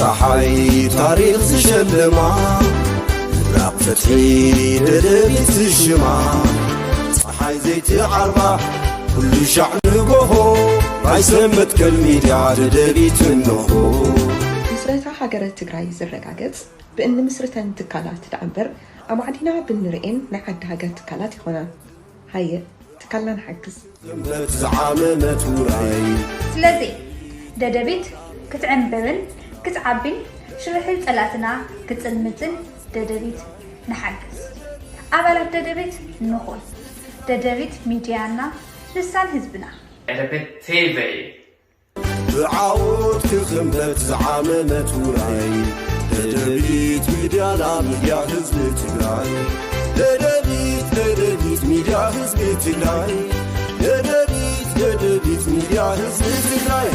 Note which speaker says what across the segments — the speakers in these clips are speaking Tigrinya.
Speaker 1: ፀሓይ ታሪኽ ዝሸልማ ምብራቕ ፍትሒ ደደቢት ዝሽማ ፀሓይ ዘይትዓርባ ኩሉ ሻዕ ንጎሆ ባይሰመት ከልሚድያ ደደቢት እንሆ
Speaker 2: ምስረታ ሃገረ ትግራይ ዝረጋገጽ ብእን ምስርተን ትካላት ትዕበር ኣማዕዲና ብንርኤን ናይ ዓዲ ሃገር ትካላት ይኾና ሃየ ትካልና ንሓግዝ
Speaker 1: ዘመት ዝዓመመት ውራይ
Speaker 3: ስለዚ ደደቢት ክትዕንበብን ክትዓቢን ሽርሕል ፀላትና ክፅልምትን ደደቢት ንሓግዝ ኣባላት ደደቢት ንኹን ደደቢት ሚድያና ልሳን ህዝብና
Speaker 4: ደደቢት ቲቪ
Speaker 1: ብዓወት ክኽምበት ዝዓመመት ውራይ ደደቢት ሚድያና ሚድያ ህዝቢ ትግራይ ደደቢት ሚድያ ህዝቢ ትግራይ ደደቢት ሚድያ ህዝቢ ትግራይ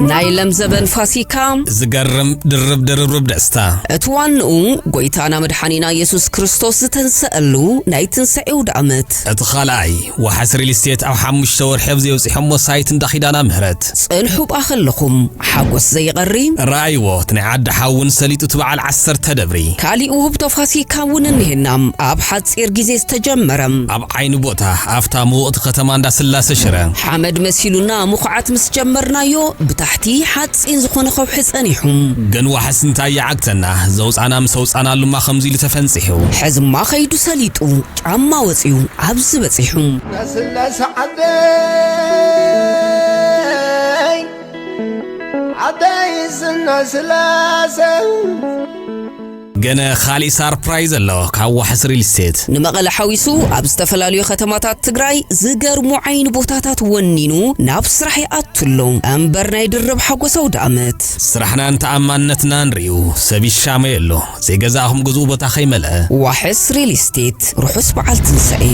Speaker 5: ናይለም ዘበን ፋሲካ
Speaker 6: ዝገርም ድርብ ደስታ
Speaker 5: እትዋንኡ ጎይታና መድኃኒና ኢየሱስ ክርስቶስ ዝተንሰአሉ ናይ ትንሳኤው ዳመት
Speaker 6: እትኻላይ ወሐስ ሪል ስቴት ኣብ 5 ወርሒ ዘውጽሕሞ ሳይት እንዳኺዳና ምህረት
Speaker 5: ጽልሑ ባኸለኹም ሓጎስ ዘይቀሪ
Speaker 6: ራእይዎት ናይ ዓዲ ሓውን ሰሊጡ ትበዓል 10 ደብሪ
Speaker 5: ካሊኡ ውህብቶ ፋሲካ ውን እንሄናም ኣብ ሓጺር ጊዜ ዝተጀመረም
Speaker 6: ኣብ ዓይኒ ቦታ ኣፍታ ምውቕት ከተማ እንዳስላሰ ሽረ
Speaker 5: ሓመድ መሲሉና ሙኹዓት ምስ ጀመርናዮ ብታሕቲ ሓጺን ዝኾነ ኸውሒ ጸኒሑም
Speaker 6: ግን ዋሕስ እንታይ ይዓግተና ዘውፃና ምሰውፃናሉማ ኸምዚ ኢሉ ተፈንፂሑ
Speaker 5: ሕዝማ ኸይዱ ሰሊጡ ጫማ ወፂኡ ኣብዚ በፂሑ
Speaker 7: ስላሰ ዓደይ ስላሰ
Speaker 6: ገነ ኻሊእ ሰርፕራይዝ ኣሎ ካብ ዋሕስ ሪል ስቴት
Speaker 5: ንመቐለ ሓዊሱ ኣብ ዝተፈላለዩ ከተማታት ትግራይ ዝገርሙ ዓይኒ ቦታታት ወኒኑ ናብ ስራሕ ይኣትሎ እምበር ናይ ድርብ ሓጎሳው ዳመት
Speaker 6: ስራሕናን ተኣማንነትና ንሪኡ ሰብ ይሻመየሎ ዘይገዛኹም ግዝኡ ቦታ ኸይመልአ
Speaker 5: ዋሕስ ሪል ስቴት ርሑስ በዓል ትንሳኤ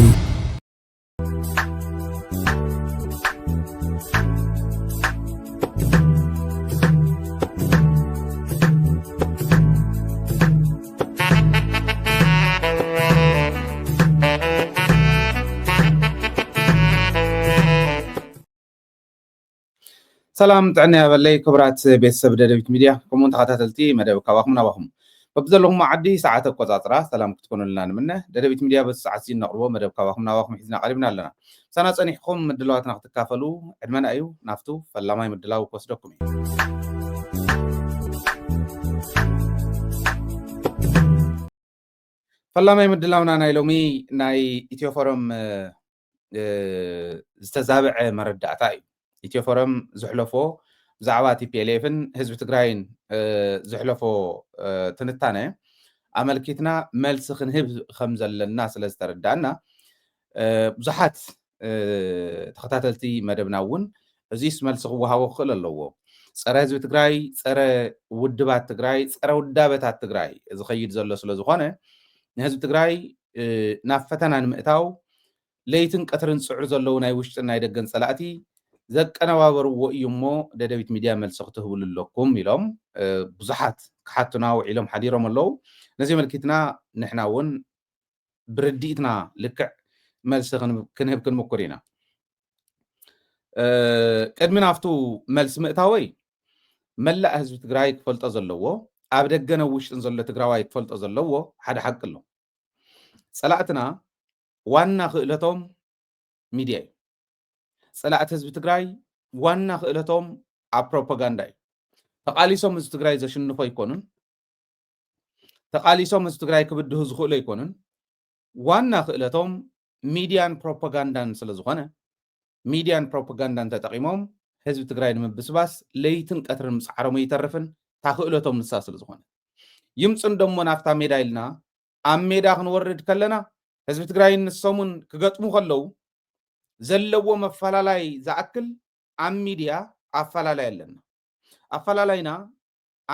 Speaker 8: سلام تعني أبلي كبرات بيت سب ددبيت ميديا كمون تخاتلتي مدب كواخم نواخم ببذلهم معدي ساعات القطاطرة سلام تكونوا لنا منه ددبيت ميديا بس ساعتين نقربوا مدب كواخم نواخم حيزنا قريبنا لنا سنة صنيحكم مدلوات نتكافلوا ادمان ايو نافتو فلا ما يمدلاو كوسدكم فلا ما يمدلاونا نايلومي ناي إتيو فورم استزابع مردعتا إتيو فورم زحلفو زعواتي بيليفن حزب تግራይን زحلفو تنتانه أملكتنا ملسخن هب خمزل الناس لستردانا بزحات تخطاتلتي مدبناون ازيس ملسخ وهاو خل اللو صره حزب تግራይ صره ውድባት ትግራይ صره ውዳበታት ትግራይ ዝኸይድ ዘሎ ስለ ዝኾነ ንህዝብ ትግራይ ናብ ፈተና ንምእታው ለይትን ቀትርን ጽዑር ዘለው ናይ ውሽጥን ናይ ደገን ጸላእቲ ዘቀነባበርዎ እዩሞ ደደቢት ሚድያ መልስኽ ትህብሉለኩም ኢሎም ብዙሓት ክሓቱና ውዒሎም ሓዲሮም ኣለው ነዚ መልክትና ንሕና እውን ብርዲእትና ልክዕ መልሲ ክንህብ ክንምኩር ኢና ቅድሚ ናፍቱ መልሲ ምእታወይ መላእ ህዝቢ ትግራይ ክፈልጦ ዘለዎ ኣብ ደገነ ውሽጥን ዘሎ ትግራዋይ ክፈልጦ ዘለዎ ሓደ ሓቂ ኣሎ ጸላእትና ዋና ክእለቶም ሚድያ እዩ ጸላእት ህዝቢ ትግራይ ዋና ክእለቶም ኣብ ፕሮፓጋንዳ እዩ ተቃሊሶም ህዝቢ ትግራይ ዘሽንፎ ኣይኮኑን ተቃሊሶም ህዝቢ ትግራይ ክብድሁ ዝኽእሉ ኣይኮኑን ዋና ክእለቶም ሚድያን ፕሮፓጋንዳን ስለ ዝኾነ ሚድያን ፕሮፓጋንዳን ተጠቂሞም ህዝቢ ትግራይ ንምብስባስ ለይትን ቀትርን ምፅዓሮም ይተርፍን ታክእለቶም ንሳ ስለ ዝኾነ ይምፅን ደሞ ናፍታ ሜዳ ኢልና ኣብ ሜዳ ክንወርድ ከለና ህዝቢ ትግራይ ንሶምን ክገጥሙ ከለው ዘለዎ መፈላላይ ዝኣክል ኣብ ሚድያ ኣፈላላይ ኣለና ኣፈላላይና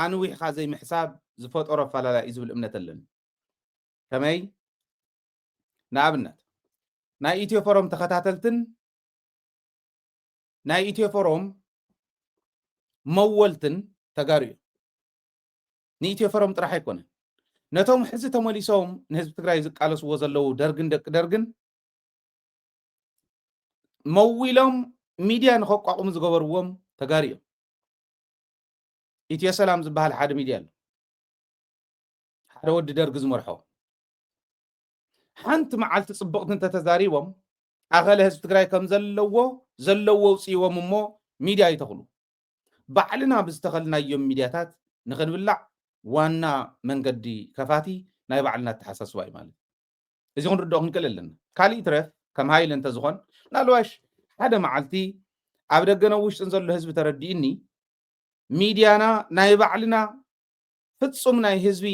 Speaker 8: ኣንዊሕኻ ዘይምሕሳብ ዝፈጠሮ ኣፈላላይ እዩ ዝብል እምነት ኣለኒ ከመይ ንኣብነት ናይ ኢትዮ ፎረም ተኸታተልትን ናይ ኢትዮ ፎረም መወልትን ተጋሩ እዩ ንኢትዮ ፎረም ጥራሕ ኣይኮነን ነቶም ሕዚ ተመሊሶም ንህዝቢ ትግራይ ዝቃለስዎ ዘለው ደርግን ደቂ ደርግን መዊሎም ሚድያ ንኸቋቁሙ ዝገበርዎም ተጋሪኦም ኢትዮ ሰላም ዝበሃል ሓደ ሚድያ ኣሎ ሓደ ወዲ ደርጊ ዝመርሖ ሓንቲ መዓልቲ ጽብቕቲ እንተተዛሪቦም ኣኸለ ህዝቢ ትግራይ ከም ዘለዎ ውፅኢዎም እሞ ሚድያ ይተኽሉ ባዕልና ብዝተኸልናዮም ሚድያታት ንኽንብላዕ ዋና መንገዲ ከፋቲ ናይ ባዕልና ተሓሳስባ እዩ ማለት እዚ ክንርድኦ ክንክእል ኣለና ካሊእ ትረፍ ከም ሃይል እንተዝኾን ናልዋሽ ሓደ መዓልቲ ኣብ ደገነ ውሽጥን ዘሎ ህዝቢ ተረዲእኒ ሚድያና ናይ ባዕልና ፍጹም ናይ ህዝቢ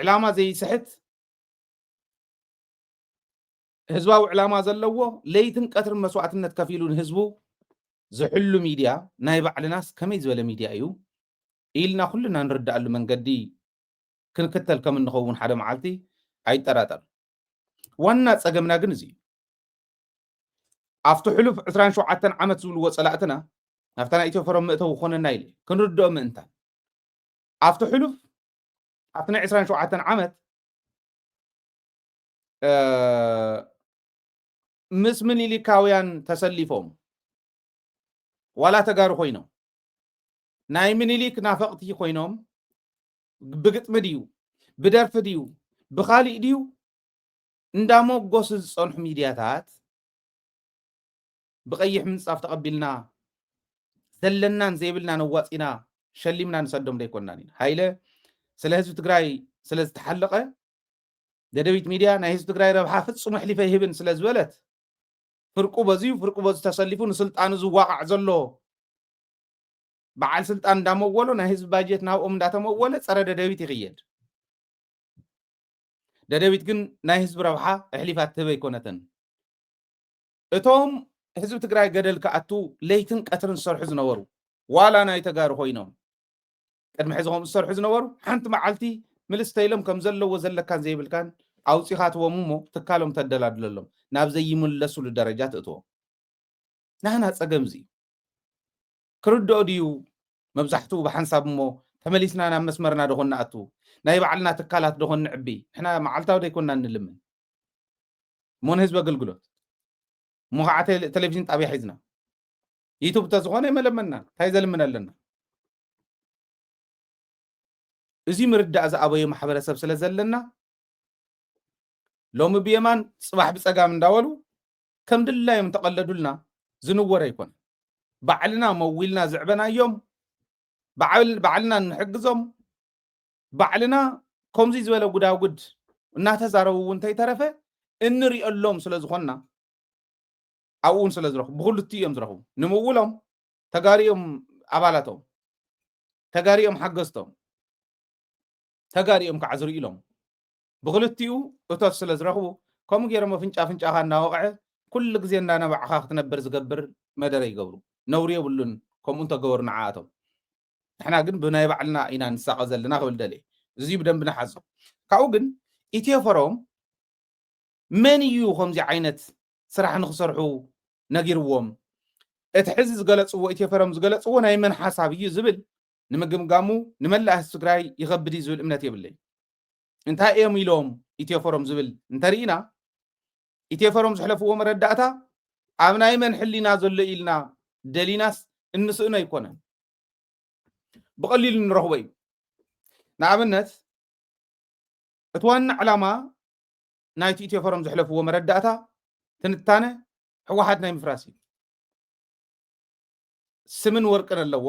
Speaker 8: ዕላማ ዘይስሕት ህዝባዊ ዕላማ ዘለዎ ለይትን ቀትርን መስዋዕትነት ከፊሉ ንህዝቡ ዝሕሉ ሚድያ ናይ ባዕልናስ ከመይ ዝበለ ሚድያ እዩ ኢልና ኩልና ንርዳእሉ መንገዲ ክንክተል ከም እንኸውን ሓደ መዓልቲ ኣይጠራጠር ዋና ፀገምና ግን እዚ ኣብቲ ሕሉፍ 27 ዓመት ዝብልዎ ፀላእትና ናብታ ናይ ኢትዮ ፎረም ምእተው ኮነና ኢለ ክንርድኦ ምእንታን ኣብቲ ሕሉፍ ኣብቲ ናይ 27 ዓመት ምስ ምኒልካውያን ተሰሊፎም ዋላ ተጋሩ ኮይኖም ናይ ምኒልክ ናፈቕቲ ኮይኖም ብግጥሚ ድዩ ብደርፊ ድዩ ብኻሊእ ድዩ እንዳሞጎስ ዝፀንሑ ሚድያታት ብቀይሕ ምንጻፍ ተቐቢልና ዘለናን ዘይብልና ነዋፂና ሸሊምና ንሰዶም ደይኮናን ኢና ሃይለ ስለ ህዝቢ ትግራይ ስለ ዝተሓለቐ ደደቢት ሚድያ ናይ ህዝቢ ትግራይ ረብሓ ፍጹም ኣሕሊፈ ይህብን ስለ ዝበለት ፍርቁ በዙ ተሰሊፉ ንስልጣኑ ዝዋቃዕ ዘሎ በዓል ስልጣን እንዳመወሎ ናይ ህዝቢ ባጀት ናብኦም እንዳተመወለ ፀረ ደደቢት ይኽየድ ደደቢት ግን ናይ ህዝቢ ረብሓ ኣሕሊፋት ትህበ ኣይኮነትን እቶም ህዝቢ ትግራይ ገደል ከኣቱ ለይትን ቀትርን ዝሰርሑ ዝነበሩ ዋላ ናይ ተጋሩ ኮይኖም ቅድሚ ሕዝኦም ዝሰርሑ ዝነበሩ ሓንቲ መዓልቲ ምልስተይሎም ከም ዘለዎ ዘለካን ዘይብልካን ኣውፂኻትዎም እሞ ትካሎም ተደላድለሎም ናብ ዘይምለሱሉ ደረጃ ትእትዎም ናህና ፀገም እዚ ክርድኦ ድዩ መብዛሕትኡ ብሓንሳብ እሞ ተመሊስና ናብ መስመርና ደኾን ንኣቱ ናይ ባዕልና ትካላት ደኾን ንዕቢ ንሕና መዓልታዊ ደይኮንና ንልምን እሞ ንህዝቢ ኣገልግሎት እሞ ከዓ ቴሌቭዥን ጣብያ ሒዝና ዩቱብ ተዝኾነ ይመለመና እንታይ ዘልምን ኣለና እዚ ምርዳእ ዝኣበየ ማሕበረሰብ ስለ ዘለና ሎሚ ብየማን ጽባሕ ብፀጋም እንዳወሉ ከም ድላዮም ተቐለዱልና ዝንወር ኣይኮነ ባዕልና መዊልና ዝዕበናዮም ባዕልና ንሕግዞም ባዕልና ከምዚ ዝበለ ጉዳጉድ እናተዛረቡ እንተይተረፈ እንሪኦሎም ስለ ዝኾንና ኣብኡን ስለ ዝረኽቡ ብኩልቲኡ እዮም ዝረኽቡ ንምውሎም ተጋሪኦም ኣባላቶም ተጋሪኦም ሓገዝቶም ተጋሪኦም ከዓ ዝርእዩ ኢሎም ብክልቲኡ እቶት ስለ ዝረኽቡ ከምኡ ገይሮም ፍንጫኻ እናወቕዐ ኩሉ ግዜ እንዳነበዕኻ ክትነብር ዝገብር መደረ ይገብሩ ነውሪ የብሉን ከምኡ እንተገበሩ ንዓኣቶም ንሕና ግን ብናይ ባዕልና ኢና ንሳቐ ዘለና ክብል ደልየ እዚ ብደንብ ንሓዞ ካብኡ ግን ኢትዮ ፎረም መን እዩ ከምዚ ዓይነት ስራሕ ንክሰርሑ ነጊርዎም እቲ ሕዚ ዝገለፅዎ ኢትዮ ፎረም ዝገለፅዎ ናይ መን ሓሳብ እዩ ዝብል ንምግምጋሙ ንመላእ ህዝቢ ትግራይ ይኸብድ ዝብል እምነት የብለይ እንታይ እዮም ኢሎም ኢትዮ ፎረም ዝብል እንተሪኢና ኢትዮ ፎረም ዝሕለፍዎ መረዳእታ ኣብ ናይ መን ሕሊና ዘሎ ኢልና ደሊናስ እንስእኖ ኣይኮነን ብቐሊሉ ንረኽቦ እዩ ንኣብነት እቲ ዋና ዕላማ ናይቲ ኢትዮ ፎረም ዝሕለፍዎ መረዳእታ ትንታነ ሕወሓት ናይ ምፍራስ እዩ ስምን ወርቅን ኣለዎ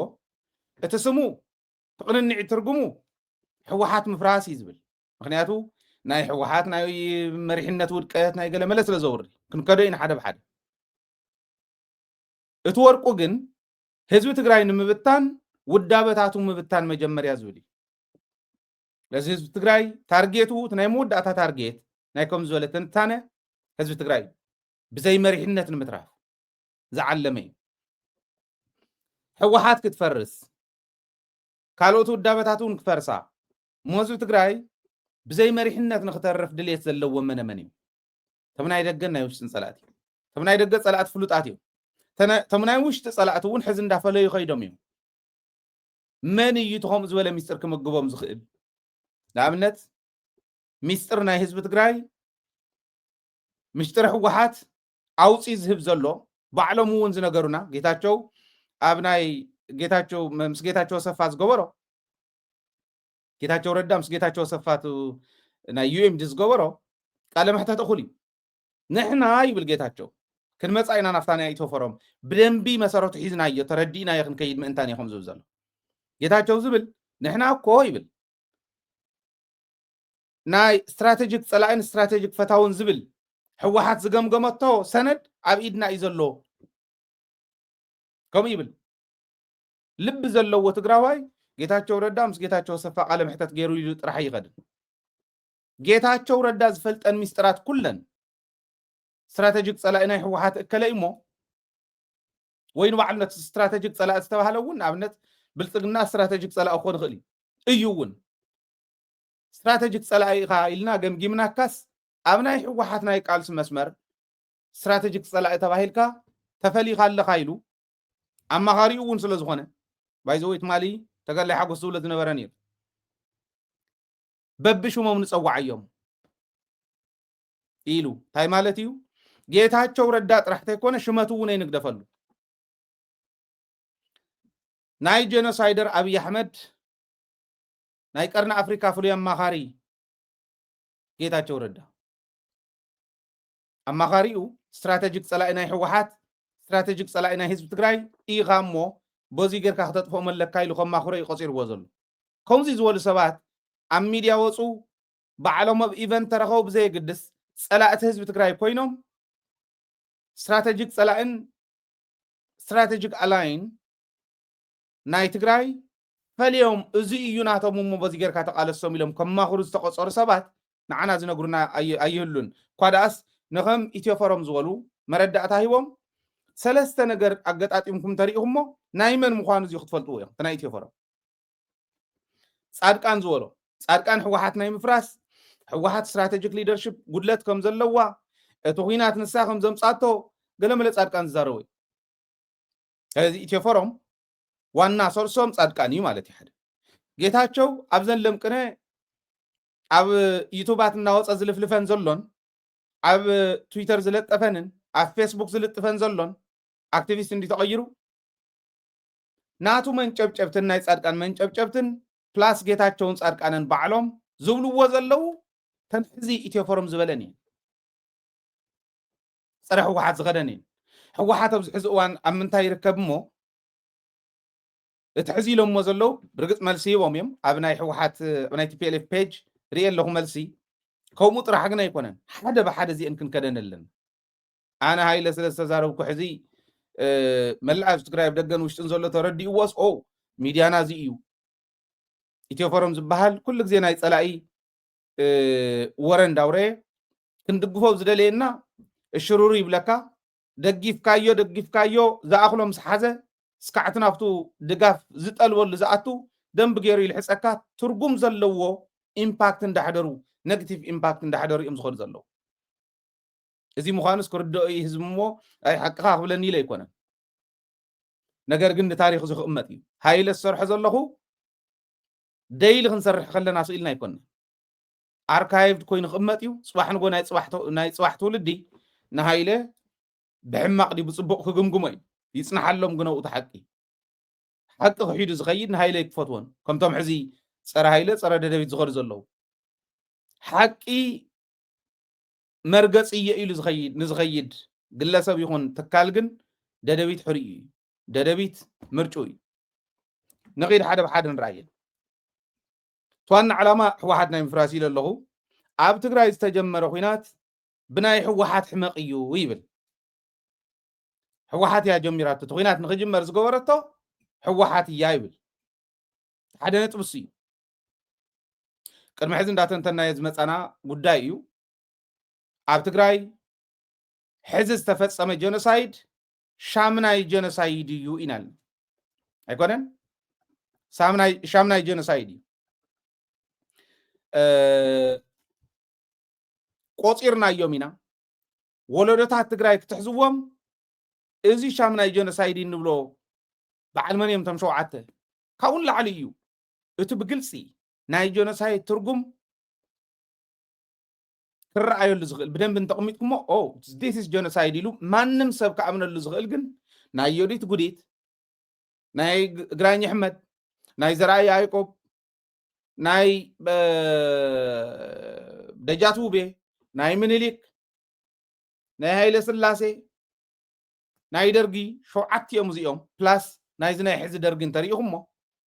Speaker 8: እቲ ስሙ ትቕንንዒ ትርጉሙ ሕወሓት ምፍራስ እዩ ዝብል ምክንያቱ ናይ ሕወሓት ናይ መሪሕነት ውድቀት ናይ ገለመለ ስለ ዘውሪ ክንከዶ ኢና ሓደ ብሓደ እቲ ወርቁ ግን ህዝቢ ትግራይ ንምብታን ውዳበታቱ ምብታን መጀመርያ ዝብል እዩ ለዚ ህዝቢ ትግራይ ታርጌቱ እቲ ናይ መወዳእታ ታርጌት ናይ ከም ዝበለ ትንታነ ህዝቢ ትግራይ ብዘይ መሪሕነት ንምትራፍ ዝዓለመ እዩ ሕወሓት ክትፈርስ ካልኦት ውዳበታት እውን ክፈርሳ ህዝቢ ትግራይ ብዘይ መሪሕነት ንክተርፍ ድሌት ዘለዎ መነመን እዩ ተም ናይ ደገን ናይ ውሽጥን ፀላእት እዩ ተም ናይ ደገ ፀላእት ፍሉጣት እዩ ተም ናይ ውሽጢ ፀላእት እውን ሕዚ እንዳፈለዩ ከይዶም እዮም መን እዩ ተኸምኡ ዝበለ ሚስጥር ክምግቦም ዝኽእል ንኣብነት ሚስጥር ናይ ህዝቢ ትግራይ ምሽጥር ህወሓት ኣውፂ ዝህብ ዘሎ ባዕሎም እውን ዝነገሩና ጌታቸው ኣብ ናይ ጌታቸው ምስ ጌታቸው ሰፋ ዝገበሮ ጌታቸው ረዳ ምስ ጌታቸው ሰፋቱ ናይ ዩኤምዲ ዝገበሮ ቃለ መሕተት እኹል እዩ ንሕና ይብል ጌታቸው ክንመፃ ኢና ናፍታ ናይ ኢትዮ ፎረም ብደንቢ መሰረቱ ሒዝናዮ ተረዲእናዮ ክንከይድ ምእንታን ኢኹም ዝብል ዘሎ ጌታቸው ዝብል ንሕና እኮ ይብል ናይ ስትራቴጂክ ፀላእን ስትራቴጂክ ፈታውን ዝብል ህወሓት ዝገምገመቶ ሰነድ ኣብ ኢድና እዩ ዘሎ ከምኡ ይብል ልቢ ዘለዎ ትግራዋይ ጌታቸው ረዳ ምስ ጌታቸው ሰፋ ቃለ መሕተት ገይሩ ኢሉ ጥራሕ ይኸድን ጌታቸው ረዳ ዝፈልጠን ሚስጥራት ኩለን ስትራቴጂክ ፀላእ ናይ ህወሓት እከለ እሞ ወይ ንባዕልነት ስትራቴጂክ ፀላእ ዝተባሃለ እውን ኣብነት ብልፅግና ስትራቴጂክ ፀላእ ክኾን ይኽእል እዩ እውን ስትራቴጂክ ፀላእ ኢኻ ኢልና ገምጊምና ካስ ኣብ ናይ ህወሓት ናይ ቃልሲ መስመር ስትራቴጂክ ፀላእ ተባሂልካ ተፈሊኻ ኣለኻ ኢሉ ኣማኻሪኡ እውን ስለ ዝኾነ ባይዘወይ ትማሊ ተገላይ ሓጎስ ዝብለ ዝነበረ ነይሩ በብሽሞም ንፀዋዕ እዮም ኢሉ እንታይ ማለት እዩ ጌታቸው ረዳ ጥራሕ ተይኮነ ሽመቱ እውን ኣይንግደፈሉ ናይ ጀኖሳይደር ኣብይ ኣሕመድ ናይ ቀርኒ ኣፍሪካ ፍሉይ ኣማኻሪ ጌታቸው ረዳ ኣማኻሪኡ ስትራቴጂክ ፀላኢ ናይ ህወሓት ስትራቴጂክ ፀላኢ ናይ ህዝቢ ትግራይ ኢኻ እሞ በዚ ጌርካ ክተጥፍኦ መለካ ኢሉ ከማኽሮ ይቆፂርዎ ዘሎ ከምዚ ዝበሉ ሰባት ኣብ ሚድያ ወፁ ባዕሎም ኣብ ኢቨንት ተረኸቡ ብዘየግድስ ፀላእቲ ህዝቢ ትግራይ ኮይኖም ስትራቴጂክ ፀላእን ስትራቴጂክ ኣላይን ናይ ትግራይ ፈልዮም እዚ እዩ ናቶም እሞ በዚ ጌርካ ተቃለሶም ኢሎም ከማኽሩ ዝተቆፀሩ ሰባት ንዓና ዝነግሩና ኣይህሉን ኳዳስ ንኸም ኢትዮ ፎረም ዝበሉ መረዳእታ ሂቦም ሰለስተ ነገር ኣገጣጢምኩም ተሪኢኹሞ ናይ መን ምዃኑ እዚኡ ክትፈልጥዎ እዮም ናይ ኢትዮ ፎረም ጻድቃን ዝበሎ ጻድቃን ህወሓት ናይ ምፍራስ ህወሓት ስትራቴጂክ ሊደርሽፕ ጉድለት ከም ዘለዋ እቲ ኩናት ንሳ ከም ዘምፃቶ ገለመለ ጻድቃን ዝዛረቡ እዚ ኢትዮ ፎረም ዋና ሶርሶም ጻድቃን እዩ ማለት ይሓደ ጌታቸው ኣብዘን ለምቅነ ኣብ ዩቱባት እናወፀ ዝልፍልፈን ዘሎን ኣብ ትዊተር ዝለጠፈንን ኣብ ፌስቡክ ዝልጥፈን ዘሎን አክቲቪስት እንዲተቀይሩ ናቱ መንጨብጨብትን ናይ ጻድቃን መንጨብጨብትን ፕላስ ጌታቸውን ጻድቃንን ባዕሎም ዝብልዎ ዘለው ተንሕዚ ኢትዮ ፎረም ዝበለን እዩ ፀረ ህወሓት ዝኸደን እዩ ህወሓት ኣብዚ ሕዚ እዋን ኣብ ምንታይ ይርከብ እሞ እቲ ሕዚ ኢሎሞ ዘለው ብርግፅ መልሲ ሂቦም እዮም ኣብ ናይ ህወሓት ናይ ቲፒኤልኤፍ ፔጅ ርኢ ኣለኹ መልሲ ከምኡ ጥራሕ ግን ኣይኮነን ሓደ ብሓደ እዚአን ክንከደን ኣለና ኣነ ሃይለ ስለ ዝተዛረብኩ ሕዚ መላእ ህዝቢ ትግራይ ብደገን ውሽጥን ዘሎ ተረዲእዎስ ሚድያና እዚ እዩ ኢትዮ ፎረም ዝበሃል ኩሉ ግዜ ናይ ፀላኢ ወረን ዳውረ ክንድግፎ ዝደለየና እሽሩሩ ይብለካ ደጊፍካዮ ዝኣኽሎ ምስ ሓዘ ስካዕቲ ናብቱ ድጋፍ ዝጠልበሉ ዝኣቱ ደንብ ገይሩ ይልሕፀካ ትርጉም ዘለዎ ኢምፓክት እንዳሕደሩ ኔጌቲቭ ኢምፓክት እንዳሕደሩ እዮም ዝኸዱ ዘለዉ እዚ ምዃኑስ ክርድኦ እዩ ህዝቢ እሞ ኣይ ሓቅኻ ክብለኒ ኢለ ኣይኮነን ነገር ግን ንታሪክ ዝኽእመጥ እዩ ሃይለ ዝሰርሖ ዘለኹ ደይሊ ክንሰርሕ ከለና ስኢልና ኣይኮነን ኣርካይቭድ ኮይኑ ክእመጥ እዩ ፅባሕ ንጎ ናይ ፅባሕ ትውልዲ ንሃይለ ብሕማቅ ዲ ብፅቡቅ ክግምግሞ እዩ ይፅናሓሎም ግነውቲ ሓቂ ሓቂ ክሒዱ ዝኸይድ ንሃይለ ይክፈትዎን ከምቶም ሕዚ ፀረ ሃይለ ፀረ ደደቢት ዝኸዱ ዘለዉ ሓቂ መርገፂ እየ ኢሉ ንዝኸይድ ግለሰብ ይኹን ትካል ግን ደደቢት ሕሩይ እዩ ደደቢት ምርጩ እዩ ንኺድ ሓደ ብሓደ ንረኣየን ተዋና ዓላማ ህወሓት ናይ ምፍራስ ኢሉ ኣለኹ ኣብ ትግራይ ዝተጀመረ ኩናት ብናይ ህወሓት ሕመቕ እዩ ይብል ህወሓት እያ ጀሚራቶ እቲ ኩናት ንክጅመር ዝገበረቶ ህወሓት እያ ይብል ሓደ ነጥብ እሱ እዩ ቅድሚ ሕዚ እንዳተንተናየ ዝመፀና ጉዳይ እዩ ኣብ ትግራይ ሕዚ ዝተፈፀመ ጀኖሳይድ ሻምናይ ጀኖሳይድ እዩ ኢናል ኣይኮነን ሻምናይ ጀኖሳይድ እዩ ቆፂርናዮም ኢና ወለዶታት ትግራይ ክትሕዝዎም እዚ ሻምናይ ጀኖሳይድ እንብሎ በዓል መን እዮም ቶም ሸውዓተ ካብኡን ላዕሊ እዩ እቲ ብግልፂ ናይ ጆኖሳይድ ትርጉም ክረኣየሉ ዝኽእል ብደንብ እንተቐሚጥኩሞ this is genocide ኢሉ ማንም ሰብ ከኣምነሉ ዝኽእል ግን ናይ ዮዲት ጉዲት ናይ ግራኝ ኣሕመድ ናይ ዘርኣይ ያዕቆብ ናይ ደጃት ውቤ ናይ ምኒልክ ናይ ሃይለ ስላሴ ናይ ደርጊ 7 እዮም እዚኦም ፕላስ ናይ ዝናይ ሕዚ ደርጊ እንተሪኢኹሞ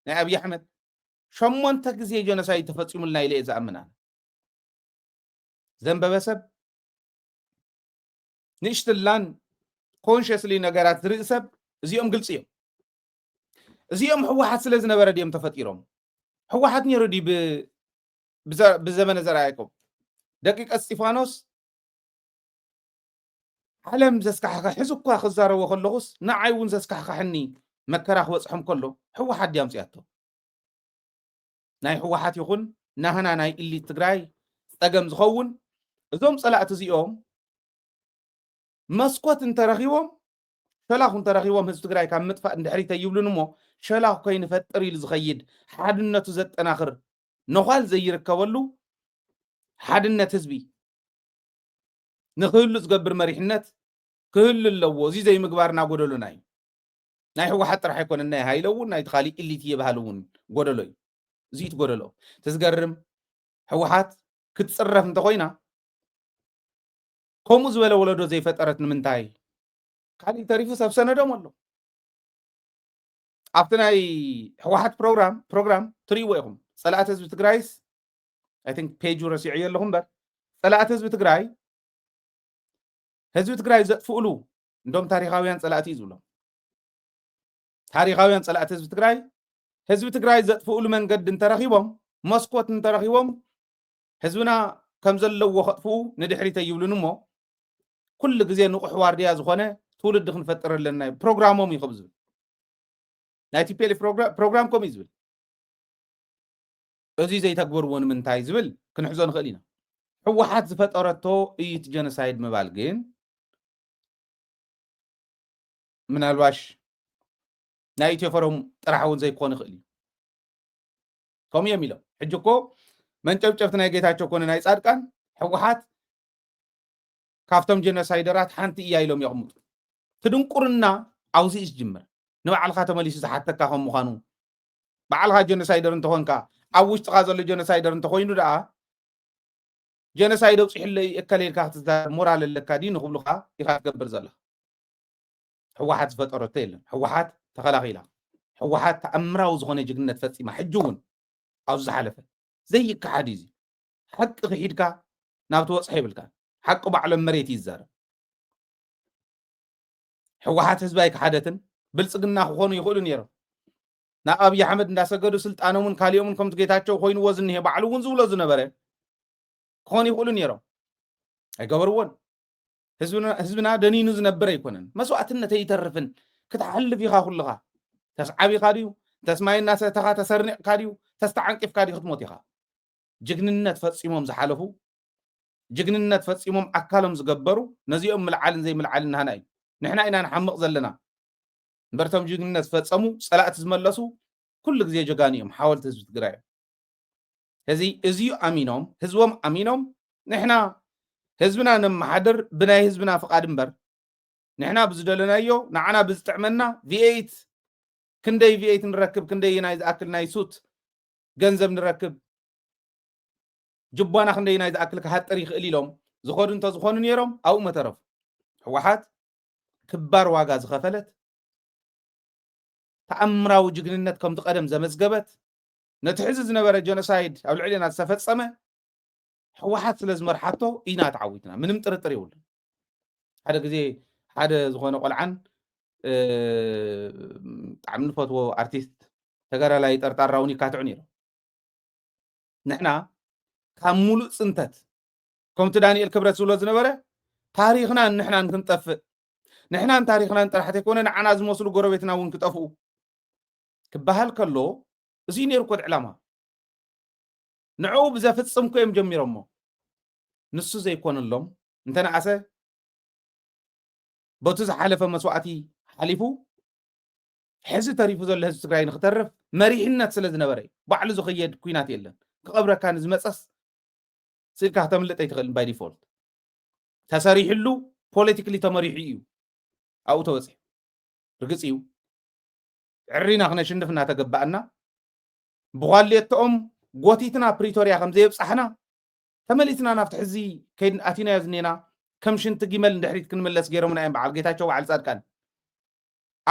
Speaker 8: ናይ ኣብይ ኣሕመድ 8 ግዜ ጆኖሳይድ ተፈፂሙልና ኢለ እየ ዝኣምና ዘንበበ ሰብ ንእሽትላን ኮንሽስሊ ነገራት ዝርኢ ሰብ እዚኦም ግልፂ እዮም እዚኦም ሕወሓት ስለ ዝነበረ ድዮም ተፈጢሮም ሕወሓት ነይሩ ዲ ብዘመነ ዘርኣይ ያዕቆብ ደቂቀ እስጢፋኖስ ዓለም ዘስካሕካ ሕዚ እኳ ክዛረቦ ከለኹስ ንዓይ እውን ዘስካሕካሕኒ መከራ ክበፅሖም ከሎ ሕወሓት ድያ ምፅያቶ ናይ ሕወሓት ይኹን ናህና ናይ ኢሊት ትግራይ ፀገም ዝኸውን እዞም ፀላእቲ እዚኦም መስኮት እንተረኺቦም ሸላኹ እንተረኺቦም ህዝቢ ትግራይ ካብ ምጥፋእ እንድሕሪተ ይብሉን እሞ ሸላኹ ከይንፈጥር ኢሉ ዝኸይድ ሓድነቱ ዘጠናኽር ነኳል ዘይርከበሉ ሓድነት ህዝቢ ንክህሉ ዝገብር መሪሕነት ክህሉ ኣለዎ እዚ ዘይምግባርና ጎደሎና እዩ ናይ ሕወሓት ጥራሕ ኣይኮነ ናይ ሃይለ እውን ናይ ተኻሊእ ኢሊት ይበሃል እውን ጎደሎ እዩ እዚ ትጎደሎ ተዝገርም ሕወሓት ክትፅረፍ እንተኮይና ከምኡ ዝበለ ወለዶ ዘይፈጠረት ንምንታይ ካሊእ ተሪፉ ሰብ ሰነዶም ኣሎ ኣብቲ ናይ ሕወሓት ፕሮግራም ትሪእዎ ኢኹም ፀላእቲ ህዝቢ ትግራይስ አይ ቲንክ ፔጁ ረሲዑ ኣለኹም እምበር ፀላእቲ ህዝቢ ትግራይ ዘጥፍኡሉ እንደም ታሪኻውያን ፀላእቲ እዩ ዝብሎም ታሪኻውያን ፀላእቲ ህዝቢ ትግራይ ዘጥፍኡሉ መንገዲ እንተረኺቦም መስኮት እንተረኺቦም ህዝብና ከም ዘለዎ ከጥፍኡ ንድሕሪተ ይብሉን እሞ ኩሉ ግዜ ንቑሕ ዋርድያ ዝኾነ ትውልዲ ክንፈጥር ኣለና ፕሮግራሞም ይኸብ ዝብል ናይ ቲፒኤልኤፍ ፕሮግራም ከምኡ እዩ ዝብል እዚ ዘይተግበርዎ ንምንታይ ዝብል ክንሕዞ ንኽእል ኢና ሕወሓት ዝፈጠረቶ እዩ እቲ ጀኖሳይድ ምባል ግን ምናልባሽ ናይ ኢትዮ ፎረም ጥራሕ እውን ዘይክኾን ይኽእል እዩ ከምኡ እዮም ኢሎም ሕጂ እኮ መንጨብጨብቲ ናይ ጌታቸው ኮነ ናይ ጻድቃን ሕወሓት ካብቶም ጀኖሳይደራት ሓንቲ እያ ኢሎም ይቕምጡ ትድንቁርና ኣብዚ እዩ ዝጅምር ንባዕልካ ተመሊሱ ዝሓተካ ከም ምዃኑ ባዕልካ ጀኖሳይደር እንተኾንካ ኣብ ውሽጥኻ ዘሎ ጀኖሳይደር እንተኮይኑ ደኣ ጀኖሳይድ ኣውፂሕለይ እከለይልካ ክትዛረብ ሞራል ኣለካ ዲ ንኽብሉካ ኢኻ ትገብር ዘለካ ሕወሓት ዝፈጠረቶ የለን ሕወሓት ተኸላኺላ ሕወሓት ተኣምራዊ ዝኾነ ጅግንነት ፈፂማ ሕጂ እውን ኣብዚ ዝሓለፈ ዘይከሓድ እዩ ሓቂ ክሒድካ ናብቲ ወፅሐ ይብልካ ሓቂ ባዕሎም መሬት ይዛረብ ሕወሓት ህዝቢ ኣይከሓደትን ብልፅግና ክኾኑ ይኽእሉ ነይሮም ናብ ኣብይ ኣሕመድ እንዳሰገዱ ስልጣኖምን ካሊኦምን ከምቲ ጌታቸው ኮይኑዎ ዝኒሄ ባዕሉ እውን ዝብሎ ዝነበረ ክኾኑ ይኽእሉ ነይሮም ኣይገበርዎን ህዝብና ደኒኑ ዝነበረ ኣይኮነን መስዋዕትነት ኣይተርፍን ክትሓልፍ ኢኻ ኩልኻ ተስዓቢኻ ድዩ ተስማይና ሰተኻ ተሰርኒቕካ ድዩ ተስተዓንቂፍካ ድዩ ክትሞት ኢኻ ጅግንነት ፈፂሞም ዝሓለፉ ጅግንነት ፈፂሞም ኣካሎም ዝገበሩ ነዚኦም ምልዓልን ዘይምልዓልን ናህና እዩ ንሕና ኢና ንሓምቕ ዘለና እምበርቶም ጅግንነት ፈፀሙ ፀላእቲ ዝመለሱ ኩሉ ግዜ ጀጋኒ እዮም ሓወልቲ ህዝቢ ትግራይ ሕዚ እዚዩ ኣሚኖም ህዝቦም ኣሚኖም ንሕና ህዝብና ነመሓድር ብናይ ህዝብና ፍቓድ እምበር ንሕና ብዝደለናዮ ንዓና ብዝጥዕመና ቪኤት ክንደይ ቪኤት ንረክብ ክንደይ ናይ ዝኣክል ናይ ሱት ገንዘብ ንረክብ ጅባና ክንደይ ናይ ዝኣክል ክሃጥር ይኽእል ኢሎም ዝኸዱ እንተዝኾኑ ነይሮም ኣብኡ መተረፉ ሕወሓት ክባር ዋጋ ዝኸፈለት ተኣምራዊ ጅግንነት ከምቲ ቀደም ዘመዝገበት ነቲ ሕዚ ዝነበረ ጀኖሳይድ ኣብ ልዕልና ዝተፈፀመ ሕወሓት ስለ ዝመርሓቶ ኢና ተዓዊትና ምንም ጥርጥር የብሉን ሓደ ግዜ ሓደ ዝኾነ ቆልዓን ብጣዕሚ ንፈትዎ ኣርቲስት ተጋዳላይ ጠርጣራ እውን ይካትዑ ነይሮም ንሕና ካብ ሙሉእ ፅንተት ከምቲ ዳንኤል ክብረት ዝብሎ ዝነበረ ታሪክና ንሕና ክንጠፍእ ንሕናን ታሪክናን ጥራሕ ዘይኮነ ንዓና ዝመስሉ ጎረቤትና እውን ክጠፍኡ ክበሃል ከሎ እዚ ነይሩ ኮድ ዕላማ ንዕኡ ብዘፍፅምኮ እዮም ጀሚሮሞ ንሱ ዘይኮነሎም እንተነኣሰ በቱ ዝሓለፈ መስዋዕቲ ሓሊፉ ሕዚ ተሪፉ ዘሎ ህዝቢ ትግራይ ንክተርፍ መሪሕነት ስለ ዝነበረ ባዕሉ ዝኽየድ ኩናት የለን ክቐብረካ ንዝመፀስ ስልካ ተምልጥ ኣይትኽእል ባይ ዲፎልት ተሰሪሕሉ ፖለቲካሊ ተመሪሑ እዩ ኣብኡ ተወፂሑ ርግፅ እዩ ዕሪና ክነሽንፍ እናተገባእና ብጓሌቶኦም ጎቲትና ፕሪቶሪያ ከም ዘይብፃሕና ተመሊስና ናብቲ ሕዚ ከይድ ኣቲናዮ ዝኔና ከም ሽንቲ ጊመል እንድሕሪት ክንምለስ ገይሮምና እዮም በዓል ጌታቸው በዓል ጻድቃን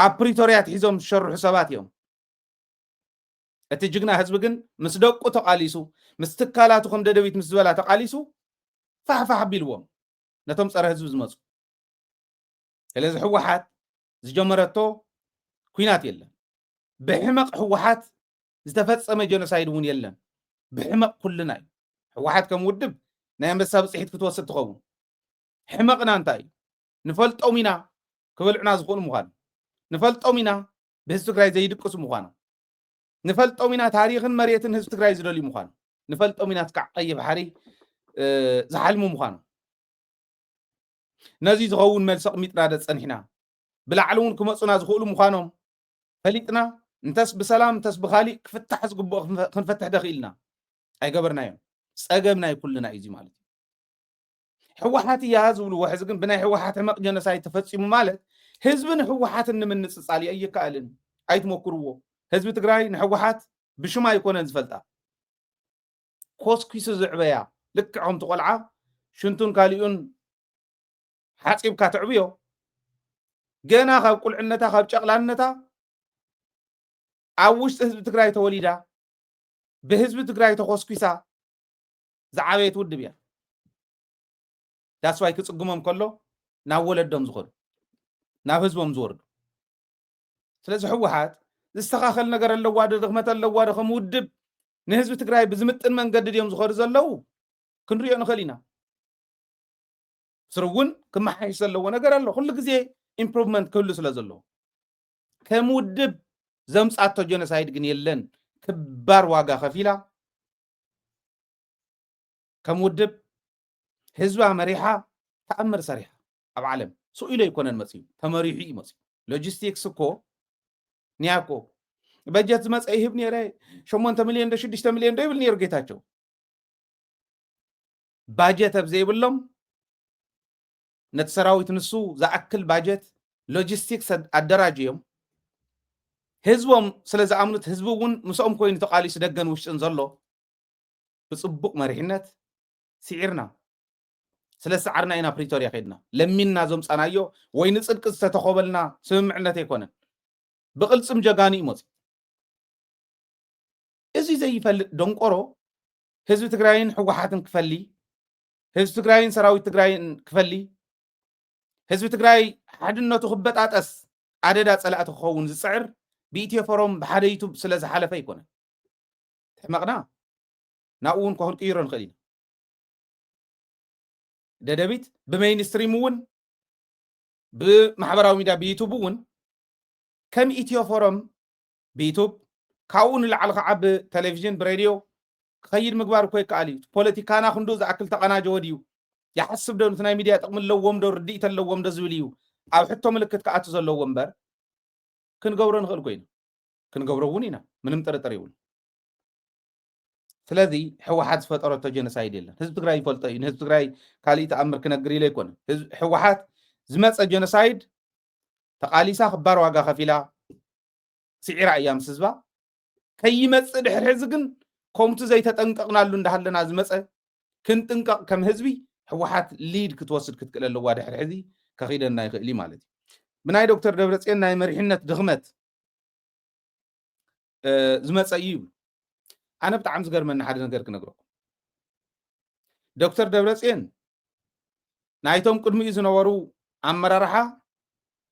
Speaker 8: ኣብ ፕሪቶሪያ ትሒዞም ዝሰርሑ ሰባት እዮም እቲ ጅግና ህዝቢ ግን ምስ ደቁ ተቃሊሱ ምስ ትካላቱ ከም ደደቢት ምስ ዝበላ ተቃሊሱ ፋሕፋሕ ኣቢልዎም ነቶም ፀረ ህዝቢ ዝመፁ ስለዚ ሕወሓት ዝጀመረቶ ኩናት የለን ብሕመቕ ሕወሓት ዝተፈፀመ ጀኖሳይድ እውን የለን ብሕመቕ ኩልና እዩ ሕወሓት ከም ውድብ ናይ አንበሳ ብፅሒት ክትወስድ ትኸውን ሕመቕና እንታይ እዩ ንፈልጦም ኢና ክበልዑና ዝኽእሉ ምዃኑ ንፈልጦም ኢና ብህዝቢ ትግራይ ዘይድቅሱ ምዃኑ ንፈልጦም ኢና ታሪክን መሬትን ህዝቢ ትግራይ ዝደልዩ ምዃኑ ንፈልጦም ኢና ትካዕ ቀይሕ ባሕሪ ዝሓልሙ ምዃኑ ነዚ ዝኸውን መልሲ ቅሚጥና ደፀኒሕና ብላዕሊ እውን ክመፁና ዝኽእሉ ምዃኖም ፈሊጥና እንተስ ብሰላም እንተስ ብኻሊእ ክፍታሕ ዝግብኦ ክንፈትሕ ደኽኢልና ኣይገበርናዮም ፀገምና ይኩልና እዩ ማለት ሕወሓት እያ ዝብልዎ ሕዚ ግን ብናይ ሕወሓት ሕመቕ ጀኖሳይድ ተፈፂሙ ማለት ህዝቢ ንሕወሓት ንምንፅፃል ኣይከኣልን ኣይትሞክርዎ ህዝቢ ትግራይ ንሕወሓት ብሽማ ኣይኮነን ዝፈልጣ ኮስኪሱ ዝዕበያ ልክዖም ትቆልዓ ሽንቱን ካሊኡን ሓፂብካ ትዕብዮ ገና ካብ ቁልዕነታ ካብ ጨቕላነታ ኣብ ውሽጢ ህዝቢ ትግራይ ተወሊዳ ብህዝቢ ትግራይ ተኮስኪሳ ዝዓበየት ውድብ እያ ዳስዋይ ክፅግሞም ከሎ ናብ ወለዶም ዝኸዱ ናብ ህዝቦም ዝወርዱ ስለዚ ሕወሓት ዝስተኻኸል ነገር ኣለዋ ድኽመት ኣለዋ ከም ውድብ ንህዝቢ ትግራይ ብዝምጥን መንገዲ ድዮም ዝኸዱ ዘለው ክንሪኦ ንኽእል ኢና ስር እውን ክመሓየሽ ዘለዎ ነገር ኣሎ ኩሉ ግዜ ኢምፕሩቭመንት ክህሉ ስለ ዘለዎ ከም ውድብ ዘምፃቶ ጀኖሳይድ ግን የለን ክባር ዋጋ ከፊላ ከም ውድብ ህዝባ መሪሓ ተኣምር ሰሪሓ ኣብ ዓለም ስኢሉ ኣይኮነን መፅዩ ተመሪሑ እዩ መፅዩ ሎጂስቲክስ እኮ ኒያኮ በጀት ዝመፀ ይህብ ነይረ 8 ሚልዮን 6 ሚልዮን ዶ ይብል ነይሩ ጌታቸው ባጀት ኣብ ዘይብሎም ነቲ ሰራዊት ንሱ ዝኣክል ባጀት ሎጂስቲክስ ኣደራጅዮም ህዝቦም ስለ ዝኣምኑት ህዝቢ እውን ምስኦም ኮይኑ ተቃሊሱ ደገን ውሽጥን ዘሎ ብፅቡቅ መሪሕነት ሲዒርና ስለ ሰዓርና ኢና ፕሪቶሪያ ከይድና ለሚንና ዘምፃናዮ ወይ ንፅድቂ ዝተተኸበልና ስምምዕነት ኣይኮነን ብቅልፅም ጀጋኒ እዩ መፅኡ እዚ ዘይፈልጥ ደንቆሮ ህዝቢ ትግራይን ሕወሓትን ክፈሊ ህዝቢ ትግራይን ሰራዊት ትግራይን ክፈሊ ህዝቢ ትግራይ ሓድነቱ ክበጣጠስ ኣደዳ ፀላእቲ ክኸውን ዝፅዕር ብኢትዮ ፎረም ብሓደ ዩቱብ ስለ ዝሓለፈ ኣይኮነን ሕመቕና ናብኡ እውን ከሁን ቅይሮ ንኽእል ኢና ደደቢት ብሜይንስትሪም እውን ብማሕበራዊ ሚድያ ብዩቱብ እውን ከም ኢትዮ ፎረም ብዩቱብ ካብኡ ንላዕሊ ከዓ ብቴሌቭዥን ብሬድዮ ክኸይድ ምግባር እኮ ይከኣል እዩ ፖለቲካና ክንዱ ዝኣክል ተቐናጀወ ድዩ ይሓስብ ዶ ነቲ ናይ ሚድያ ጥቕሚ ኣለዎም ዶ ርድኢት ኣለዎም ዶ ዝብል እዩ ኣብ ሕቶ ምልክት ክኣቱ ዘለዎ እምበር ክንገብሮ ንኽእል ኮይኑ ክንገብሮ እውን ኢና ምንም ጥርጥር ይብሉ ስለዚ ሕወሓት ዝፈጠረቶ ጀኖሳይድ የለን ህዝቢ ትግራይ ይፈልጦ እዩ ንህዝቢ ትግራይ ካሊእ ተኣምር ክነግር ኢለ ኣይኮነን ሕወሓት ዝመፀ ጀኖሳይድ ተቃሊሳ ክባር ዋጋ ከፊላ ስዒራ እያ ምስ ህዝባ ከይመፅእ ድሕሪ ሕዚ ግን ከምቲ ዘይተጠንቀቕናሉ እንዳሃለና ዝመፀ ክንጥንቀቕ ከም ህዝቢ ሕወሓት ሊድ ክትወስድ ክትክእል ኣለዋ ድሕሪ ሕዚ ከኺደና ይኽእል እዩ ማለት እዩ ብናይ ዶክተር ደብረፅዮን ናይ መሪሕነት ድኽመት ዝመፀ እዩ ኣነ ብጣዕሚ ዝገርመኒ ሓደ ነገር ክነግረኩም ዶክተር ደብረፅዮን ናይቶም ቅድሚኡ ዝነበሩ ኣመራርሓ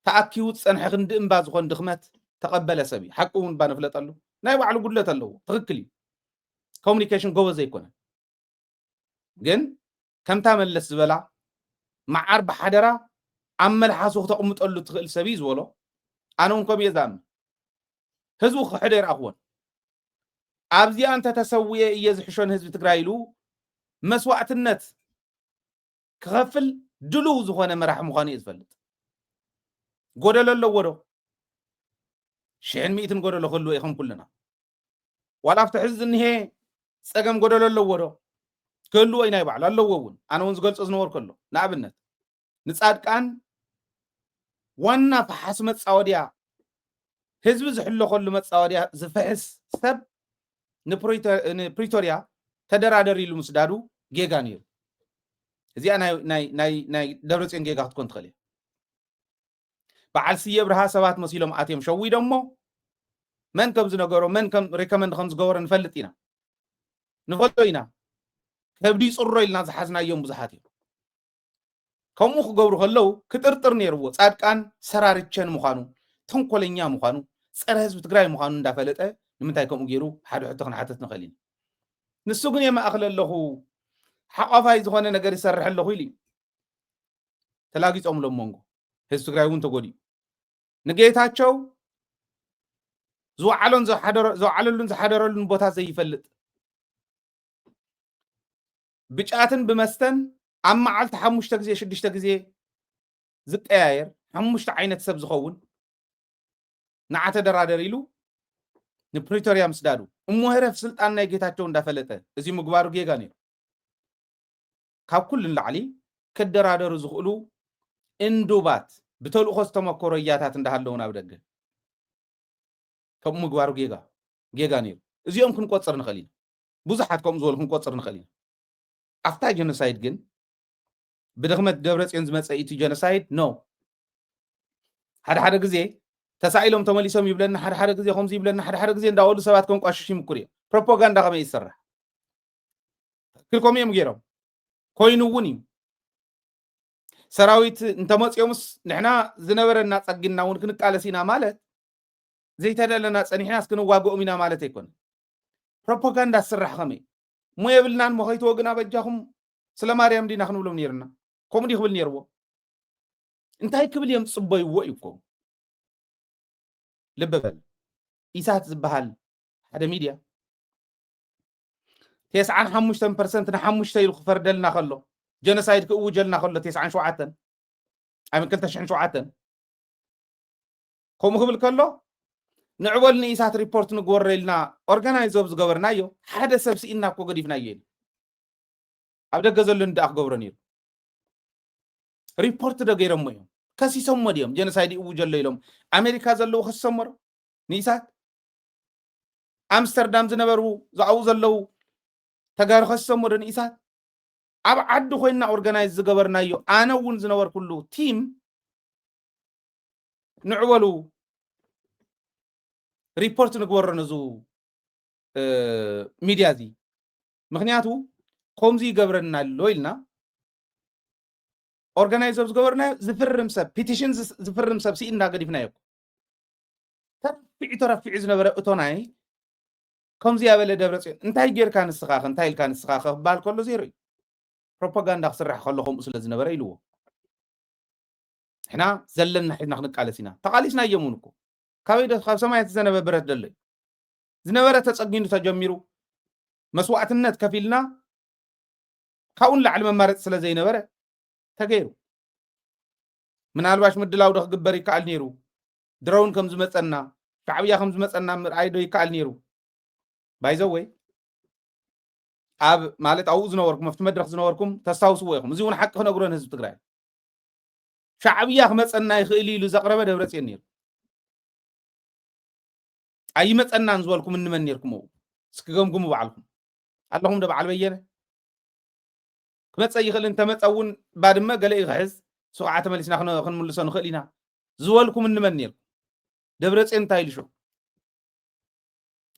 Speaker 8: ተኣኪቡ ፀንሐ ክንዲ እምባ ዝኾን ድኽመት ተቐበለ ሰብ እዩ ሓቂ እውን ባነፍለጠሉ ናይ ባዕሉ ጉድለት ኣለዎ ትኽክል እዩ ኮሙኒኬሽን ጎበዝ ኣይኮነን ግን ከምታ መለስ ዝበላ መዓር ብሓደራ ኣብ መልሓሱ ክተቕምጠሉ ትኽእል ሰብ እዩ ዝበሎ ኣነ እውን ከምእየ ዝኣምን ህዝቡ ክሕደ ይረኣኽዎን ኣብዚኣ እንተተሰውየ እየ ዝሕሾን ህዝቢ ትግራይ ኢሉ መስዋዕትነት ክኸፍል ድሉው ዝኾነ መራሒ ምዃኑ እየ ዝፈልጥ ጎደሎ ኣለዎ ዶ 100 ጎደሎ ክህልዎ ኢኹም ኩልና ዋላ ኣብቲ ሕዚ ዝኒሄ ፀገም ጎደሎ ኣለዎ ዶ ክህልዎ ኢና ይባዕሉ ኣለዎ እውን ኣነ እውን ዝገልፆ ዝነበርኩ ኣሎ ንኣብነት ንፃድቃን ዋና ፈሓስ መፃወድያ ህዝቢ ዝሕለኸሉ መፃወድያ ዝፍሕስ ሰብ ንፕሪቶርያ ተደራደር ኢሉ ምስዳዱ ጌጋ ነይሩ እዚኣ ናይ ደብረፅዮን ጌጋ ክትኮን ትኽእል እያ በዓል ስየ ብርሃ ሰባት መሲሎም ኣትዮም ሸዊዶም እሞ መን ከም ዝነገሮ መን ከም ሪኮመንድ ከም ዝገበሮ ንፈልጥ ኢና ንፈልጦ ኢና ከብዲ ፅሮ ኢልና ዝሓዝናዮም ብዙሓት እዮም ከምኡ ክገብሩ ከለው ክጥርጥር ነይርዎ ፃድቃን ሰራርቸን ምዃኑ ተንኮለኛ ምዃኑ ፀረ ህዝቢ ትግራይ ምዃኑ እንዳፈለጠ ንምንታይ ከምኡ ገይሩ ሓደ ሕቶ ክንሓተት ንኽእል ኢና ንሱ ግን የማእኸል ኣለኹ ሓቋፋይ ዝኾነ ነገር ይሰርሕ ኣለኹ ኢሉ ተላጊፆምሎም መንጎ ህዝቢ ትግራይ እውን ተጎዲኡ ንጌታቸው ዝወዓለሉን ዝሓደረሉን ቦታ ዘይፈልጥ ብጫትን ብመስተን ኣብ መዓልቲ 5 ግዜ 6 ግዜ ዝቀያየር 5 ዓይነት ሰብ ዝኸውን ንዓተ ደራደር ኢሉ ንፕሪቶርያ ምስዳዱ እሞህረፍ ስልጣን ናይ ጌታቸው እንዳፈለጠ እዚ ምግባሩ ጌጋ ነይሩ ካብ ኩልን ላዕሊ ክደራደሩ ዝኽእሉ እንዱባት ብተልእኾ ዝተመከሮ እያታት እንዳሃለውን ኣብ ደገ ከምኡ ምግባሩ ጌጋ ነይሩ እዚኦም ክንቆፅር ንኽእል ኢና ብዙሓት ከምኡ ዝበሉ ክንቆፅር ንኽእል ኢና ኣፍታ ጀኖሳይድ ግን ብድኽመት ደብረፅዮን ዝመፀ እቲ ጀኖሳይድ ኖ ሓደ ግዜ ተሳኢሎም ተመሊሶም ይብለና ሓደ ግዜ ከምዚ ይብለና ሓደ ግዜ እንዳወሉ ሰባት ከንቋሽሽ ይምኩር እዮም ፕሮፓጋንዳ ከመይ ይስራሕ ክልኮም እዮም ገይሮም ኮይኑ እውን እዩ ሰራዊት እንተመፅዮምስ ንሕና ዝነበረና ፀጊና እውን ክንቃለስ ኢና ማለት ዘይተደለና ፀኒሕና እስክንዋግኦም ኢና ማለት ኣይኮነ ፕሮፓጋንዳ ዝስራሕ ከመይ ሞ የብልናን ሞ ከይትወግና በጃኹም ስለ ማርያም ዲና ክንብሎም ነይርና ከምኡ ዲ ክብል ነይርዎ እንታይ ክብል እዮም ፅበይዎ እዩ እኮ ልብ በል ኢሳት ዝበሃል ሓደ ሚድያ 95% ን5 ኢሉ ክፈርደልና ከሎ ጀኖሳይድ ክእውጀልና ከሎ 97 ኣብ 2007 ከምኡ ክብል ከሎ ንዕበል ንኢሳት ሪፖርት ንግበረ ኢልና ኦርጋናይዝ ዝገበርናዮ ሓደ ሰብ ስኢና እኮ ገዲፍናዮ ኢሉ ኣብ ደገ ዘሎ ንዳኣ ክገብሮ ነይሩ ሪፖርት ዶ ገይሮሞ እዮም ከሲሶሞ ድዮም ጀኖሳይድ ይእውጀሎ ኢሎም ኣሜሪካ ዘለው ከሰመሮ ንኢሳት ኣምስተርዳም ዝነበሩ ዝኣው ዘለው ተጋሩ ከሰሞ ዶ ንኢሳት ኣብ ዓዲ ኮይና ኦርጋናይዝ ዝገበርናዮ ኣነ እውን ዝነበር ኩሉ ቲም ንዕበሉ ሪፖርት ንግበሮ ነዙ ሚድያ እዚ ምክንያቱ ከምዚ ይገብረና ኣሎ ኢልና ኦርጋናይዝ ዝገበርናዮ ዝፍርም ሰብ ፒቲሽን ዝፍርም ሰብ ሲኢና ገዲፍናዮ ተረፊዑ ዝነበረ እቶናይ ከምዚ ያበለ ደብረፅዮን እንታይ ጌርካ ንስኻኸ እንታይ ኢልካ ንስኻኸ ክበሃል ከሎ ዜሮ እዩ ፕሮፓጋንዳ ክስራሕ ከሎ ከምኡ ስለ ዝነበረ ኢልዎ ሕና ዘለና ሒድና ክንቃለስ ኢና ተቃሊስና እዮም እውን እኮ ካብ ሰማያት ዝዘነበ ብረት ደሎ ዝነበረ ተፀጊኑ ተጀሚሩ መስዋዕትነት ከፊልና ካብኡን ላዕሊ መማረፂ ስለ ዘይነበረ ተገይሩ ምናልባሽ ምድላው ዶ ክግበር ይከኣል ነይሩ ድሮውን ከም ዝመፀና ሻዕብያ ከም ዝመፀና ምርኣይ ዶ ይከኣል ነይሩ ባይዘወይ ኣብ ማለት ኣብኡ ዝነበርኩም ኣብቲ መድረክ ዝነበርኩም ተስታውስዎ ኢኹም እዚ እውን ሓቂ ክነግሮን ህዝቢ ትግራይ ሻዕብያ ክመፀና ይኽእል ኢሉ ዘቕረበ ደብረፅዮን ነይሩ ኣይመፀናን ዝበልኩም እንመን ነርኩም እስክገምግሙ በዓልኩም ኣለኹም ዶ በዓል በየነ ክመፀ ይኽእል እንተመፀ እውን ባድመ ገለ ይኽሕዝ ስውዓ ተመሊስና ክንምልሶ ንኽእል ኢና ዝበልኩም እንመን ነርኩም ደብረፅዮን እንታይ ኢሉ ሾ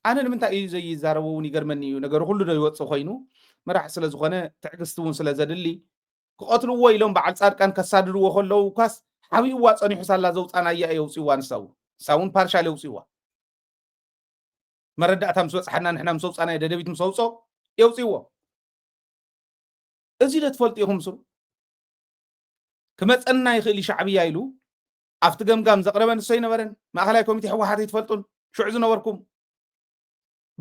Speaker 8: ኣነ ንምንታይ እዩ ዘይዛረቡ እውን ይገርመኒ እዩ ነገሩ ኩሉ ዶ ይወፅእ ኮይኑ መራሒ ስለ ዝኾነ ትዕግስቲ እውን ስለ ዘድሊ ክቐትልዎ ኢሎም በዓል ፃድቃን ከሳድድዎ ከለዉ ኳስ ሓቢእዋ ፀኒሑ ሳላ ዘውፃና እያ የውፅይዋ ንሳው ሳውን ፓርሻል የውፅይዋ መረዳእታ ምስ በፅሓና ንሕና ምስ ወፃና ደደቢት ምስ ወፆ የውፅይዎ እዚ ዶ ትፈልጡ ኢኹም ስሩ ክመፀና ይኽእል ሻዕብያ ኢሉ ኣብቲ ገምጋም ዘቕረበ ንሶ ይነበረን ማእኸላይ ኮሚቴ ሕወሓት ይትፈልጡን ሽዑ ዝነበርኩም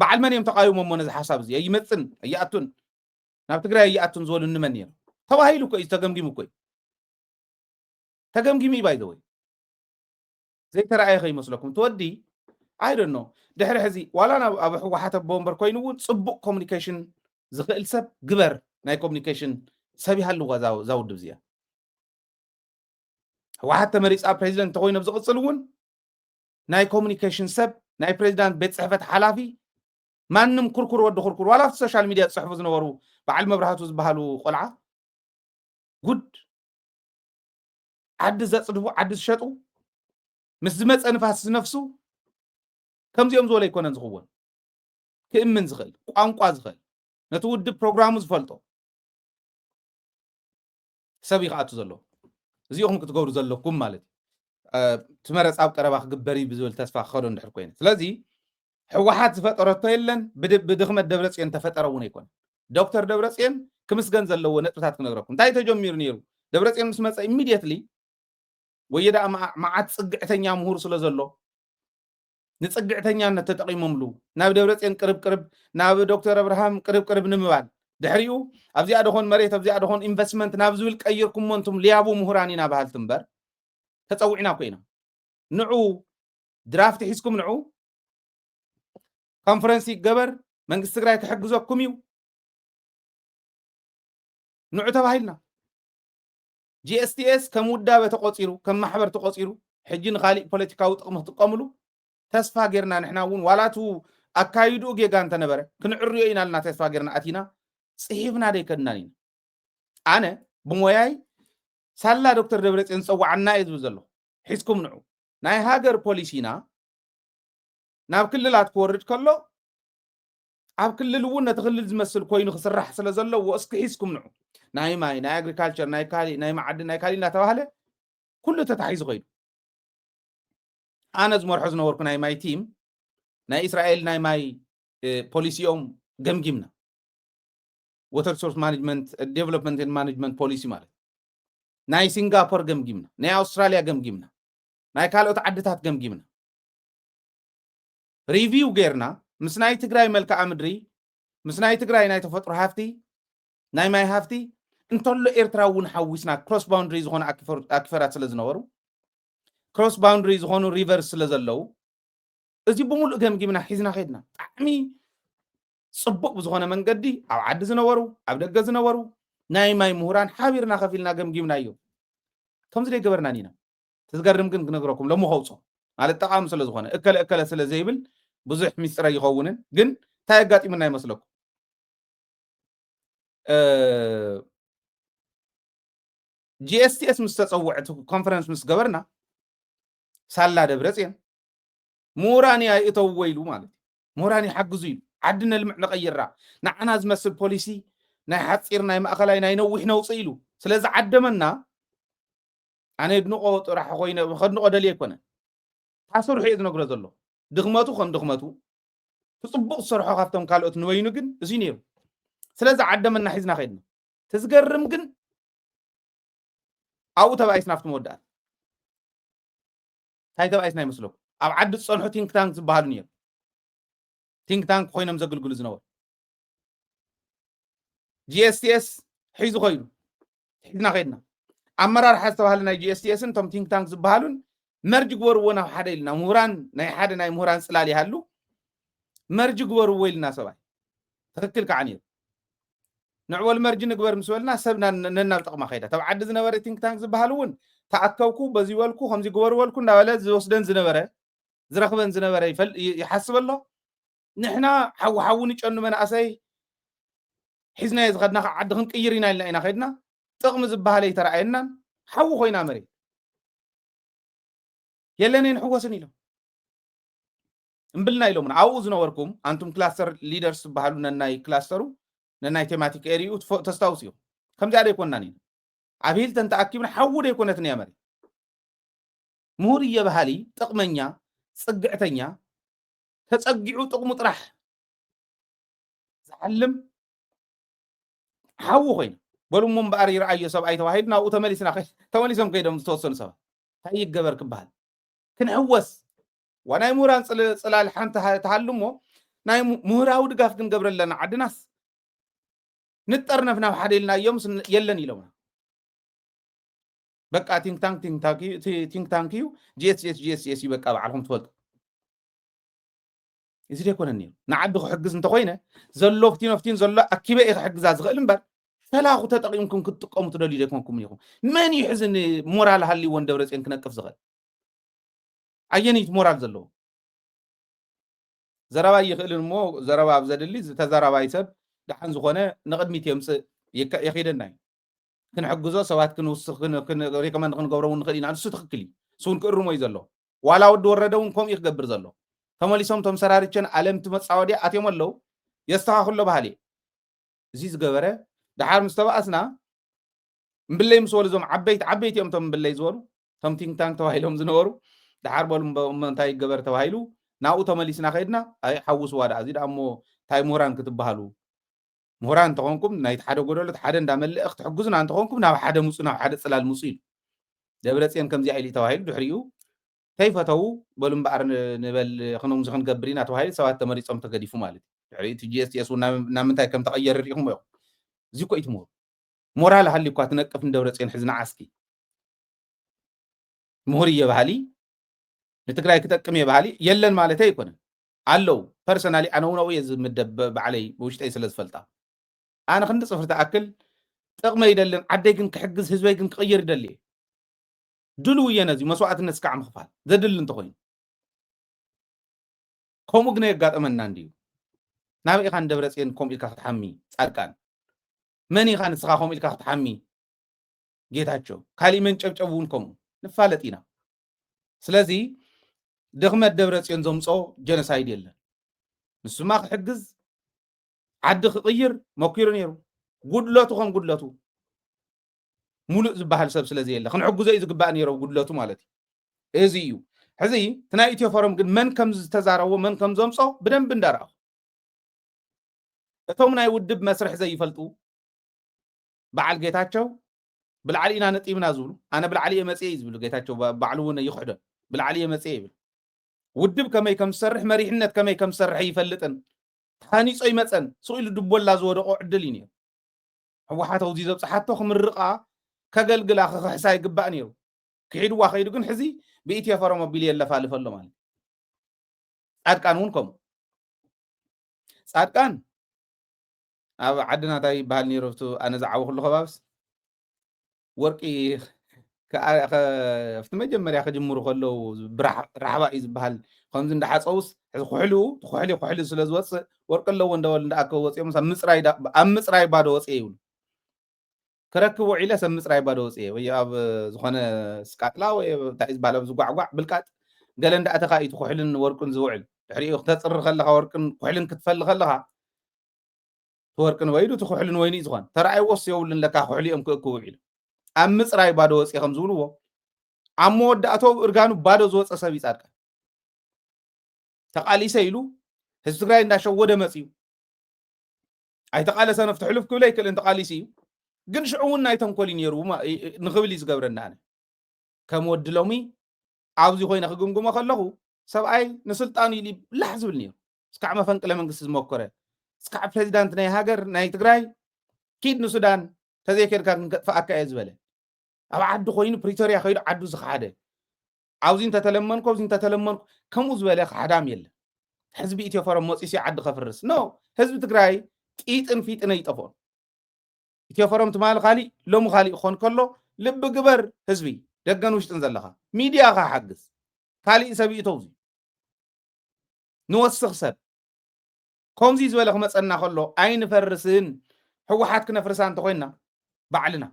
Speaker 8: በዓል መን እዮም ተቃዊሞሞ ነዚ ሓሳብ እዚ ኣይመፅን ኣይኣቱን ናብ ትግራይ ኣይኣቱን ዝበሉ እንመን እዮም ተባሂሉ እኮ እዩ ተገምጊሙ እኮ እዩ ተገምጊሙ እዩ ባይዘወይ ዘይተረኣየ ኸይመስለኩም ትወዲ I don't know ድሕሪ ሕዚ ዋላ ኣብ ሕወሓት ቦምበር ኮይኑ እውን ፅቡቅ ኮሙኒኬሽን ዝኽእል ሰብ ግበር ናይ ኮሙኒኬሽን ሰብ ይሃልዋ ዛ ውድብ እዚኣ ሕወሓት ተመሪፃ ፕሬዚደንት ተኮይኑ ዝቕፅል እውን ናይ ኮሙኒኬሽን ሰብ ናይ ፕሬዚዳንት ቤት ፅሕፈት ሓላፊ ማንም ኩርኩር ወዲ ኩርኩር ዋላ ኣብ ሶሻል ሚድያ ዝፅሕፉ ዝነበሩ በዓል መብራህቱ ዝበሃሉ ቆልዓ ጉድ ዓዲ ዘፅድፉ ዓዲ ዝሸጡ ምስ ዝመፀ ንፋስ ዝነፍሱ ከምዚኦም ዝበለ ይኮነን ዝኽወን ክእምን ዝኽእል ቋንቋ ዝኽእል ነቲ ውድብ ፕሮግራሙ ዝፈልጦ ሰብ ይኽኣቱ ዘሎ እዚኦም ክትገብሩ ዘለኩም ማለት እዩ ትመረፅ ኣብ ቀረባ ክግበር እዩ ብዝብል ተስፋ ክኸዶ እንድሕር ኮይነ ስለዚ ሕወሓት ዝፈጠረቶ የለን ብድኽመት ደብረፅዮን ተፈጠረ እውን ኣይኮነን ዶክተር ደብረፅዮን ክምስገን ዘለዎ ነጥብታት ክነግረኩም እንታይ ተጀሚሩ ነይሩ ደብረፅዮን ምስ መፀ ኢሚድየትሊ ወየዳ መዓት ፅግዕተኛ ምሁር ስለ ዘሎ ንፅግዕተኛነት ተጠቂሞምሉ ናብ ደብረፅዮን ቅርብ ናብ ዶክተር አብርሃም ቅርብ ንምባል ድሕሪኡ ኣብዚኣ ደኾን መሬት ኣብዚኣ ደኾን ኢንቨስትመንት ናብ ዝብል ቀይርኩሞ እንቱም ልያቡ ምሁራን ኢና ባህልቲ እምበር ተፀዊዕና ኮይና ንዑ ድራፍት ሒዝኩም ንዑ ኮንፈረንስ ይገበር መንግስቲ ትግራይ ክሕግዘኩም እዩ ንዑ ተባሂልና GSTS ከም ውዳበ ተቆፂሩ ከም ማሕበር ተቆፂሩ ሕጂ ንኻሊእ ፖለቲካዊ ጥቕሚ ክጥቀምሉ ተስፋ ጌርና ንሕና እውን ዋላቱ ኣካይዱ ጌጋ እንተነበረ ክንዕርዮ ኢና ልና ተስፋ ጌርና ኣቲና ፅሒፍና ደይከድናን ኢና ኣነ ብሞያይ ሳላ ዶክተር ደብረፅዮን ፀዋዓና እየ ዝብል ዘሎ ሒዝኩም ንዑ ናይ ሃገር ፖሊሲና ናብ ክልላት ክወርድ ከሎ ኣብ ክልል እውን ነቲ ክልል ዝመስል ኮይኑ ክስራሕ ስለ ዘለዎ እስኪ ሒዝኩም ንዑ ናይ ማይ ናይ አግሪካልቸር ናይ ካሊ ናይ ማዕድን ናይ ካሊ እናተባሃለ ኩሉ ተታሒዙ ኮይኑ ኣነ ዝመርሖ ዝነበርኩ ናይ ማይ ቲም ናይ እስራኤል ናይ ማይ ፖሊሲኦም ገምጊምና ወተር ሶርስ ማኔጅመንት ዴቨሎፕመንት ኤንድ ማኔጅመንት ፖሊሲ ማለት ናይ ሲንጋፖር ገምጊምና ናይ ኣውስትራልያ ገምጊምና ናይ ካልኦት ዓድታት ገምጊምና ሪቪው ጌርና ምስ ናይ ትግራይ መልክዓ ምድሪ ምስ ናይ ትግራይ ናይ ተፈጥሮ ሃፍቲ ናይ ማይ ሃፍቲ እንተሎ ኤርትራ እውን ሓዊስና ክሮስ ባውንደሪ ዝኾነ ኣክፈራት ስለ ዝነበሩ ክሮስ ባውንደሪ ዝኾኑ ሪቨርስ ስለ ዘለው እዚ ብምሉእ ገምጊምና ሒዝና ኸድና ጣዕሚ ፅቡቅ ብዝኾነ መንገዲ ኣብ ዓዲ ዝነበሩ ኣብ ደገ ዝነበሩ ናይ ማይ ምሁራን ሓቢርና ከፊልና ገምጊምና እዮም ከምዚ ደይገበርና ኒና ትዝገርም ግን ክነግረኩም ለምኸውፆ ማለት ጠቃሚ ስለ ዝኾነ እከለ ስለ ዘይብል ብዙሕ ሚስጥረ ይኸውንን ግን እንታይ ኣጋጢሙና ይመስለኩም GSTS ምስ ተፀውዐት ኮንፈረንስ ምስ ገበርና ሳላ ደብረፅዮን ምሁራን ይእተውዎ ኢሉ ማለት ምሁራን ይሓግዙ ኢሉ ዓዲ ነልምዕ ነቐይራ ንዓና ዝመስል ፖሊሲ ናይ ሓፂር ናይ ማእኸላይ ናይ ነዊሕ ነውፅእ ኢሉ ስለዚ ዓደመና ኣነ ድንቆ ጥራሕ ኮይነ ከድንቆ ደልየ ኣይኮነን ታሰርሑ እየ ዝነግሮ ዘሎ ድኽመቱ ከም ድኽመቱ ብፅቡቅ ዝሰርሖ ካብቶም ካልኦት ንበይኑ ግን እዚ ነይሩ ስለዚ ዓደመና ሒዝና ኸድና ትዝገርም ግን ኣብኡ ተባኢስና ኣብቲ መወዳእታ እንታይ ተባኢስና ይመስለኩም ኣብ ዓዲ ዝፀንሑ ቲንክ ታንክ ዝበሃሉ ነይሩ ቲንክ ታንክ ኮይኖም ዘገልግሉ ዝነበሩ GSTS ሒዙ ኮይኑ ሒዝና ኸድና ኣመራርሓ ዝተባሃለ ናይ GSTSን እቶም ቲንክ ታንክ ዝበሃሉን መርጅ ግበርዎ ናብ ሓደ ኢልና ምሁራን ናይ ሓደ ናይ ምሁራን ፅላል ይሃሉ መርጅ ግበርዎ ኢልና ሰባይ ትክክል ከዓ ነይሩ ንዕወል መርጅ ንግበር ምስ በልና ሰብና ነናብ ጥቕማ ኸይዳ ተብ ዓዲ ዝነበረ ቲንክ ታንክ ዝበሃሉ እውን ተኣከብኩ በዚ በልኩ ከምዚ ግበሩ በልኩ እንዳበለ ዝወስደን ዝነበረ ዝረኽበን ዝነበረ ይሓስብ ኣሎ ንሕና ሓዊን ይጨኑ መናእሰይ ሒዝናዮ ዝኸድና ከዓ ዓዲ ክንቅይር ኢና ኢልና ኢና ኸድና ጥቕሚ ዝበሃለ ይተረኣየናን ሓዊ ኮይና መሬት የለነ ንሕወስን ኢሎም እምብልና ኢሎምና ኣብኡ ዝነበርኩም ኣንቱም ክላስተር ሊደርስ ዝበሃሉ ነናይ ክላስተሩ ነናይ ቴማቲክ ኤሪኡ ተስታውስ እዮም ከምዚኣ ደይኮንናን ኢና ኣብ ሂልተን ተኣኪብና ሓዊ ደይኮነትን እያ መሬት ምሁር እየባሃሊ ጥቕመኛ ፅግዕተኛ ተፀጊዑ ጥቕሙ ጥራሕ ዝዓልም ሓዊ ኮይና በሉ እሞ እምበኣር ይረኣዮ ሰብኣይ ተባሂሉ ናብኡ ተመሊሶም ከይዶም ዝተወሰኑ ሰባት እንታይ ይገበር ክበሃል ክንሕወስ ዋናይ ምሁራን ፅላል ሓንቲ ተሃሉ እሞ ናይ ምሁራዊ ድጋፍ ክንገብር ኣለና ዓድናስ ንጠርነፍ ናብ ሓደ ኢልና እዮም የለን ኢሎምና በቃ ቲንክ ታንክ እዩ GSTS እዩ በቃ በዓልኩም ትፈልጡ እዚ ደይኮነን ነይሩ ንዓዲ ክሕግዝ እንተኮይነ ዘሎ ፍቲን ዘሎ ኣኪበ ኢኸ ሕግዛ ዝኽእል እምበር ተላኹ ተጠቂምኩም ክትጥቀሙ ትደልዩ ደይኮንኩም ኢኹም መን እዩ ሕዚ ሞራል ሃልይዎን ደብረፅዮን ክነቅፍ ዝኽእል ኣየነይቲ ሞራል ዘለዎ ዘረባ ይኽእልን እሞ ዘረባ ኣብ ዘድሊ ተዘረባይ ሰብ ድሓን ዝኾነ ንቅድሚት የምፅእ የኺደና እዩ ክንሕግዞ ሰባት ክንውስኽ ሪኮመንድ ክንገብሮ እውን ንኽእል ኢና ንሱ ትኽክል እዩ እሱን ክእርሞ እዩ ዘሎ ዋላ ወዲ ወረደ እውን ከምኡ ክገብር ዘሎ ተመሊሶም ቶም ሰራርቸን ኣለምቲ መፃወድያ ኣትዮም ኣለው የስተኻኽሎ ባህል እዚ ዝገበረ ድሓር ምስ ተባእስና እምብለይ ምስ በሉ እዞም ዓበይቲ እዮም ቶም እምብለይ ዝበሉ ቶም ቲንክታንክ ተባሂሎም ዝነበሩ ድሓር በሉ እንታይ ይገበር ተባሂሉ ናብኡ ተመሊስና ከይድና ኣይ ሓውስ ዋዳ እዚ ዳ እሞ እንታይ ምሁራን ክትበሃሉ ምሁራን እንተኾንኩም ናይቲ ሓደ ጎደሎ ሓደ እንዳመልእ ክትሕግዙና እንተኾንኩም ናብ ሓደ ሙፁ ናብ ሓደ ፅላል ሙፁ ኢሉ ደብረፅዮን ከምዚ ኢሉ ተባሂሉ ድሕሪኡ ተይፈተው በሉ እምበኣር ንበል ክንምዚ ክንገብር ኢና ተባሂሉ ሰባት ተመሪፆም ተገዲፉ ማለት እዩ ድሕሪኡ እቲ ጂኤስቲኤስ ናብ ምንታይ ከም ተቐየረ ሪኢኹም ኢኹም እዚ እኮ እዩ ትምህሩ ሞራል ሃሊ እኳ ትነቅፍ ንደብረፅዮን ሕዝና ዓስኪ ምሁር እየ ባህሊ ንትግራይ ክጠቅም እየ ባህሊ የለን ማለት ኣይኮነን ኣለው ፐርሰናሊ ኣነ እውን ኣብኡ እየ ዝምደብ ባዕለይ ብውሽጠይ ስለ ዝፈልጣ ኣነ ክንዲ ፅፍሪ ተኣክል ጥቕመ ይደልን ዓደይ ግን ክሕግዝ ህዝበይ ግን ክቕይር ይደሊ እየ ድልው እየ ነዚ መስዋዕትነት እስካዕ ምኽፋል ዘድሊ እንተኮይኑ ከምኡ ግን የጋጠመና እንድዩ ናብ ኢኻ ንደብረፅዮን ከምኡ ኢልካ ክትሓሚ ጻድቃን መን ኢኻ ንስኻ ከምኡ ኢልካ ክትሓሚ ጌታቸው ካሊእ መን ጨብጨብ እውን ከምኡ ንፋለጥ ኢና ስለዚ ድኽመት ደብረፅዮን ዘምፆ ጀኖሳይድ የለን ንሱማ ክሕግዝ ዓዲ ክቕይር መኪሩ ነይሩ ጉድለቱ ከም ጉድለቱ ሙሉእ ዝበሃል ሰብ ስለዚ የለ ክንሕግዞ እዩ ዝግባእ ነይሮ ጉድለቱ ማለት እዩ እዚ እዩ ሕዚ እቲ ናይ ኢትዮ ፎረም ግን መን ከም ዝተዛረቦ መን ከም ዘምፆ ብደንብ እንዳረኣኹ እቶም ናይ ውድብ መስርሕ ዘይፈልጡ በዓል ጌታቸው ብላዕሊ ኢና ነጢብና ዝብሉ ኣነ ብላዕሊ እየ መፅአ እዩ ዝብሉ ጌታቸው ባዕሉ እውን ይኽሕዶ ብላዕሊ እየ መፅአ ይብል ውድብ ከመይ ከም ዝሰርሕ መሪሕነት ከመይ ከም ዝሰርሕ ይፈልጥን ታኒፆ ይመፀን ስኢሉ ድቦላ ዝወደቆ ዕድል እዩ ነይሩ ሕወሓት ኣብዚ ዘብፅሓቶ ክምርቓ ከገልግላ ክሕሳ ይግባእ ነይሩ ክሒድዋ ከይዱ ግን ሕዚ ብኢትዮ ፎረም ኣቢሉ የለፋልፍ ኣሎ ማለት ጻድቃን እውን ከምኡ ጻድቃን ኣብ ዓድና እንታይ ይበሃል ነይሩ ኣነ ዝዓበ ኩሉ ከባብስ ወርቂ ኣብቲ መጀመርያ ክጅምሩ ከለው ብራሕባ እዩ ዝበሃል ከምዚ እንዳሓፀውስ ሕዚ ኩሕሊ ስለ ዝወፅእ ወርቂ ኣለዎ እንደበሉ እንዳኣከቡ ወፂኦም ኣብ ምፅራይ ባዶ ወፅአ ይብሉ ክረክቦ ዒለ ሰብ ምፅራይ ባዶ ወፅአ ወይ ኣብ ዝኾነ ስቃጥላ ወይ እንታይ ዝበሃል ኣብ ዝጓዕጓዕ ብልቃጥ ገለ እንዳኣተኻ እዩ ኩሕልን ወርቅን ዝውዕል ድሕሪኡ ክተፅሪ ከለካ ወርቅን ኩሕልን ክትፈሊ ከለካ ወርቅን ወይዱ እቲ ኩሕልን ወይኒ እዩ ዝኾን ተረኣይ ወስ የብሉን ለካ ኩሕሊ እዮም ክእክቡ ዒሉ ኣብ ምፅራይ ባዶ ወፅአ ከም ዝብልዎ ኣብ መወዳእቶ እርጋኑ ባዶ ዝወፀ ሰብ ይጻድቃን ተቃሊሰ ኢሉ ህዝቢ ትግራይ እንዳሸወደ መፅዩ ኣይተቃለሰ ነፍቲ ሕሉፍ ክብለ ይክእልን ተቃሊሲ እዩ ግን ሽዑ እውን ናይ ተንኮል ነይሩ ንክብል እዩ ዝገብረና ኣነ ከም ወዲ ሎሚ ኣብዚ ኮይነ ክግምግሞ ከለኹ ሰብኣይ ንስልጣኑ ኢሉ ላሕ ዝብል ነይሩ እስካዕ መፈንቅለ መንግስቲ ዝሞከረ እስካዕ ፕሬዚዳንት ናይ ሃገር ናይ ትግራይ ኪድ ንሱዳን ተዘይከድካ ክንከጥፋኣካ እየ ዝበለ ኣብ ዓዲ ኮይኑ ፕሪቶርያ ከይዱ ዓዱ ዝኸሓደ ኣብዚ እንተተለመንኩ ኣብዚ እንተተለመንኩ ከምኡ ዝበለ ክሓዳም የለን ህዝቢ ኢትዮ ፎረም መፂሲ ዓዲ ከፍርስ ኖ ህዝቢ ትግራይ ጢጥን ፊጥን ይጠፍኦ ኢትዮ ፎረም ትማል ካሊእ ሎሚ ካሊእ ክኾን ከሎ ልቢ ግበር ህዝቢ ደገን ውሽጥን ዘለኻ ሚድያ ካ ሓግዝ ካሊእ ሰብ እዩ ተውዚ ንወስኽ ሰብ ከምዚ ዝበለ ክመፀና ከሎ ኣይንፈርስን ሕወሓት ክነፍርሳ እንተኮይንና ባዕልና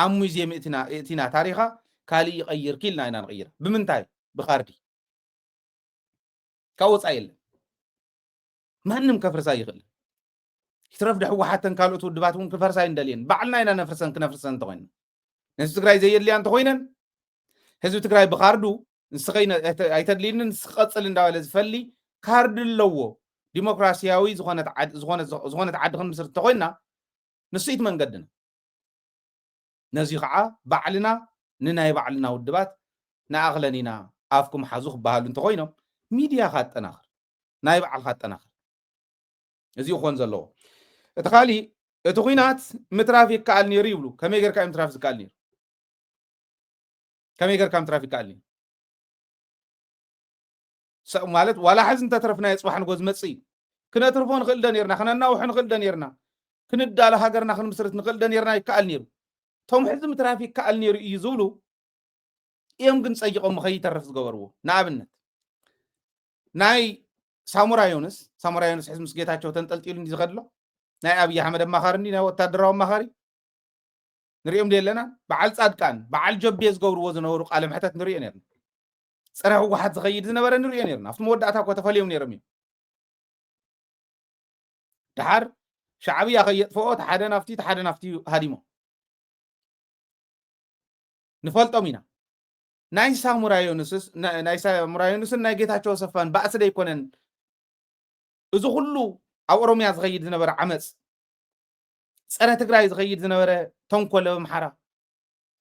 Speaker 8: ኣብ ሙዚየም እቲና ታሪኻ ካሊእ ይቐይር ኪልና ኢና ንቕይር ብምንታይ ብኻርዲ ካብ ወፃኢ የለን ማንም ከፍርሳ ይኽእል ይትረፍ ሕወሓትን ካልኦት ውድባት እውን ክፈርሳ ይንደልየን ባዕልና ኢና ነፍርሰን ክነፍርሰን እንተኮይንና ንህዝቢ ትግራይ ዘየድልያ እንተኮይነን ህዝቢ ትግራይ ብኻርዱ ንስኸይ ኣይተድልይንን ንስኽቐፅል እንዳበለ ዝፈሊ ካርዲ ኣለዎ ዲሞክራሲያዊ ዝኾነት ዓዲ ክንምስርት እንተኮይንና ንስኢት መንገድና ነዚ ከዓ ባዕልና ንናይ ባዕልና ውድባት ንኣኽለን ኢና ኣፍኩም ሓዙ ክበሃሉ እንተኮይኖም ሚድያ ካጠናኽር ናይ ባዕልካ ኣጠናኽር እዚ ይኾን ዘለዎ እቲ ካሊእ እቲ ኩናት ምትራፍ ይከኣል ነይሩ ይብሉ ከመይ ጌርካ እዩ ምትራፍ ዝከኣል ነይሩ ከመይ ጌርካ ምትራፍ ይከኣል ነይሩ ማለት ዋላ ሕዚ እንተተረፍና የጽባሕ ንጎዝ መጽእ ክነትርፎ ንኽእል ደ ነርና ክነናውሕ ንኽእል ደ ነርና ክንዳለ ሃገርና ክንምስርት ንኽእል ደ ነርና ይከኣል ነይሩ ቶም ሕዚ ምትራፍ ይከኣል ነይሩ እዩ ዝብሉ እዮም ግን ፀይቆም ከይተርፍ ዝገበርዎ ንኣብነት ናይ ሳሙራ ዮኑስ ሕዚ ምስ ጌታቸው ተንጠልጢሉ እንዲ ዝኸድሎ ናይ ኣብይ ኣሕመድ ኣማኻሪ ናይ ወታደራዊ ኣማኻሪ ንሪኦም ዘለና በዓል ጻድቃን በዓል ጀቤ ዝገብርዎ ዝነበሩ ቃለ ምሕተት ንሪኦ ነርና ፀረ ህወሓት ዝኸይድ ዝነበረ ንሪኦ ነርና ኣብቲ መወዳእታ እኳ ተፈልዮም ነይሮም እዮም ድሓር ሻዕብያ ከየጥፍኦ ተሓደ ናፍቲ ሃዲሞ ንፈልጦም ኢና ናይ ሳሙራ ዮኑስን ናይ ጌታቸው ሰፋን ባእሲ ደ ይኮነን እዚ ኩሉ ኣብ ኦሮምያ ዝኸይድ ዝነበረ ዓመፅ ፀረ ትግራይ ዝኸይድ ዝነበረ ተንኮል ኣምሓራ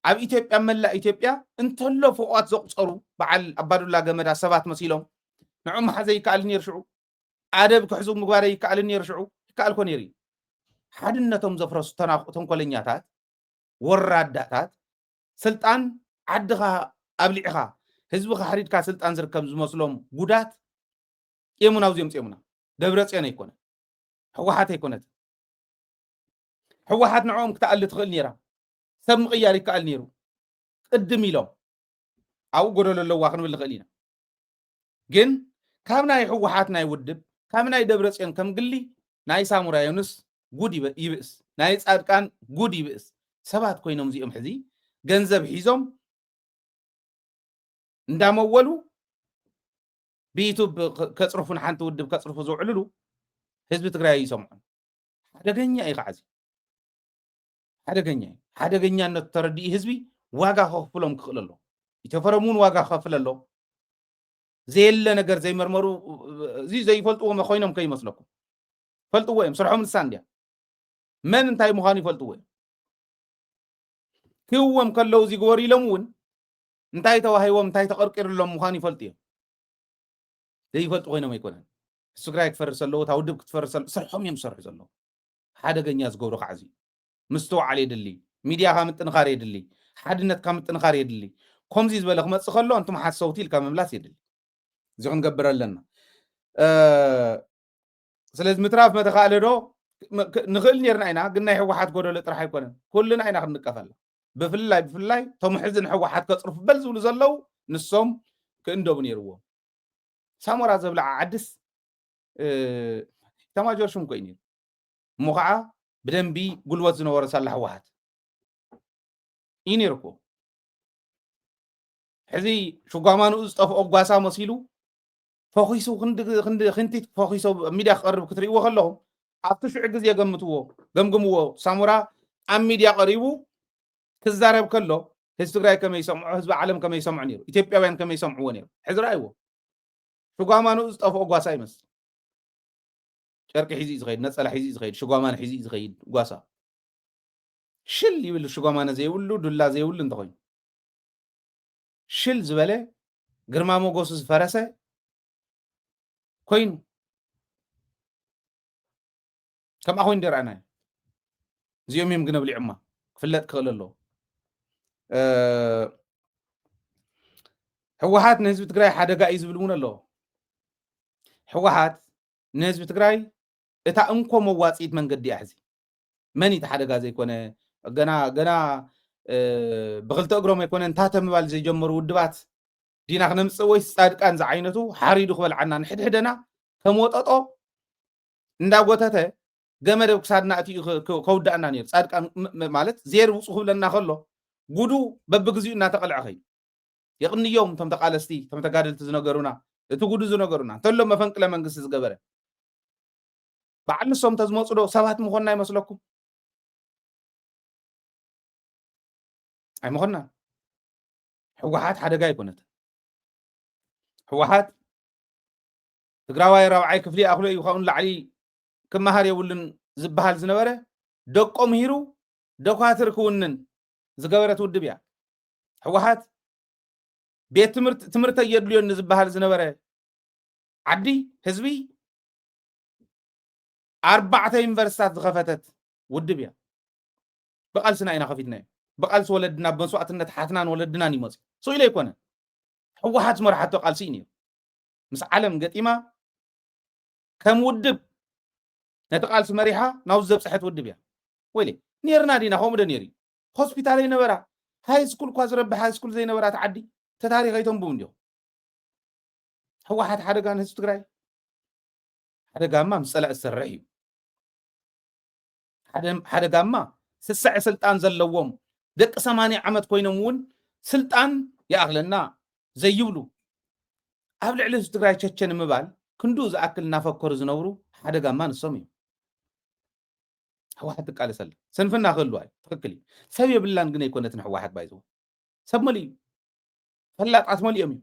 Speaker 8: ኣብ ኢትዮጵያ መላእ ኢትዮጵያ እንተሎ ፎቋት ዘቁፀሩ በዓል ኣባዱላ ገመዳ ሰባት መሲሎም ንዑ ማሓዘ ይከኣል ነይሩ ሽዑ ኣደብ ክሕዙ ምግባረ ይከኣል ነይሩ ሽዑ ይከኣል ኮ ነይሩ ሓድነቶም ዘፍረሱ ተንኮለኛታት ወራዳታት ስልጣን ዓድኻ ኣብሊዕኻ ህዝብኻ ሓሪድካ ስልጣን ዝርከብ ዝመስሎም ጉዳት የሙና ውዚኦም ፅየሙና ደብረፅዮን ኣይኮነ ሕወሓት ኣይኮነት ሕወሓት ንዕኦም ክትኣሊ ትኽእል ነይራ ሰብ ምቕያር ይከኣል ነይሩ ቅድም ኢሎም ኣብኡ ጎደሎ ኣለዋ ክንብል ንኽእል ኢና ግን ካብ ናይ ሕወሓት ናይ ውድብ ካብ ናይ ደብረፅዮን ከም ግሊ ናይ ሳሙራ ዮኑስ ጉድ ይብእስ ናይ ጻድቃን ጉድ ይብእስ ሰባት ኮይኖም እዚኦም ሕዚ ገንዘብ ሒዞም እንዳመወሉ ብዩቱብ ከፅርፉን ሓንቲ ውድብ ከፅርፉ ዝውዕልሉ ህዝቢ ትግራይ ይሰምዑን ሓደገኛ እዩ ከዓ ሓደገኛነት ተረዲኡ ህዝቢ ዋጋ ከኽፍሎም ክኽእል ኣሎ ኢትዮፈረሙን ዋጋ ክኸፍል ኣሎ ዘየለ ነገር ዘይመርመሩ እዚ ዘይፈልጥዎ ኮይኖም ከይመስለኩም ፈልጥዎ እዮም ስርሖም ንሳ እንድያ መን እንታይ ምዃኑ ይፈልጥዎ እዮም ክህዎም ከለው እዚ ግበሩ ኢሎም እውን እንታይ ተዋሂቦም እንታይ ተቐርቂሩሎም ምዃኑ ይፈልጡ እዮም ዘይፈልጡ ኮይኖም ኣይኮነን ትግራይ ክፈርስ ኣለዎ እታ ውድብ ክትፈርስ ስርሖም እዮም ዝሰርሑ ዘለዉ ሓደገኛ ዝገብሩ ከዓ እዚ ምስትውዓል የድሊ ሚድያካ ምጥንኻር የድሊ ሓድነትካ ምጥንኻር የድሊ ከምዚ ዝበለ ክመፅእ ከሎ እንቱም ሓሰውቲ ኢልካ ምምላስ የድሊ እዚ ክንገብር ኣለና ስለዚ ምትራፍ መተኻእለ ዶ ንኽእል ነርና ኢና ግን ናይ ሕወሓት ጎደሎ ጥራሕ ኣይኮነን ኩልና ኢና ክንንቀፈላ ብፍላይ ቶም ሕዚ ንሕወሓት ከፅርፉ በል ዝብሉ ዘለው ንሶም ክእንደቡ ነይርዎም ሳሞራ ዘብላዓ ዓድስ ተማጆር ሽም ኮይኑ እሞ ከዓ ብደንቢ ጉልበት ዝነበረ ሳላ ሕወሓት እዩ ነይርኮ ሕዚ ሽጓማንኡ ዝጠፍኦ ጓሳ መሲሉ ፈኺሱ ክንቲት ፈኺሶ ሚድያ ክቐርብ ክትርእይዎ ከለኹም ኣብቲ ሽዑ ግዜ ገምግምዎ ሳሙራ ኣብ ሚድያ ቀሪቡ ክዛረብ ከሎ ህዝቢ ትግራይ ከመይ ሰምዖ ህዝቢ ዓለም ከመይ ሰምዑ ነይሩ ኢትዮጵያውያን ከመይ ሰምዕዎ ነይሩ ሕዚ ረኣይዎ ሽጓማንኡ ዝጠፍኦ ጓሳ ይመስል ጨርቂ ሒዚ ዝኸይድ ነፀላ ሒዚ ዝኸይድ ሽጓማን ሒዚ ዝኸይድ ጓሳ ሽል ይብል ሽጓማነ ዘይብሉ ዱላ ዘይብሉ እንተኮይኑ ሽል ዝበለ ግርማ ሞገሱ ዝፈረሰ ኮይኑ ከምኣ ኮይኑ ደርአናዮ እዚኦም እዮም ግን ኣብሊዑማ ክፍለጥ ክኽእል ኣለዎ ሕወሓት ንህዝቢ ትግራይ ሓደጋ እዩ ዝብል እውን ኣለዎ ሕወሓት ንህዝቢ ትግራይ እታ እንኮ መዋፂት መንገዲ እያ ሕዚ መን እቲ ሓደጋ ዘይኮነ ገና ብክልተ እግሮም ኣይኮነ እንታተ ምባል ዘይጀመሩ ውድባት ዲና ክነምፅእ ወይስ ጻድቃን ዝዓይነቱ ሓሪዱ ክበልዓና ንሕድሕደና ከም ወጠጦ እንዳጎተተ ገመድ ኣብ ክሳድና እትዩ ከውዳእና ነይሩ ጻድቃን ማለት ዜር ውፁ ክብለና ከሎ ጉዱ በብግዚኡ እናተቐልዐ ኸዩ የቕንዮም እቶም ተቃለስቲ እቶም ተጋደልቲ ዝነገሩና እቲ ጉዱ ዝነገሩና እንተሎ መፈንቅለ መንግስቲ ዝገበረ በዓል ንሶም ተዝመፁ ዶ ሰባት ምኾንና ይመስለኩም ኣይምኾንና ሕወሓት ሓደጋ ይኮነት ሕወሓት ትግራዋይ ራብዓይ ክፍሊ ኣኽሎ እዩ ካብኡን ላዕሊ ክመሃር የብሉን ዝበሃል ዝነበረ ደቆም ሂሩ ደኳትር ክውንን ዝገበረት ውድብ እያ ሕወሓት ቤት ትምህርቲ የድልዮን ዝበሃል ዝነበረ ዓዲ ህዝቢ 4 ዩኒቨርሲታት ዝኸፈተት ውድብ እያ በቃልስና ኢና ከፊትና በቃልሲ ወለድና በመስዋዕትነት ሓትናን ወለድናን ይመፅ ሰው ኢለ ይኮነ ሕወሓት ዝመርሓቶ ቃልሲ እዩ ነይሩ مس عالم قديمة كم ودب نتقال سمريحة نوزب صحة ودب يا ويلي نيرنا دينا هم نيري هوسبيتالي نبرا هاي سكول كواز رب هاي سكول زي نبرا تعدي تتاريخ يتم بونديو هو حد كان هسه تقرأي حدا قاما مسألة السرعي حدا قاما سسع سلطان زلوهم دق 8 عمت كوينمون سلطان يا أغلنا زي يبلو قبل على تقرأي تشتشن مبال كندوز أكل نافكر زنورو حدا قاما نسمي هو حد قال سل سنفنا غلواي تفكلي سبي بالله نقول يكون نتنح واحد بايزو سبملي فلا تعتملي أمي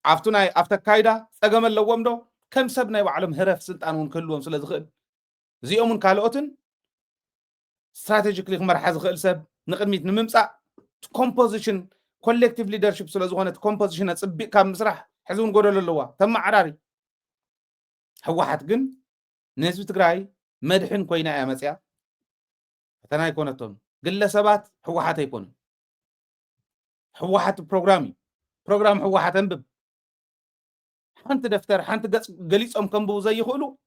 Speaker 8: عفتنا كايدا سجم اللوام دو كم سبنا يعلم هرف سلطان كلهم سلا زخل زي أمون كالوتن strategically مرحز خل سب نقدميت نممسع composition collective leadership سلا زغانة composition أتصبي كام مسرح حزون قولوا للوا تم عراري هو واحد جن ناس بتقرأي مدحن كوينا يا مسيا فتنا يكونتون قل سبات هو واحد يكون هو واحد program هو واحد انبب حنت دفتر حنت قليص كم بو زي يخلو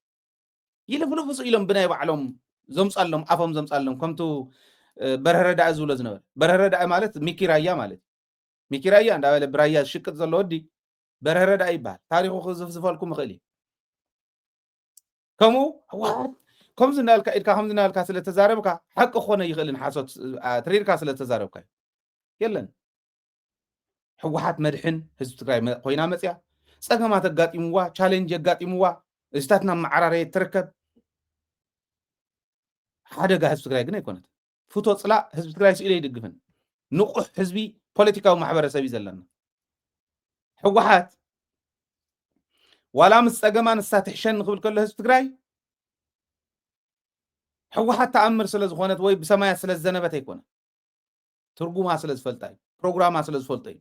Speaker 8: يلفلو فص إلهم بناي بعلم زمص علم أفهم زمص علم كمتو برهردا أزول زنور برهردا مالت ميكي رايا مالت ميكي رايا عند أول برايا شكت زلودي برهردا أي بعد تاريخه خزف زفالكم خلي كمو واحد كم زنال كا هم زنال كاسلة تزاربك حق أخونا يخلين حاسوت ترير كاسلة تزاربك يلا حوحات مدحن هزب تقرأي قوينا مسيا سأجمع تقاتي موا challenge يقاتي موا استاتنا معراري تركب هذا جا هزب تقرأي قنا يكونت فوتو صلاة هزب تقرأي سئلة يدقفن نقح حزبي بوليتيكا ومحبرة سبي زلنا حوحات ولا مستجمع نستاتحشن نقبل كل هزب تقرأي حوحات تأمر سلز خوانت وي بسمايا سلز زنبت يكون ترجمها سلز فلتاي برنامج سلز فلتاي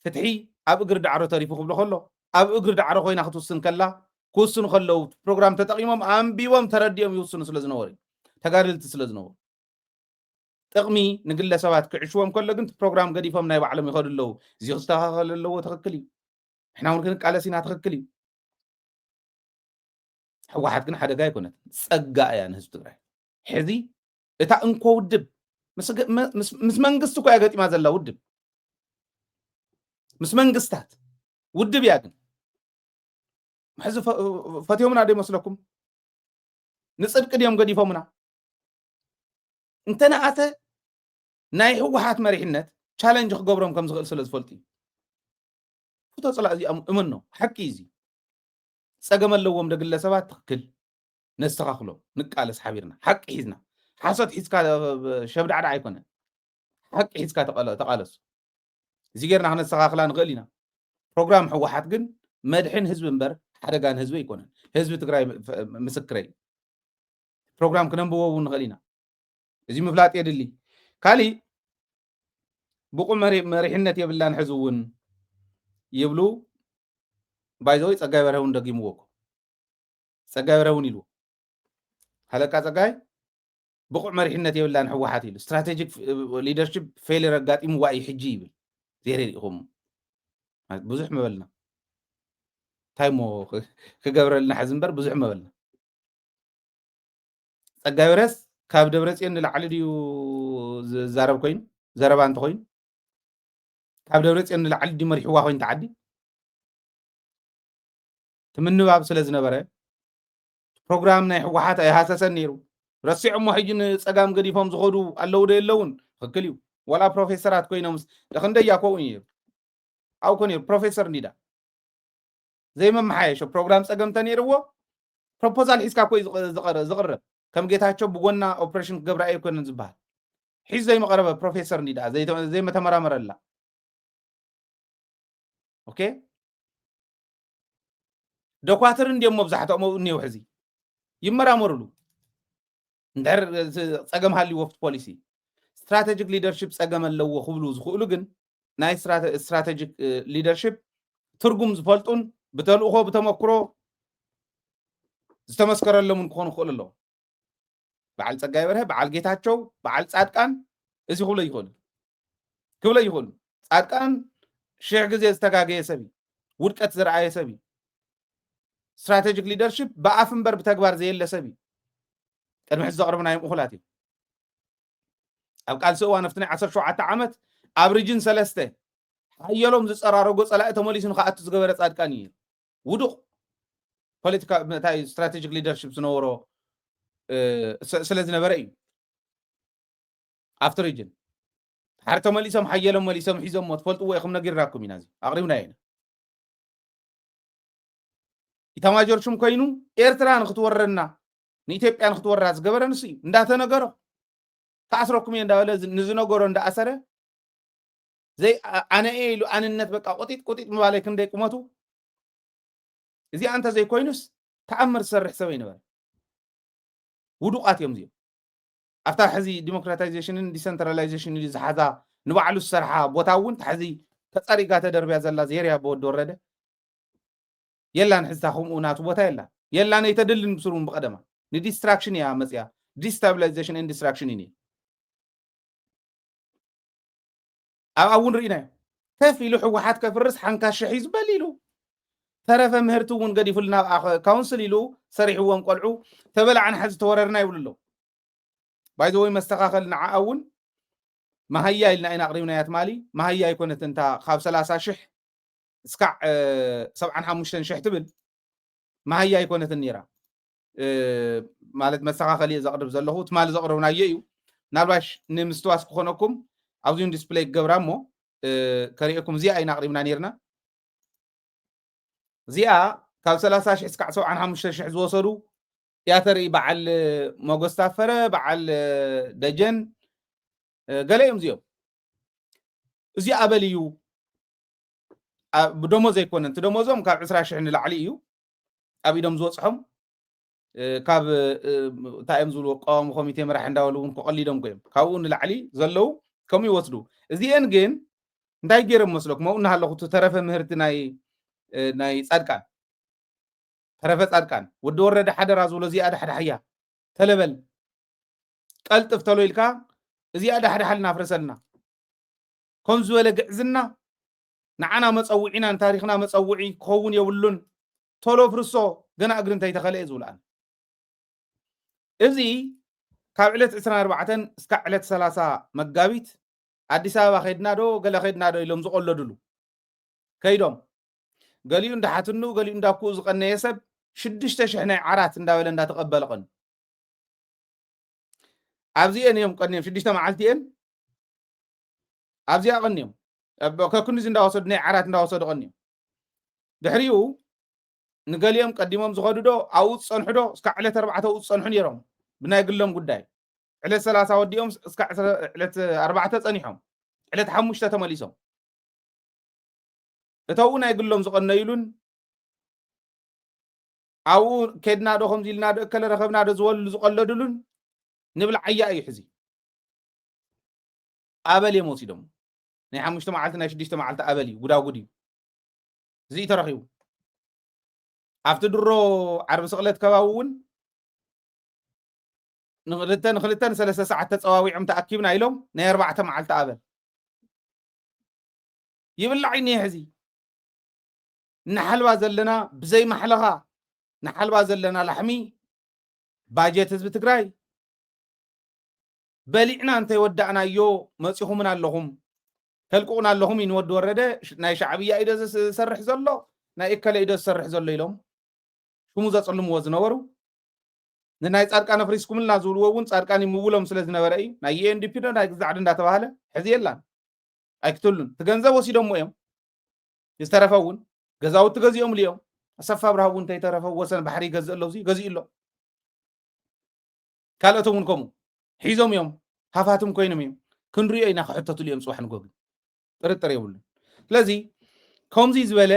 Speaker 8: فتحي أب أقرد عرو تاريخ قبل خلّو أب أقرد عرو خوينا خطوسن كلا كوسن خلّو برنامج تتقيمهم أم بيوم ترديهم يوصلون سلزنوري تقارل تسلزنور تقمي نقول له سوات كعشوهم كله قنت برنامج قدي فهم نايب علم يخد اللو زي استها اللو تخكلي إحنا ممكن على سينا تخكلي واحد كنا حدا جاي كنا سجّا يعني هستوري حذي إتا أنكو ودب مس منقصتو كأي قتي ما زلا ودب مس منقصتات ودب ياكن محزو فاتيومنا دي مسلكم نصدق اليوم قد يفهمنا انتنا عتا ناي هو حات مريحنت challenge قبرهم كم زغل سلز فلتي فتو صلاة زي أمنو حكي زي سجم اللوم دقل سبات تقل نستخخلو نقال أصحابنا حق حيزنا حاسد حيز كا شبد عدا يكون حق حيز كا تقالس زيجرنا هنا نستخخلا نغلينا برنامج هو واحد جن مدحين حزب منبر حدا كان حزب يكون حزب تقرأي مسكري برنامج كنا نبوه ونغلينا زي مفلات يدلي كالي بقول مريحنة يبلان حزون يبلو بايزوي سجاي ورهون دقي موكو سجاي ورهون يلو هلا كذا بقول مريحنة يبلان هو حاتي استراتيجيك ليدرشيب فيلر قات إمواعي حجيب زيري هم بزح مبلنا تايمو كجبر لنا حزنبر بزح مبلنا سجاي ورس كاب دبرس إن العلي ديو زارب كوين زاربان تكوين كاب دبرس إن العلي دي مريح واحد تعدي تمنى باب سلزنا برا برنامجنا هو حتى هاسا نيرو رسي عمو حيجن سقام قدي فهم زخودو اللو دي اللون خكليو ولا بروفيسورات كوينة دخن دا ياكو وينير أو كونير بروفيسور نيدا زي ما محايا شو برنامج سقام تنيرو بروبوزال حيس كاكوي زغرب كم جيتها بقولنا أوبريشن قبل أي كون نزبها حيس زي ما قرب بروفيسور نيدا زي ما تمرمر الله أوكي دكاتره نديم مبزحته مو نيو حزي يمرامرلو ندير صقم هالي وفت بوليسي استراتيجيك ليدرشيب صقم لو خبلو زخولو جن ناي استراتيجيك ليدرشيب ترجم زفلطون بتلقو بتمكرو استمسكر لهم كون خوللو بعل صقاي بره بعل جيتاچو بعل صادقان ازي خولو يخول كبلا يخول صادقان شيع جزء استقاقية سبي ودكت زرعية سبي استراتيجيك ليدرشيب بقافن بر بتكبر زي اللي سبي كان محز قربنا يوم أخلاتي أبقى سوى نفتني 10 عامت أبريجين سلسته حيالهم زي قرارو قص لا تموليسن خاطر زغبره صادقاني ودق ፖለቲካ መታይ ስትራቴጂክ ሊደርሺፕ ዝነበሮ ስለዚ ነበረ እዩ ኣፍተር ሪጅን ሓር ተመሊሶም ሓየሎም መሊሶም ሒዞም ትፈልጥዎ ኢኹም ነጊርናኩም ኢና እዚ ኣቕሪብና ኢና ኢታማጆር ሹም ኮይኑ ኤርትራ ንክትወረና ንኢትዮጵያ ንክትወራ ዝገበረ ንሱ እዩ እንዳተነገሮ ተኣስረኩም እየ እንዳበለ ንዝነገሮ እንዳኣሰረ زي أنا إيه لو أنا النت بقى قطيت مبالك نديك وماتو إذا أنت زي كوينوس تأمر سرح سوينا بقى ودوقات يوم زي أفتح حزي democratization decentralization اللي زحذا نبعلو السرحة بوتاون تحزي كطريقة تدربيا زلا زيريا بود ورده يلا نحس تاخم ونات بوتا يلا نيتدل نبصرون بقدمه نديستراكشن يا مزيا destabilization and distraction إني أون رينا كيف يلو حوحات كيف الرس حنكا شحيز بليلو ترى فمهرتون قد يفلنا كونسل يلو صريح هو مقلعو تبلع عن حز توررنا يقول له بايدوي مستقاخلنا عاون ما هي لنا اين اقريبنا يا مالي ما هي يكونت انت خاب 30 شح اسكع 75 شح تبل ما هي يكونت النيره مالت مستقاخل يزقرب زلهو تمال زقربنا ييو نالباش نمستواس كخونكم أوزين ديسبلاي جبرامو كريكم زي أين أقربنا نيرنا زي كاب 13 إسكع سو عنها مش شح زوصلو يا ترى بعل موجستافرة بعل دجن قاليهم زيو زي أبليو بدمو زي كون أنت دموزهم كاب 10 شح نلعليو أبي دمزوصهم كاب تايم زلو قام كوميتي مرح نداولون كقلي دم قيم كاون نلعلي زلو كم يوصلوا إذا إنجن داي غير مسلك ما قلنا هلا خطو ترى فمهرت ناي صادقان ترى صادقان ودور رد حدا رازو لزي أدا حدا حيا تلبل قلت افتلو إلكا زي أدا حدا حلنا فرسلنا كنزو ولا قعزنا نعنا مصوعينا تاريخنا مصوعي كون يولون تولو فرسو غنا أقرن تيتخلي زولان إذي كاب علت 24 اسكع علت 30 مقابيت አዲስ አበባ ኸድናዶ ገለ ኸድናዶ ኢሎም ዝቆለዱሉ ከይዶም ገሊኡ እንዳሓትኑ ገሊኡ እንዳኩ ዝቀነየ ሰብ 6000 ናይ ዓራት እንዳበለ እንዳተቀበለ ቀን ኣብዚአን እዮም ቀንዮም 6 መዓልቲአን ኣብዚኣ ቀንዮም ከኩንዚ እንዳወሰዱ ናይ ዓራት እንዳወሰዱ ቀንዮም ድሕሪኡ ንገሊኦም ቀዲሞም ዝኸዱዶ ኣብኡ ዝፀንሑዶ እስካዕ ዕለት 4 ኣብኡ ዝፀንሑ ነይሮም ብናይ ግሎም ጉዳይ على 3 وديهم اسكع على 4 صنيحهم على 5 تمليسهم اتونا يقول لهم زقنيلون او كدنا دوهم زيلنا دو كل رخبنا دو زول زقلدلون نبل عيا اي حزي ابلي موسيدهم ني 5 معلتنا 6 معلت ابلي غدا غدي زي ترخيو افتر درو عرب سقلت كباون نخلتن 3 ساعات تصواويعم تاكيبنا إلهم ني 4 معلت ابل يبلع عيني حزي نحلوا زلنا بزي محلها نحلوا زلنا لحمي باجيت حزب تግራይ بلعنا انت يودعنا يو مصيهم اللهم تلقونا اللهم ينود ورده ناي شعبيه ايده سرح زلو ناي اكل ايده سرح زلو إلهم شمو زصلم وزنورو ناي صادقان فريسكم لنا زولوون صادقان يمولم ስለዚ ነበረ እዩ ናይ ኢንዲፔንደንት ናይ ግዛዕድ እንዳተባሃለ ሕዚ የላን አይክቱልን ተገንዘብ ወሲዶም እዮም ይስተረፈውን ገዛው ትገዚኦም ልዮም አሰፋ ብራውን ተይተረፈው ወሰን ባሕሪ ገዘለው ዚ ገዚኢሎ ካልኦቶም ኮሙ ሒዞም እዮም ሃፋቱም ኮይኖም እዮም ክንሪዮ ኢና ክሕተቱ ልዮም ጽዋሕ ንጎግ ጥርጥር የብሉ ስለዚ ከምዚ ዝበለ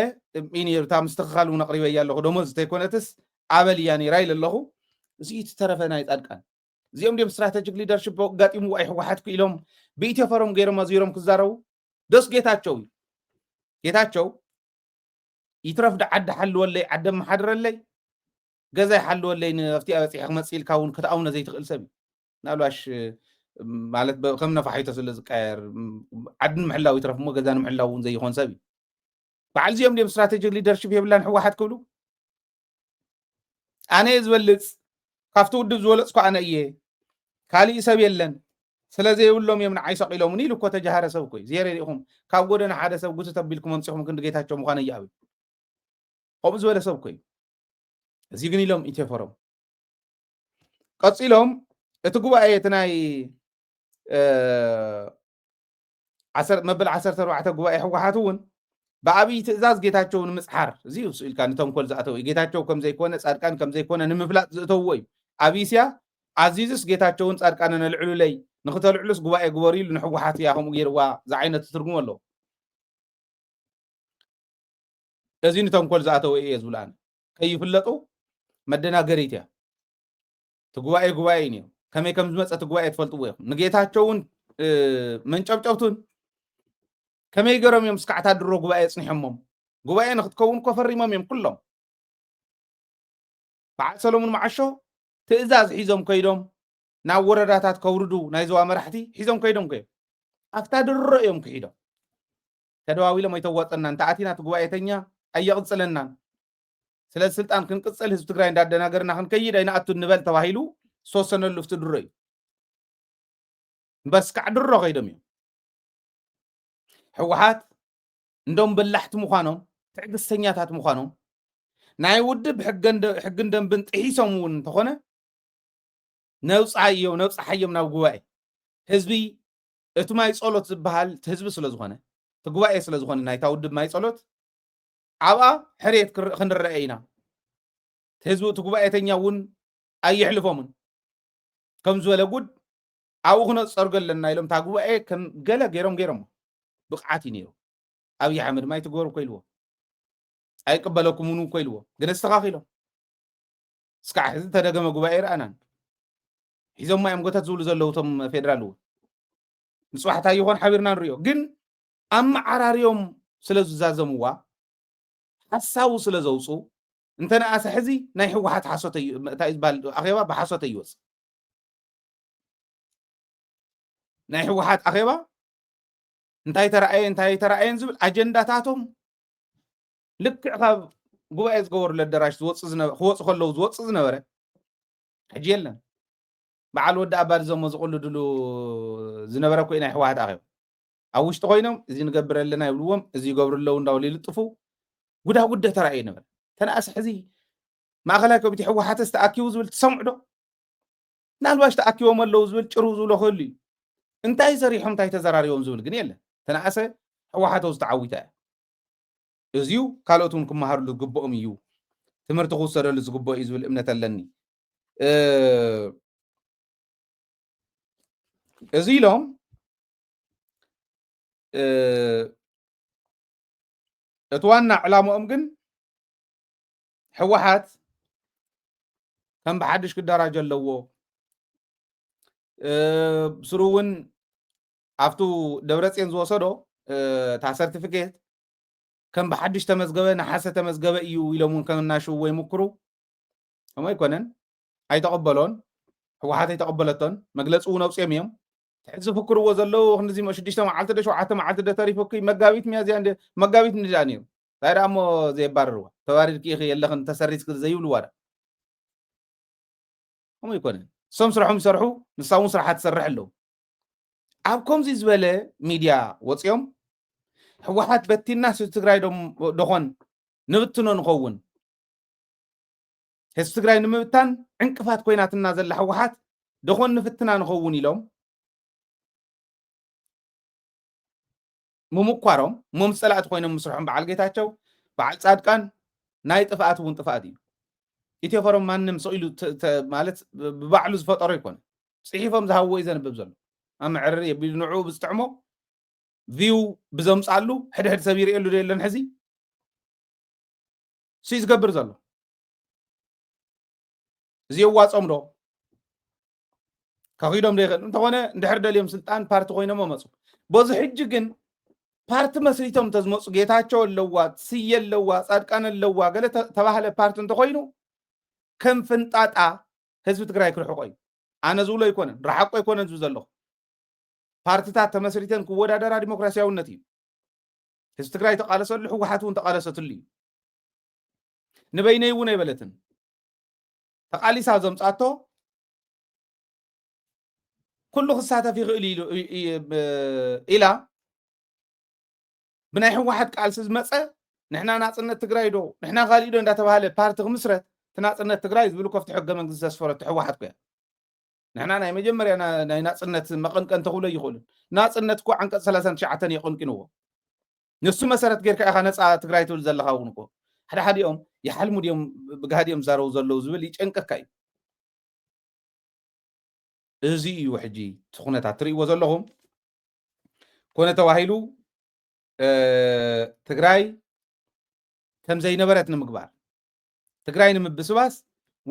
Speaker 8: ኢኒርታ ምስተኻሉ ነቅሪበ ያለኹ ደሞዝ ተይኮነትስ አበልያ ኔራ ይለለኹ زي تترفنا يتأدقان زيهم ديم استراتيجيك ليدرشيب قاتيم واي حوحات كيلوم بيتي فرم غير مزيرم كزارو دس جيتاچو يترف عد حل ولا عد محضر لي غزا حل ولا نفتي ابصيح مصيل كاون كتاونا زي تقل سبي نالواش مالت بخمنا فحيته سلازقاير عد محلاو يترف مو غزان محلاون زي يخون سبي بعل زيهم ديم استراتيجيك ليدرشيب يبلان حوحات كبلو أنا يزولጽ ካፍቱ ውድብ ዝወለጽኩ ኣነ እየ ካልእ ሰብ የለን ስለዚ ይብሎም የምና አይሰቂሎምን ኢሉ እኮ ተጃሃረ ሰብ ኮይ ዘየሪኹም ካብ ጎደና ሓደ ሰብ ጉቱ ተቢልኩም ወንጽኹም ክንዲ ጌታቸው ምዃነ ይኣብ ቆም ዝበለ ሰብ ኮይ እዚ ግን ኢሎም ኢትዮፎረም ቀጺሎም እቲ ጉባኤ እቲ ናይ መበል 14 ጉባኤ ሕወሓት እውን ብዓብይ ትእዛዝ ጌታቸው ንምጽሓር እዚ ስኢልካ ንተንኮል ዝኣተው ጌታቸው ከም ዘይኮነ ጻድቃን ከም ዘይኮነ ንምፍላጥ ዝእተውዎ እዩ አቢሲያ አዚዝስ ጌታቸውን ጻድቃን ነልዕሉ ለይ ንኽተልዕሉስ ጉባኤ ግበሩ ኢሉ ንሕወሓት እያ ከምኡ ገይርዋ ዝዓይነት ትርጉም ኣሎ እዚ ንተንኮል ዝኣተው እየ ዝብላን ከይፍለጡ መደናገሪት እያ እቲ ጉባኤ እዩ ከመይ ከም ዝመፀ እቲ ጉባኤ ትፈልጥዎ ኢኹም ንጌታቸውን መንጨብጨብቱን ከመይ ገሮም እዮም ስካዕታ ድሮ ጉባኤ ጽኒሖሞም ጉባኤ ንኽትከውን ኮፈሪሞም እዮም ኩሎም በዓል ሰሎሞን ማዓሾ ትእዛዝ ሒዞም ከይዶም ናብ ወረዳታት ከውርዱ ናይ ዞባ መራሕቲ ሒዞም ከይዶም ከ ኣፍታ ድሮ እዮም ክሒዶም ተደዋዊሎም ኣይተዋፀና እንተኣቲና እቲ ጉባኤተኛ ኣየቕፅለናን ስለዚ ስልጣን ክንቅፅል ህዝቢ ትግራይ እንዳደናገርና ክንከይድ ኣይንኣቱ ንበል ተባሂሉ ዝተወሰነሉ ፍቲ ድሮ እዩ በስ ካዕ ድሮ ከይዶም እዮም ሕወሓት እንደም በላሕቲ ምዃኖም ትዕግስተኛታት ምዃኖም ናይ ውድብ ሕግን ደንብን ጥሒሶም እውን እንተኾነ ነውፃሓዮም ናብ ጉባኤ ህዝቢ እቲ ማይ ጸሎት ዝበሃል ህዝቢ ስለ ዝኾነ እቲ ጉባኤ ስለ ዝኾነ ናይታ ውድብ ማይ ጸሎት ዓብኣ ሕርየት ክንርአ ኢና ህዝቢ እቲ ጉባኤተኛ እውን ኣይሕልፎምን ከም ዝበለ ጉድ ኣብኡ ክነፀርጎ ኣለና ኢሎም እታ ጉባኤ ገለ ገይሮም ብቕዓት እዩ ነይሩ ኣብዪ ኣሕመድ ማይ ትገበሩ እኮ ኢልዎ ኣይቅበለኩምን እኮ ኢልዎ ግን ኣስተኻኺሎም እስካዕ ሕዚ ተደገመ ጉባኤ ይረአናን ሒዞም ማዮም ጎታት ዝብሉ ዘለዉ እቶም ፌደራል እውን ንፅዋሕታ ይኾን ሓቢርና ንሪኦ ግን ኣመዓራርዮም ስለ ዝዛዘምዋ ሓሳቡ ስለ ዘውፁ እንተነኣሰ ሕዚ ናይ ሕወሓት ሓሶተ እንታይ ዝበሃል ኣኼባ ብሓሶተ ይወፅ ናይ ሕወሓት ኣኼባ እንታይ ተረኣየን ዝብል ኣጀንዳታቶም ልክዕ ካብ ጉባኤ ዝገበሩሉ ኣዳራሽ ክወፁ ከለዉ ዝወፅእ ዝነበረ ሕጂ የለን በዓል ወዲ ኣባዲ ዘሞ ዝቕልድሉ ዝነበረ ኮይ ናይ ሕወሓት ኣኼባ ኣብ ውሽጢ ኮይኖም እዚ ንገብር ኣለና ይብልዎም እዚ ይገብሩ ኣለዉ እንዳበሉ ይልጥፉ ጉዳጉደ ተረኣየ ነበረ ተነኣስ ሕዚ ማእኸላይ ኮሚቴ ሕወሓትስ ተኣኪቡ ዝብል ትሰምዑ ዶ ናልባሽ ተኣኪቦም ኣለዉ ዝብል ጭሩ ዝብሎ ክህሉ እዩ እንታይ ሰሪሖም እንታይ ተዘራሪቦም ዝብል ግን የለን ተነኣሰ ሕወሓት ዝተዓዊታ እያ እዚዩ ካልኦት እውን ክመሃርሉ ዝግብኦም እዩ ትምህርቲ ክውሰደሉ ዝግብኦ እዩ ዝብል እምነት ኣለኒ እዚ ኢሎም እቲ ዋና ዕላምኦም ግን ሕወሓት ከም ብሓድሽ ክደራጀ ኣለዎ ብስሩ እውን ኣብቱ ደብረፅዮን ዝወሰዶ እታ ሰርቲፊኬት ከም ብሓድሽ ተመዝገበ ናሓሰ ተመዝገበ እዩ ኢሎም እውን ከም እናሽውዎ ይምክሩ ከምኡ ኣይኮነን ኣይተቐበሎን ሕወሓት ኣይተቐበለቶን መግለፂ እውን ኣውፅኦም እዮም ሕዚ ዝፍክርዎ ዘለዉ ክንዚ 6 መዓልቲ ዶ 7 መዓልቲ ዶ ተሪፉኪ መጋቢት ሚያዝያ መጋቢት ንዳ ነይሩ እንታይ ደኣ እሞ ዘየባርርዋ ተባሪርኪ ኢኺ የለኽን ተሰሪዝክ ዘይብልዋ ዳ ከምኡ ኣይኮነን እሶም ስርሖም ይሰርሑ ንሳ እውን ስራሓ ትሰርሕ ኣለዉ ኣብ ከምዚ ዝበለ ሚድያ ወፂኦም ሕወሓት በቲና ህዝቢ ትግራይ ደኾን ንብትኖ ንኸውን ህዝቢ ትግራይ ንምብታን ዕንቅፋት ኮይናትና ዘላ ሕወሓት ደኾን ንፍትና ንኸውን ኢሎም ምሙኳሮም መምፀላእቲ ኮይኖም ምስርሖም በዓል ጌታቸው በዓል ጻድቃን ናይ ጥፍኣት እውን ጥፍኣት እዩ ኢትዮፎረም ማንም ሰኢሉ ማለት ብባዕሉ ዝፈጠሮ ይኮነ ፅሒፎም ዝሃብዎ እዩ ዘንብብ ዘሎ ኣብ ምዕርር የቢሉ ንዕኡ ብዝጥዕሞ ቪው ብዘምፃሉ ሕድሕድ ሰብ ይርእየሉ ዶ የለን ሕዚ ሲ ዝገብር ዘሎ እዚ የዋፆም ዶ ከኺዶም ዶ ይኽእል እንተኾነ እንድሕር ደልዮም ስልጣን ፓርቲ ኮይኖም መፁ በዚ ሕጂ ግን ፓርቲ መስሪቶም ተዝመፁ ጌታቸው ኣለዋ ስየ ኣለዋ ጻድቃን ኣለዋ ገለ ተባህለ ፓርቲ እንተኮይኑ ከም ፍንጣጣ ህዝቢ ትግራይ ክርሕቆ እዩ ኣነ ዝብሎ ኣይኮነን ረሓቆ ኣይኮነን ዝብል ዘለኹ ፓርቲታት ተመስሪተን ክወዳደራ ዲሞክራሲያውነት እዩ ህዝቢ ትግራይ ተቃለሰሉ ሕወሓት እውን ተቃለሰትሉ እዩ ንበይነይ እውን ኣይበለትን ተቃሊሳ ዘምፃቶ ኩሉ ክሳተፍ ይኽእል ኢላ ብናይ ሕወሓት ቃልሲ ዝመፀ ንሕና ናፅነት ትግራይ ዶ ንሕና ካሊእ ዶ እንዳተባሃለ ፓርቲ ክምስረት ናፅነት ትግራይ ዝብሉ ከፍቲ ሕገ መንግስቲ ዘስፈረቱ ሕወሓት ኮያ ንሕና ናይ መጀመርያ ናይ ናፅነት መቐንቀን ተኽብሎ ይኽእሉን ናፅነት እኮ ዓንቀጽ 39 የቐንቂንዎ ንሱ መሰረት ጌርካ ኢኻ ነፃ ትግራይ ትብል ዘለኻ እውን እኮ ሓደ ሓዲኦም ይሓልሙ ድዮም ብጋህዲኦም ዛረቡ ዘለዉ ዝብል ይጨንቀካ እዩ እዚ እዩ ሕጂ እቲ ኩነታት ትርእይዎ ዘለኹም ኮነ ተባሂሉ ትግራይ ከም ዘይነበረት ንምግባር ትግራይ ንምብስባስ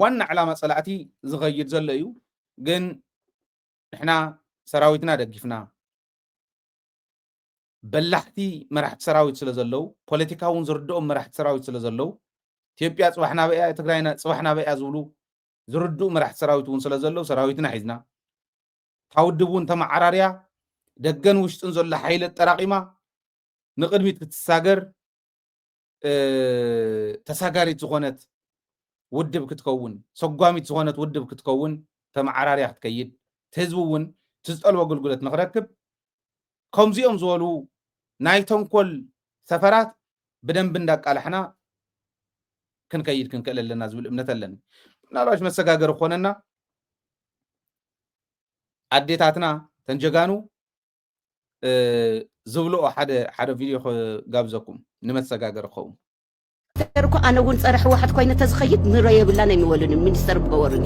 Speaker 8: ዋና ዕላማ ፀላእቲ ዝኸይድ ዘሎ እዩ ግን ንሕና ሰራዊትና ደግፍና በላሕቲ መራሕቲ ሰራዊት ስለ ዘለው ፖለቲካ እውን ዝርድኦም መራሕቲ ሰራዊት ስለ ዘለው ኢትዮጵያ ፅባሕና በያ ትግራይና ፅባሕና በያ ዝብሉ ዝርድኡ መራሕቲ ሰራዊት እውን ስለ ዘለው ሰራዊትና ሒዝና ታውድብ እውን ተመዓራርያ ደገን ውሽጥን ዘሎ ሓይሊ ጠራቂማ ንቅድሚት ክትሳገር ተሳጋሪት ዝኾነት ውድብ ክትከውን ሰጓሚት ዝኾነት ውድብ ክትከውን ተመዓራርያ ክትከይድ ህዝቢ እውን ትዝጠልቦ አገልግሎት ንኽረክብ ከምዚኦም ዝበሉ ናይ ተንኮል ሰፈራት ብደንብ እንዳቃላሕና ክንከይድ ክንክእል ኣለና ዝብል እምነት ኣለኒ ምናልባሽ መሰጋገር ኮነና ኣዴታትና ተንጀጋኑ ዝብልኦ ሓደ ቪድዮ ጋብዘኩም ንመሰጋገር ክኸውን
Speaker 4: ተርኩ ኣነ እውን ፀረ ሕወሓት ኮይነ ተዝኸይድ ንረዮ የብላን የሚወልን ሚኒስተር ብገበሩኒ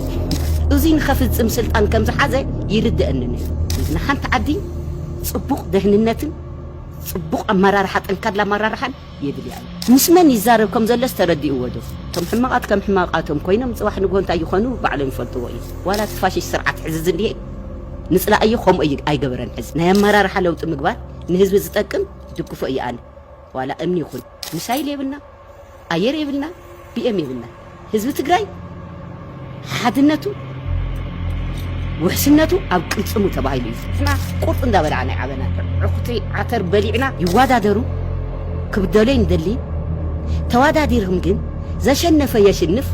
Speaker 4: እዚ ንኸፍፅም ስልጣን ከም ዝሓዘ ይርድአኒ ንሓንቲ ዓዲ ፅቡቕ ደህንነትን ፅቡቕ ኣመራርሓ ጠንካራ ኣመራርሓን የብል እያ ምስ መን ይዛረብ ከም ዘሎስ ተረዲእዎ ዶ እቶም ሕማቃት ከም ሕማቃቶም ኮይኖም ፅባሕ ንጎ እንታይ ይኾኑ ባዕሎም ይፈልጥዎ እዩ ዋላ እቲ ፋሽስት ስርዓት ሕዚ ዝንሄ ንፅላእዮ ከምኡ ኣይገበረን ሕዚ ናይ ኣመራርሓ ለውጢ ምግባር ንህዝቢ ዝጠቅም ድግፎ እየ ኣነ ዋላ እምኒ ይኹን ሚሳይል የብልና ኣየር የብልና ቢኤም የብልና ህዝቢ ትግራይ ሓድነቱ ውሕስነቱ ኣብ ቅልፅሙ ተባሂሉ እዩ ንሕና ቁርጥ እንዳበልዓና ይዓበና ዕኩቲ ዓተር በሊዕና ይዋዳደሩ ክብደሎ ይንደሊ ተዋዳዲርهم ግን ዘሸነፈ የሽንፍ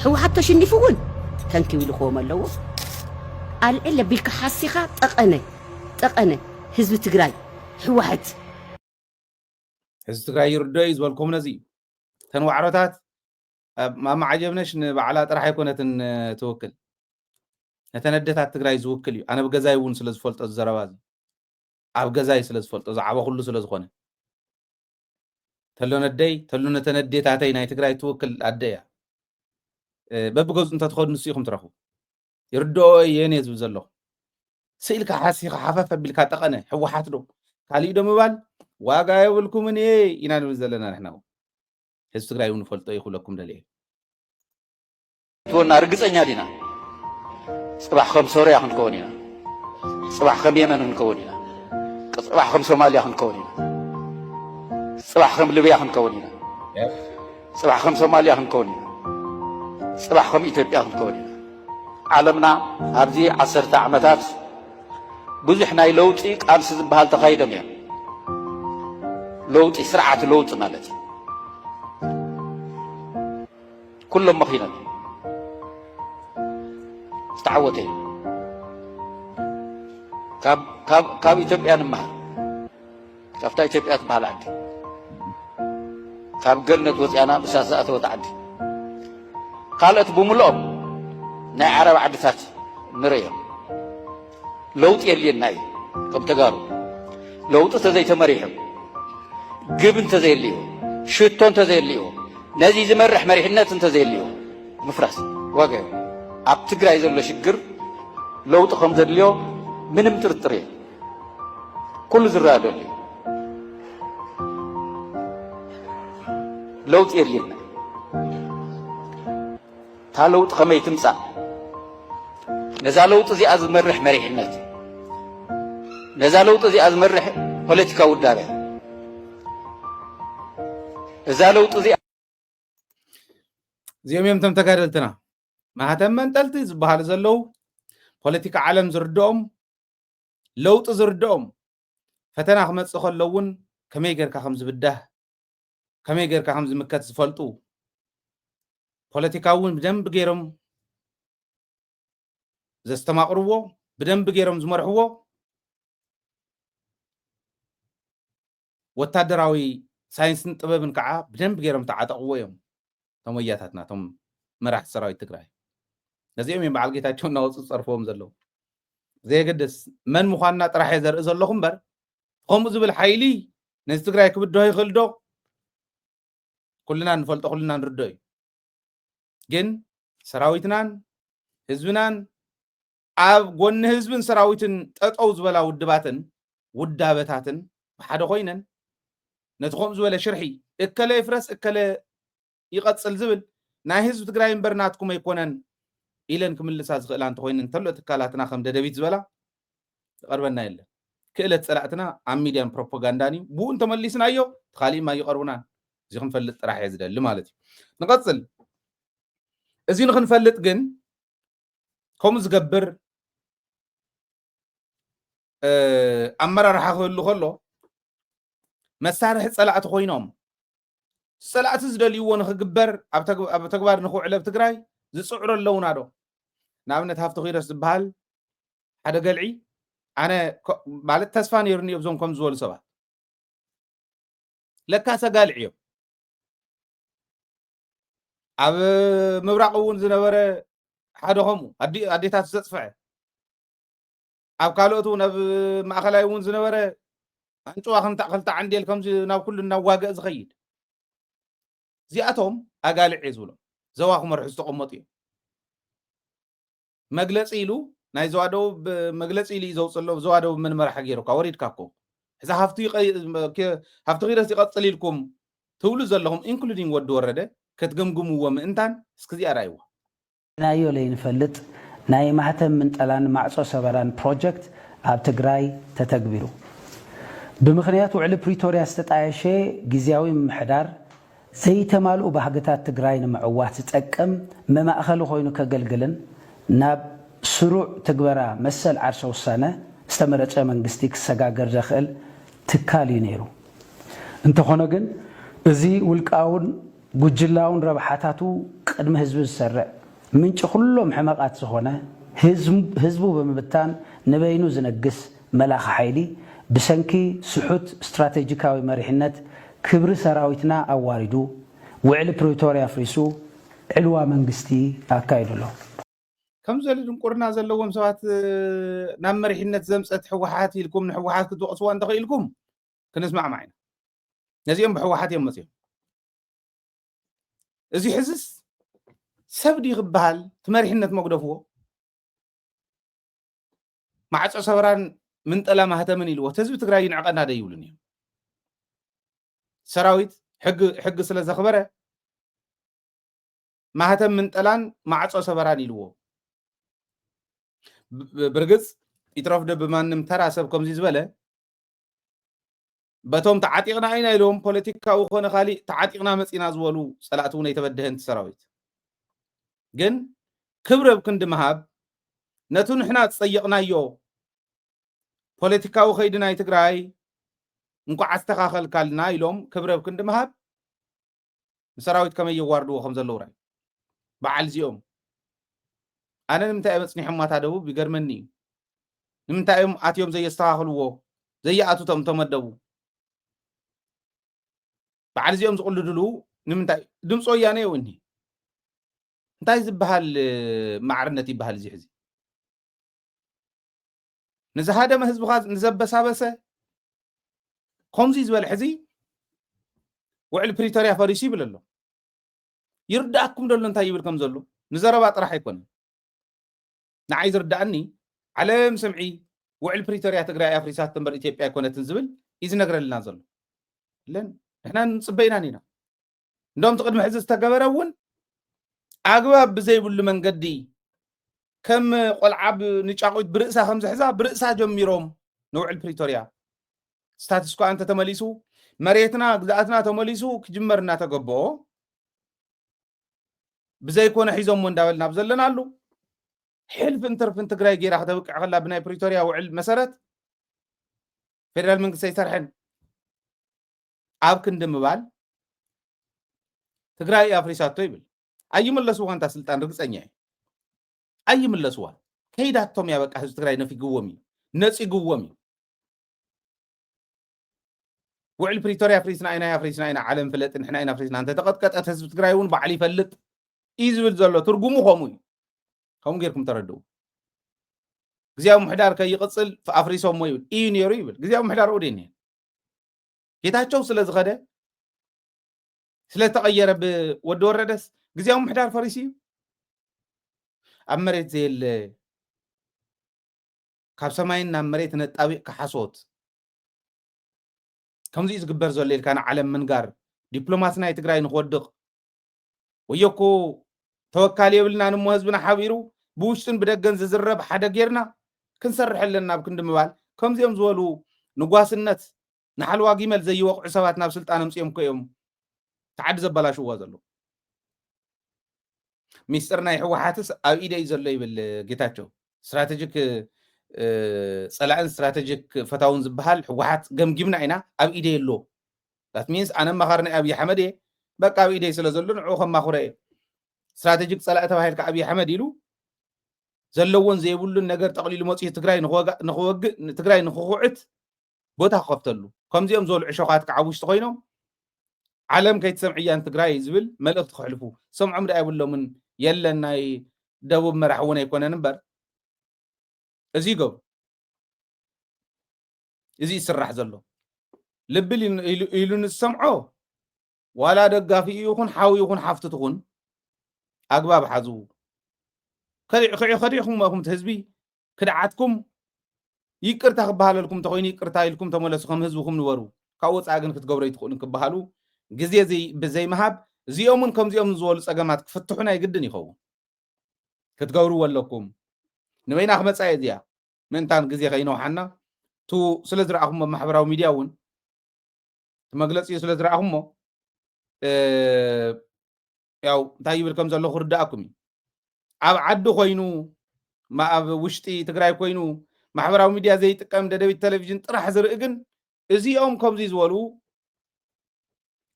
Speaker 4: ሕወሓት ተሸኒፉ እውን ተንኪው ኢልኽዎም ኣለዎ ኣልዕል ለቢልካ ሓሲኻ ጠቐነ ህዝቢ ትግራይ ሕወሓት
Speaker 8: ህዝቢ ትግራይ ይርድኦ እዩ ዝበልኩም ነዚ ተን ዋዕሮታት ማማ ዓጀብነሽ ንባዕላ ጥራሕ ኣይኮነትን ትውክል ነተን ኣዴታት ትግራይ ዝውክል እዩ ኣነ ብገዛይ እውን ስለ ዝፈልጦ ዝዘረባ እዚ ኣብ ገዛይ ስለ ዝፈልጦ ዝዓበ ኩሉ ስለ ዝኾነ ተሎ ነደይ ተሎ ነተን ኣዴታተይ ናይ ትግራይ ትውክል ኣደ እያ በብገፁ እንተትኸዱ ንሱ ኢኹም ትረኽቡ ይርድኦ የኔ ዝብል ዘለኹ ስኢልካ ሓሲኻ ሓፈፍ ኣቢልካ ጠቐነ ሕወሓት ዶ ካሊእ ዶ ምባል ዋጋ የብልኩምን እየ ኢና ንብል ዘለና ንሕና ህዝቢ ትግራይ እውን ፈልጦ ይኽብለኩም ደልየ
Speaker 9: ትወና ርግፀኛ ዲና ፅባሕ ከም ሶርያ ክንከውን ኢና ፅባሕ ከም የመን ክንከውን ኢና ፅባሕ ከም ሶማልያ ክንከውን ኢና ፅባሕ ከም ሊብያ ክንከውን ኢና ፅባሕ ከም ሶማልያ ክንከውን ኢና ፅባሕ ከም ኢትዮጵያ ክንከውን ኢና ዓለምና ኣብዚ 10 ዓመታት ብዙሕ ናይ ለውጢ ቃልሲ ዝበሃል ተኻይዶም እዮም ለውጢ ስርዓት ለውጢ ማለት እዩ ኩሎም መኺኖም ዝተዓወተ እዩ ካብ ኢትዮጵያ ንምሃር ካብታ ኢትዮጵያ ትበሃል ዓዲ ካብ ገነት ወፅያና ብሳት ዝኣተወት ዓዲ ካልኦት ብምልኦም ናይ ዓረብ ዓድታት ንርእዮም ለውጢ የልየና እዩ ከም ተጋሩ ለውጢ ተዘይተመሪሖም ግብ እንተዘየልዮ ሽቶ እንተዘየልዮ ነዚ ዝመርሕ መሪሕነት እንተዘየልዮ ምፍራስ ዋጋ እዩ ኣብ ትግራይ ዘሎ ሽግር ለውጢ ከም ዘድልዮ ምንም ጥርጥር እየ ኩሉ ዝረአ ደልዩ ለውጢ የልየና እታ ለውጢ ከመይ ትምፃእ ነዛ ለውጢ እዚኣ ዝመርሕ መሪሕነት ነዛ ለውጢ እዚኣ ዝመርሕ ፖለቲካ ውዳበ እዛ ለውጢ እዚኣ
Speaker 8: እዚኦም እዮም እቶም ተጋደልትና ማህተም መንጠልቲ ዝበሃሉ ዘለው ፖለቲካ ዓለም ዝርድኦም ለውጢ ዝርድኦም ፈተና ክመፅእ ከሎ እውን كمي غيركا خمز بده كمي غيركا خمز مكت زفلطو ፖለቲካውን በደንብ ገይሮም ዘስተማቅርዎ በደንብ ገይሮም ዝመርሕዎ ወታደራዊ ሳይንስን ጥበብን ከዓ በደንብ ገይሮም ተዓጠቅዎ እዮም ተሞያታትና ቶም መራሕቲ ሰራዊት ትግራይ ነዚኦም እዮም በዓል ጌታቸው እናወፁ ፀርፎም ዘለዉ ዘየገድስ መን ምዃንና ጥራሕ ዘርኢ ዘለኹም እምበር ከምኡ ዝብል ሓይሊ ነዚ ትግራይ ክብድሆ ይኽእል ዶ ኩልና ንፈልጦ ኩልና ንርድኦ እዩ ግን ሰራዊትናን ህዝብናን ኣብ ጎኒ ህዝብን ሰራዊትን ጠጠው ዝበላ ውድባትን ውዳበታትን ብሓደ ኮይነን ነቲ ከምኡ ዝበለ ሽርሒ እከለ ይፍረስ እከለ ይቐፅል ዝብል ናይ ህዝቢ ትግራይ እምበር ናትኩም ኣይኮነን ኢለን ክምልሳ ዝኽእላ እንተኮይነን እንተሎ ትካላትና ከም ደደቢት ዝበላ ይቐርበና የለን ክእለት ፀላእትና ኣብ ሚድያን ፕሮፓጋንዳን እዩ ብኡ እንተመሊስናዮ ካሊእ ማ ይቐርቡናን እዚ ክንፈልጥ ጥራሕ እየ ዝደሊ ማለት እዩ ንቐፅል እዚ ንክንፈልጥ ግን ከምኡ ዝገብር ኣመራርሓ ክህሉ ከሎ መሳርሒ ፀላእቲ ኮይኖም ፀላእቲ ዝደልይዎ ንክግበር ኣብ ተግባር ንክውዕል ኣብ ትግራይ ዝፅዕሩ ኣለውና ዶ ንኣብነት ሃፍቲ ኺረስ ዝበሃል ሓደ ገልዒ ኣነ ማለት ተስፋ ነይሩኒ እዞም ከም ዝበሉ ሰባት ለካ ሰጋልዕ እዮም ኣብ ምብራቅ እውን ዝነበረ ሓደ ከምኡ ኣዴታት ዘፅፍዐ ኣብ ካልኦት እውን ኣብ ማእኸላይ እውን ዝነበረ አንጭዋ ክልተ ዓንዴል ከምዚ ናብ ኩሉ እናዋግእ ዝኸይድ እዚኣቶም ኣጋልዕ እየ ዝብሎም ዘዋ ክመርሑ ዝተቐመጡ እዮም መግለፂ ኢሉ ናይ ዞባ ደቡብ መግለፂ ኢሉ እዩ ዘውፅሎ ዞባ ደቡብ ምን መራሒ ገይሩካ ወሪድካ እኮ ሕዚ ሃፍቲ ኺረስ ይቐፅል ኢልኩም ትብሉ ዘለኹም ኢንክሉዲንግ ወዲ ወረደ كتجمجموا ومنتان سكزي أرايوه.
Speaker 10: نايو لين فلت ناي مهتم من تلان معصو سبران بروجكت أبتجراي تتكبرو. بمخنيات وعلى بريتوريا استتعايشة جزاوي محدار زي تمالو بحاجات تجراي نمعوات تتأكم مما أخلو خوينو كجلجلن ناب سروع تجبرا مسل عرش السنة استمرت من قستيك سجاجر داخل تكالي نيرو. أنت خناجن زي والكاون ጉጅላውን ረብሓታቱ ቅድመ ህዝቢ ዝሰርዕ ምንጭ ኩሎም ሕማቃት ዝኾነ ህዝቡ ብምብታን ንበይኑ ዝነግስ መላኽ ሓይሊ ብሰንኪ ስሑት ስትራቴጂካዊ መሪሕነት ክብሪ ሰራዊትና ኣዋሪዱ ውዕሊ ፕሪቶሪያ ፍሪሱ ዕልዋ መንግስቲ ኣካይድሎ
Speaker 8: ከም ዘለ ድንቁርና ዘለዎም ሰባት ናብ መሪሕነት ዘምፀት ሕወሓት ኢልኩም ንሕወሓት ክትወቕስዋ እንተኽኢልኩም ክንስማዕ ማዕና ነዚኦም ብሕወሓት እዮም መፅኦም እዚ ሕዝስ ሰብዲ ይግባሃል ትመሪሕነት መግደፍዎ ማዕጾ ሰበራን ምንጠላ ማህተምን ኢልዎ ህዝቢ ትግራይ ይንዕቀና ደ ይብሉን እዮም ሰራዊት ሕጊ ስለ ዘኽበረ ማህተም ምንጠላን ማዕጾ ሰበራን ኢልዎ ብርግጽ ይትረፍ ደ ብማንም ተራ ሰብ ከምዚ ዝበለ በቶም ተዓጢቅና አይና ኢሎም ፖለቲካው ኾነ ካሊ ተዓጢቅና መፂና ዝበሉ ፀላእቱ ነው የተበደህን ሰራዊት ግን ክብረብ ክንድ መሃብ ነቱ ንሕና ፀየቅናዮ ፖለቲካው ኸይድና ትግራይ እንኳ አስተኻኸል ካልና ኢሎም ክብረብ ክንድ መሃብ ሰራዊት ከመይ ይዋርድዎ ከም ዘለው ራይ በዓል ዚኦም ኣነ ንምንታይ መፅኒሖም ማታደቡ ቢገርመኒ ንምንታይም ኣትዮም ዘየስተኻኽልዎ ዘየኣቱቶም ተመደቡ بعد زيهم زقلدلو نمنتاي دمص ويانه وني انتاي زبحال معرنتي بحال زي حزي نزا هذا ما حزب خاص نزبسابسه خمسي زبل حزي وعلى بريتوريا فاريسي بللو يرداكم دلو انتاي يبلكم زلو نزربا طرح يكون نعايز رداني علم سمعي وعلى بريتوريا تقراي افريسات تنبر اثيوبيا كونت تنزبل اذا نغر لنا زلو لن احنا نصبينا نينا ندوم تقدم حزز تجبرون اغباب بزي بل منقدي كم قلعب نጫቆት برئሳ خمس حزاب برئሳ جميروم نوع البريتوريا ستاتس كو انت تمليسو مريتنا ግዛአትና ተመሊሱ ክጅመርና ተገቦ بزي كون حيزوم እንዳበልና ብዘለናሉ حلف انترفن تግራይ ጌራ ከተብቅዕ ከላ ብናይ بريتوريا ውዕል መሰረት ፌደራል መንግስት ይሰርሐን ኣብ ክንዲ ምባል ትግራይ ኣፍሪሳቶ ይብል ኣይምለስዋ እንታ ስልጣን ርግፀኛ ኣይምለስዋ ከይዳቶም ያበቃ ህዝቢ ትግራይ ነፊግዎም እዩ ነፂግዎም እዩ ውዕል ፕሪቶሪያ ኣፍሪስና ኢና ዓለም ፍለጥ ንሕና ኢና ኣፍሪስና እንተ ተቐጥቀጠት ህዝቢ ትግራይ እውን ባዕሉ ይፈልጥ እዩ ዝብል ዘሎ ትርጉሙ ከምኡ እዩ ከምኡ ጌርኩም ተረድኡ ግዚያዊ ምሕዳር ከይቕፅል ኣፍሪሶሞ ይብል እዩ ነይሩ ይብል ግዚያዊ ምሕዳር ኡደ እኒሄ ጌታቸው ስለ ዝኸደ ስለተቐየረ ብወዲ ወረደስ ግዚያዊ ምሕዳር ፈሪስ እዩ ኣብ መሬት ዘየለ ካብ ሰማይን ናብ መሬት ነጣቢቕ ክሓሶት ከምዚ ዝግበር ዘሎ ኢልካ ንዓለም ምንጋር ዲፕሎማሲ ናይ ትግራይ ንክወድቕ ወየኮ ተወካሊ የብልናን እሞ ህዝብና ሓቢሩ ብውሽጥን ብደገን ዝዝረብ ሓደ ጌርና ክንሰርሕ ኣለና ኣብ ክንዲ ምባል ከምዚኦም ዝበሉ ንጓስነት ንሓልዋ ጊመል ዘይወቕዑ ሰባት ናብ ስልጣን ኣምፅኦም እዮም ተዓዲ ዘበላሽዋ ዘሎ ሚስጥር ናይ ሕወሓትስ ኣብ ኢደ እዩ ዘሎ ይብል ጌታቸው ስትራቴጂክ ፀላእን ስትራቴጂክ ፈታውን ዝበሃል ሕወሓት ገምጊምና ኢና ኣብ ኢደ የሎ ዳት ሚንስ ኣነ መኻር ናይ ኣብይ ኣሕመድ እየ በቃ ኣብ ኢደ ስለ ዘሎ ንዑ ከማኹረ እየ ስትራቴጂክ ፀላእ ተባሂልካ ኣብይ ኣሕመድ ኢሉ ዘለዎን ዘይብሉን ነገር ጠቕሊሉ መፅኡ ትግራይ ንኽወግእ ትግራይ ንኽኹዕት ቦታ ክኸፍተሉ ከምዚኦም ዝበሉ ዕሾኻት ከዓ ውሽጢ ኮይኖም ዓለም ከይትሰምዕያን ትግራይ ዝብል መልእኽቲ ክሕልፉ ሰምዖም ዳ የብሎምን የለን ናይ ደቡብ መራሒ እውን ኣይኮነን እምበር እዚ ገብሩ እዚ ይስራሕ ዘሎ ልብል ኢሉ ንሰምዖ ዋላ ደጋፊ ይኹን ሓዊ ይኹን ሓፍቲ ትኹን ኣግባብ ሓዙ ከዲዕኹም እኹም ህዝቢ ክድዓትኩም ይቅርታ ክበሃለልኩም ተኮይኑ ይቅርታ ኢልኩም ተመለሱ ከም ህዝብኩም ንበሩ ካብ ወፃኢ ግን ክትገብሮ ይትኽእሉን ክበሃሉ ግዜ ብዘይምሃብ እዚኦምን ከምዚኦም ዝበሉ ፀገማት ክፍትሑና ይግድን ይኸውን ክትገብርዎ ኣለኩም ንበይና ክመፃ እዚያ ምእንታን ግዜ ከይነውሓና ቱ ስለ ዝረኣኹሞ ማሕበራዊ ሚድያ እውን መግለፂ ስለ ዝረኣኹሞ ያው እንታይ ይብል ከም ዘሎ ክርዳእኩም እዩ ኣብ ዓዲ ኮይኑ ኣብ ውሽጢ ትግራይ ኮይኑ ማሕበራዊ ሚድያ ዘይጥቀም ደደቢት ቴሌቪዥን ጥራሕ ዝርኢ ግን እዚኦም ከምዚ ዝበሉ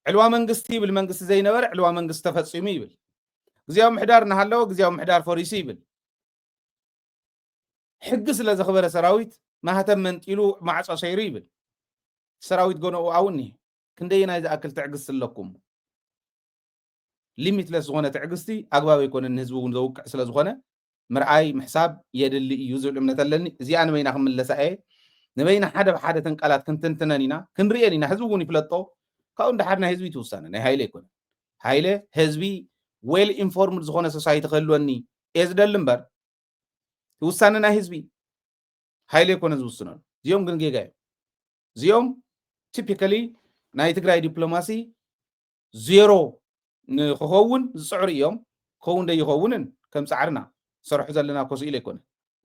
Speaker 8: ዕልዋ መንግስቲ ይብል መንግስቲ ዘይነበረ ዕልዋ መንግስቲ ተፈፂሙ ይብል ግዚያዊ ምሕዳር እናሃለወ ግዚያዊ ምሕዳር ፈሪሱ ይብል ሕጊ ስለ ዘኽበረ ሰራዊት ማህተም መንጢሉ ማዕፆ ሰይሩ ይብል ሰራዊት ጎነኡ ኣውኒ ክንደይናይ ዝኣክል ትዕግስቲ ኣለኩም ሊሚትለስ ዝኾነ ትዕግስቲ ኣግባብ ኣይኮነን ህዝቢ እውን ዘውቅዕ ስለ ዝኾነ ምርኣይ ምሕሳብ የድሊ እዩ ዝብል እምነት ኣለኒ እዚኣ ንበይና ክምለሳ እየ ንበይና ሓደ ብሓደ ተንቃላት ክንትንትነን ኢና ክንሪአን ኢና ህዝቢ እውን ይፍለጦ ካብኡ እንዳሓድ ናይ ህዝቢ ትውሳነ ናይ ሃይለ ኣይኮነ ሃይለ ህዝቢ ዌል ኢንፎርምድ ዝኾነ ሶሳይቲ ክህልወኒ እየ ዝደሊ እምበር ውሳነ ናይ ህዝቢ ሃይለ ኣይኮነ ዝውስነሉ እዚኦም ግን ጌጋ እዮም እዚኦም ቲፒካሊ ናይ ትግራይ ዲፕሎማሲ ዜሮ ንክኸውን ዝፅዕሩ እዮም ክኸውን ደይኸውንን ከም ፃዕርና ሰርሑ ዘለና ኮስኢሉ ኣይኮነ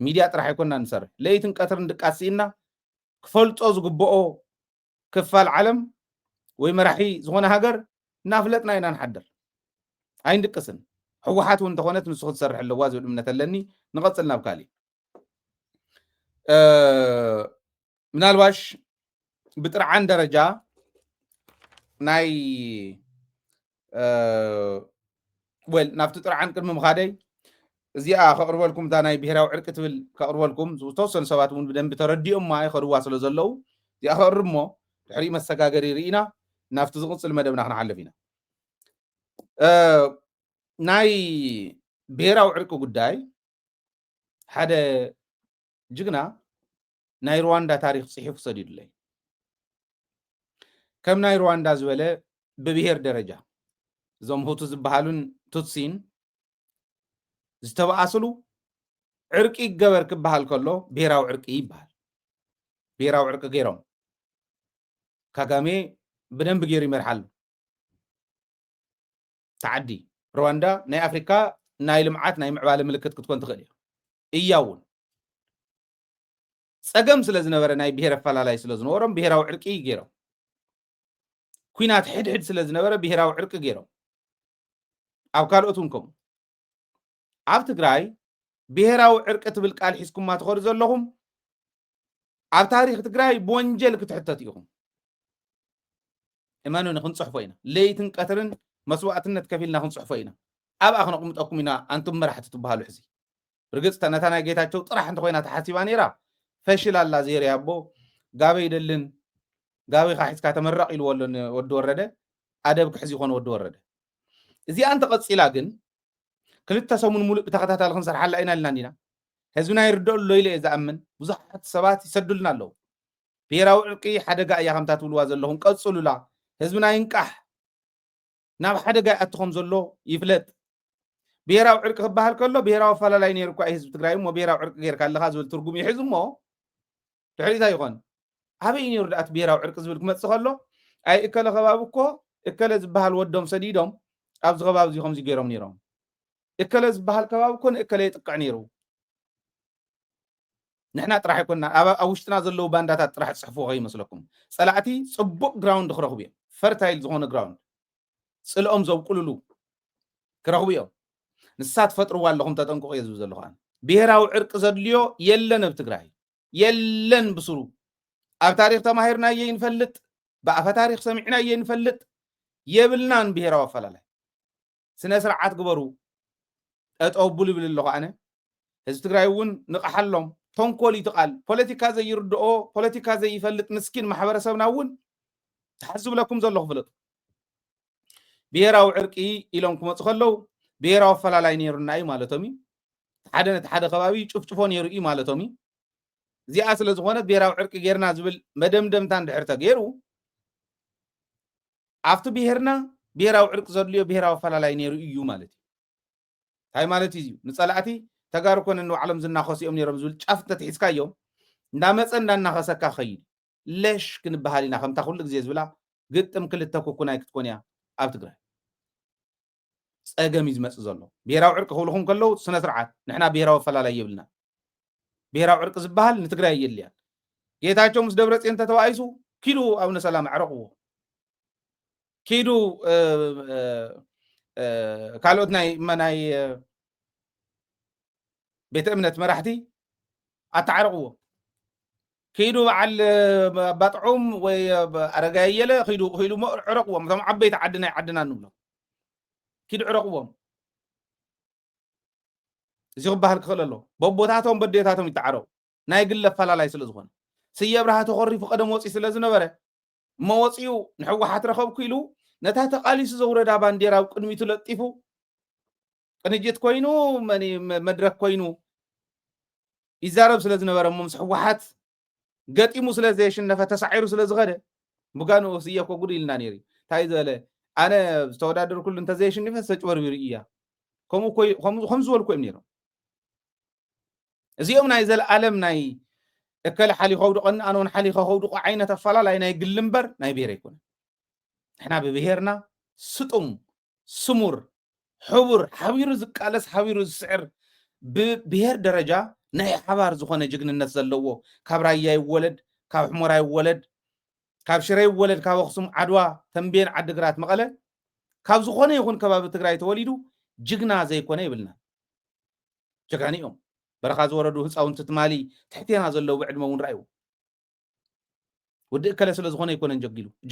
Speaker 8: ሚድያ ጥራሕ ኣይኮንና ንሰርሕ ለይትን ቀትርን ድቃሲኢና ክፈልጦ ዝግብኦ ክፋል ዓለም ወይ መራሒ ዝኾነ ሃገር እናፍለጥና ኢና ንሓድር ኣይንድቅስን ሕወሓት እውን እንተኾነት ንሱ ክትሰርሕ ኣለዋ ዝብል እምነት ኣለኒ ንቐፅል ናብ ካሊእ ምናልባሽ ብጥርዓን ደረጃ ናይ ወል ናብቲ ጥርዓን ቅድሚ ምኻደይ እዚኣ ከቕርበልኩም እታ ናይ ብሄራዊ ዕርቂ ትብል ከቕርበልኩም ዝተወሰኑ ሰባት እውን ብደንቢ ተረዲኦም ማ ይኸድዋ ስለ ዘለዉ እዚኣ ከቕርብ እሞ ድሕሪ መሰጋገሪ ርኢና ናብቲ ዝቕፅል መደብና ክንሓልፍ ኢና ናይ ብሄራዊ ዕርቂ ጉዳይ ሓደ ጅግና ናይ ሩዋንዳ ታሪክ ፅሒፉ ሰዲዱለይ ከም ናይ ሩዋንዳ ዝበለ ብብሄር ደረጃ እዞም ሁቱ ዝበሃሉን ቱትሲን ዝተበኣስሉ ዕርቂ ይገበር ክበሃል ከሎ ብሄራዊ ዕርቂ ይበሃል ብሄራዊ ዕርቂ ገይሮም ካጋሜ ብደንብ ገይሩ ይመርሓሉ ተዓዲ ሩዋንዳ ናይ ኣፍሪካ ናይ ልምዓት ናይ ምዕባለ ምልክት ክትኮን ትኽእል እያ እውን ፀገም ስለ ዝነበረ ናይ ብሄር ኣፈላላይ ስለ ዝነበሮም ብሄራዊ ዕርቂ ገይሮም ኩናት ሕድሕድ ስለ ዝነበረ ብሄራዊ ዕርቂ ገይሮም ኣብ ካልኦት እውን ከምኡ ኣብ ትግራይ ብሄራዊ ዕርቂ ትብል ቃል ሒዝኩማ ትኸዱ ዘለኹም ኣብ ታሪክ ትግራይ ብወንጀል ክትሕተት ኢኹም إيمانو نخنصح فينا ليتن قترن مسوعتنا تكفيلنا خنصح فينا أبقى أخنا قمت أكو منا أنتم مرحت تبهالو حزي رجعت تنتنا جيت أشوف طرح أنت خوينا تحسباني را فشل الله زير يا أبو قابي يدلن قابي خاحس كاتمرق يلولن ودور رده أدب كحزي خون ودور رده إذا أنت قد سلاجن كلتا سومن ملء بتاخذها الخنصر حل أين لنا هزونا يردوا الليلة إذا أمن وزحت سبات يسدلنا له بيراو عرقي حدا قا يا خمتات والواز لهم قصلوا لا هزونا ينكح ناب حدا قا أتخم زلو يفلت بيراو عرق بحال كله بيراو فلا لا ينيركو أي حزب تقرايم وبيراو عرق غير كان لغاز والترجم يحزمه تحريدا يغون هابي ينير دات بيراو عرق زبلك متصخلو أي إكلا غبابكو إكلا زبحال ودهم سديدهم أبز غباب زي خمسي غيرهم نيرهم إكلا زبحال كبابكو إكلا يتقع نيرو نحنا طرح يكوننا أوشتنا زلو باندات طرح تصحفوا غي مسلكم صلاعتي صبق جراوند خرخبيه فرتايل زغون جراوند صلኦም ዘውቁልሉ ክረኽቡ ንሳት ፈጥርዋ ኣለኹም ተጠንቀቑ እየ ዝብል ዘለኹ ኣነ ብሄራዊ ዕርቂ ዘድልዮ የለን ኣብ ትግራይ የለን ብስሩ ኣብ ታሪክ ተማሂርናየ ይንፈልጥ ብኣፈ ታሪክ ሰሚዕናየ ይንፈልጥ የብልናን ብሄራዊ ኣፈላላይ ስነ ስርዓት ግበሩ ጠጠው ብሉ ይብል ኣለኹ ኣነ ህዝቢ ትግራይ እውን ንቕሓሎም ተንኮል ይትቃል ፖለቲካ ዘይርድኦ ፖለቲካ ዘይፈልጥ ምስኪን ማሕበረሰብና እውን ተሓዝብ ለኩም ዘለኹ ፍልጥ ብሄራዊ ዕርቂ ኢሎም ክመፁ ከለው ብሄራዊ ኣፈላላይ ነይሩና እዩ ማለቶም እዩ ሓደ ነቲ ሓደ ከባቢ ጭፍጭፎ ነይሩ እዩ ማለቶም እዩ እዚኣ ስለ ዝኾነት ብሄራዊ ዕርቂ ጌርና ዝብል መደምደምታ እንድሕር ተገይሩ ኣብቲ ብሄርና ብሄራዊ ዕርቂ ዘድልዮ ብሄራዊ ኣፈላላይ ነይሩ እዩ ማለት እዩ እንታይ ማለት እዩ ንፀላእቲ ተጋሩ ኮነ ንባዕሎም ዝናኸሲኦም ነይሮም ዝብል ጫፍ ተትሒዝካዮም እንዳመፀ እንዳናኸሰካ ኸይድ ለሽ ክንበሃል ኢና ከምታ ኩሉ ግዜ ዝብላ ግጥም ክልተ ኩኩናይ ክትኮን እያ ኣብ ትግራይ ፀገም እዩ ዝመፅእ ዘሎ ብሄራዊ ዕርቂ ክብልኹም ከለው ስነ ስርዓት ንሕና ብሄራዊ ኣፈላላይ የብልና ብሄራዊ ዕርቂ ዝበሃል ንትግራይ የልያ ጌታቸው ምስ ደብረፅዮን ተተባኢሱ ኪዱ ኣብነ ሰላም ኣዕረቕዎ ኪዱ ካልኦት ናይ ቤተ እምነት መራሕቲ ኣተዓረቕዎ ኪዱ በዓል ባጥዑም ወይ ኣረጋይ የለ ኪዱ ዕረቕዎም እቶም ዓበይቲ ዓዲ ናይ ዓድና ንብሎም ኪዱ ዕረቕዎም እዚ ክበሃል ክኽእል ኣሎ በቦታቶም በዴታቶም ይተዓረቑ ናይ ግለ ኣፈላላይ ስለ ዝኾነ ስየ ብርሃ ተኸሪፉ ቀደም ወፂ ስለ ዝነበረ እሞ ወፂኡ ንሕወሓት ረኸብኩ ኢሉ ነታ ተቃሊሱ ዘውረዳ ባንዴራ ኣብ ቅድሚቱ ለጢፉ ቅንጅት ኮይኑ መድረክ ኮይኑ ይዛረብ ስለ ዝነበረ እሞ ምስ ሕወሓት ገጢሙ ስለ ዘየሽነፈ ተሳዒሩ ስለ ዝኸደ ብጋኑ ስየ ኮ ጉድ ኢልና ነይሩ እንታይ ዝበለ ኣነ ዝተወዳደር ኩሉ እንተዘየሽንፈ ዝተጭበርቢሩ እያ ከምኡ ዝበልኩ እዮም ነይሮም እዚኦም ናይ ዘለኣለም ናይ እከለ ሓሊኸ ውድቐኒ ኣነ እውን ሓሊኸ ከውድቆ ዓይነት ኣፈላላይ ናይ ግሊ እምበር ናይ ብሄር ኣይኮነ ንሕና ብብሄርና ስጡም ስሙር ሕቡር ሓቢሩ ዝቃለስ ሓቢሩ ዝስዕር ብብሄር ደረጃ ናይ ሓባር ዝኾነ ጅግንነት ዘለዎ ካብ ራያ ይወለድ ካብ ሕሞራ ይወለድ ካብ ሽረ ይወለድ ካብ ኣክሱም ዓድዋ ተንቤን ዓዲግራት መቐለ ካብ ዝኾነ ይኹን ከባቢ ትግራይ ተወሊዱ ጅግና ዘይኮነ ይብልና ጀጋኒኦም በረኻ ዝወረዱ ህፃውንቲ ትማሊ ትሕትና ዘለው ብዕድመ እውን ረኣዩ ወዲ እከለ ስለ ዝኾነ ይኮነን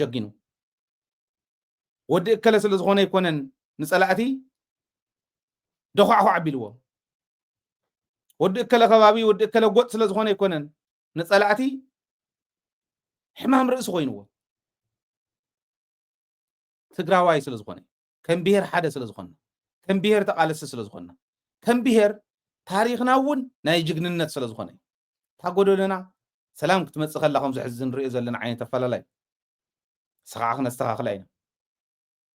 Speaker 8: ጀጊኑ ወዲ እከለ ስለ ዝኾነ ይኮነን ንፀላእቲ ደኳዕኳዕ ኣቢልዎ ወዲ እከለ ከባቢ ወዲ እከለ ጎጥ ስለ ዝኾነ ይኮነን ንፀላእቲ ሕማም ርእሲ ኮይንዎ ትግራዋይ ስለ ዝኾነ ከም ብሄር ሓደ ስለ ዝኾነ ከም ብሄር ተቃለሲ ስለ ዝኾነ ከም ብሄር ታሪክና እውን ናይ ጅግንነት ስለ ዝኾነ ታጎደለና ሰላም ክትመፅእ ከላ ከምዚ ሕዚ ንሪኦ ዘለና ዓይነት ኣፈላላይ ስኻዓ ክነስተኻኽላ ኢና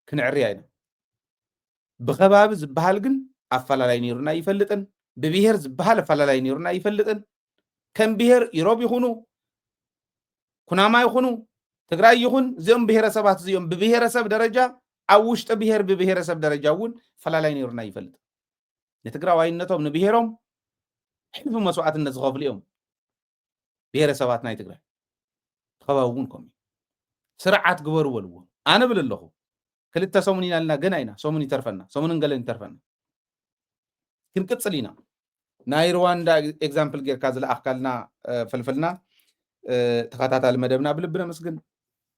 Speaker 8: ክንዕርያ ኢና ብኸባቢ ዝበሃል ግን ኣፈላላይ ነይሩና ይፈልጥን ብብሄር ዝበሃል ኣፈላላይ ነይሩና ይፈልጥን ከም ብሄር ኢሮብ ይኹኑ ኩናማ ይኹኑ ትግራይ ይኹን እዚኦም ብሄረሰባት እዚኦም ብብሄረሰብ ደረጃ ኣብ ውሽጢ ብሄር ብብሄረሰብ ደረጃ እውን ፈላላይ ነይሩና ይፈልጥ ንትግራዋይነቶም ንብሄሮም ሕልፊ መስዋዕትነት ዝኸፍሉ እዮም ብሄረሰባት ናይ ትግራይ ከባቢ እውን ከምኡ ስርዓት ግበሩ በልዎ ኣነ ብል ኣለኹ ክልተ ሰሙን ኢና ልና ገና ኢና ሰሙን ይተርፈና ሰሙንን ገለን ይተርፈና ክንቅፅል ኢና ናይ ሩዋንዳ ኤግዛምፕል ጌርካ ዝለኣኽካልና ፍልፍልና ተኸታታሊ መደብና ብልቢ ነመስግን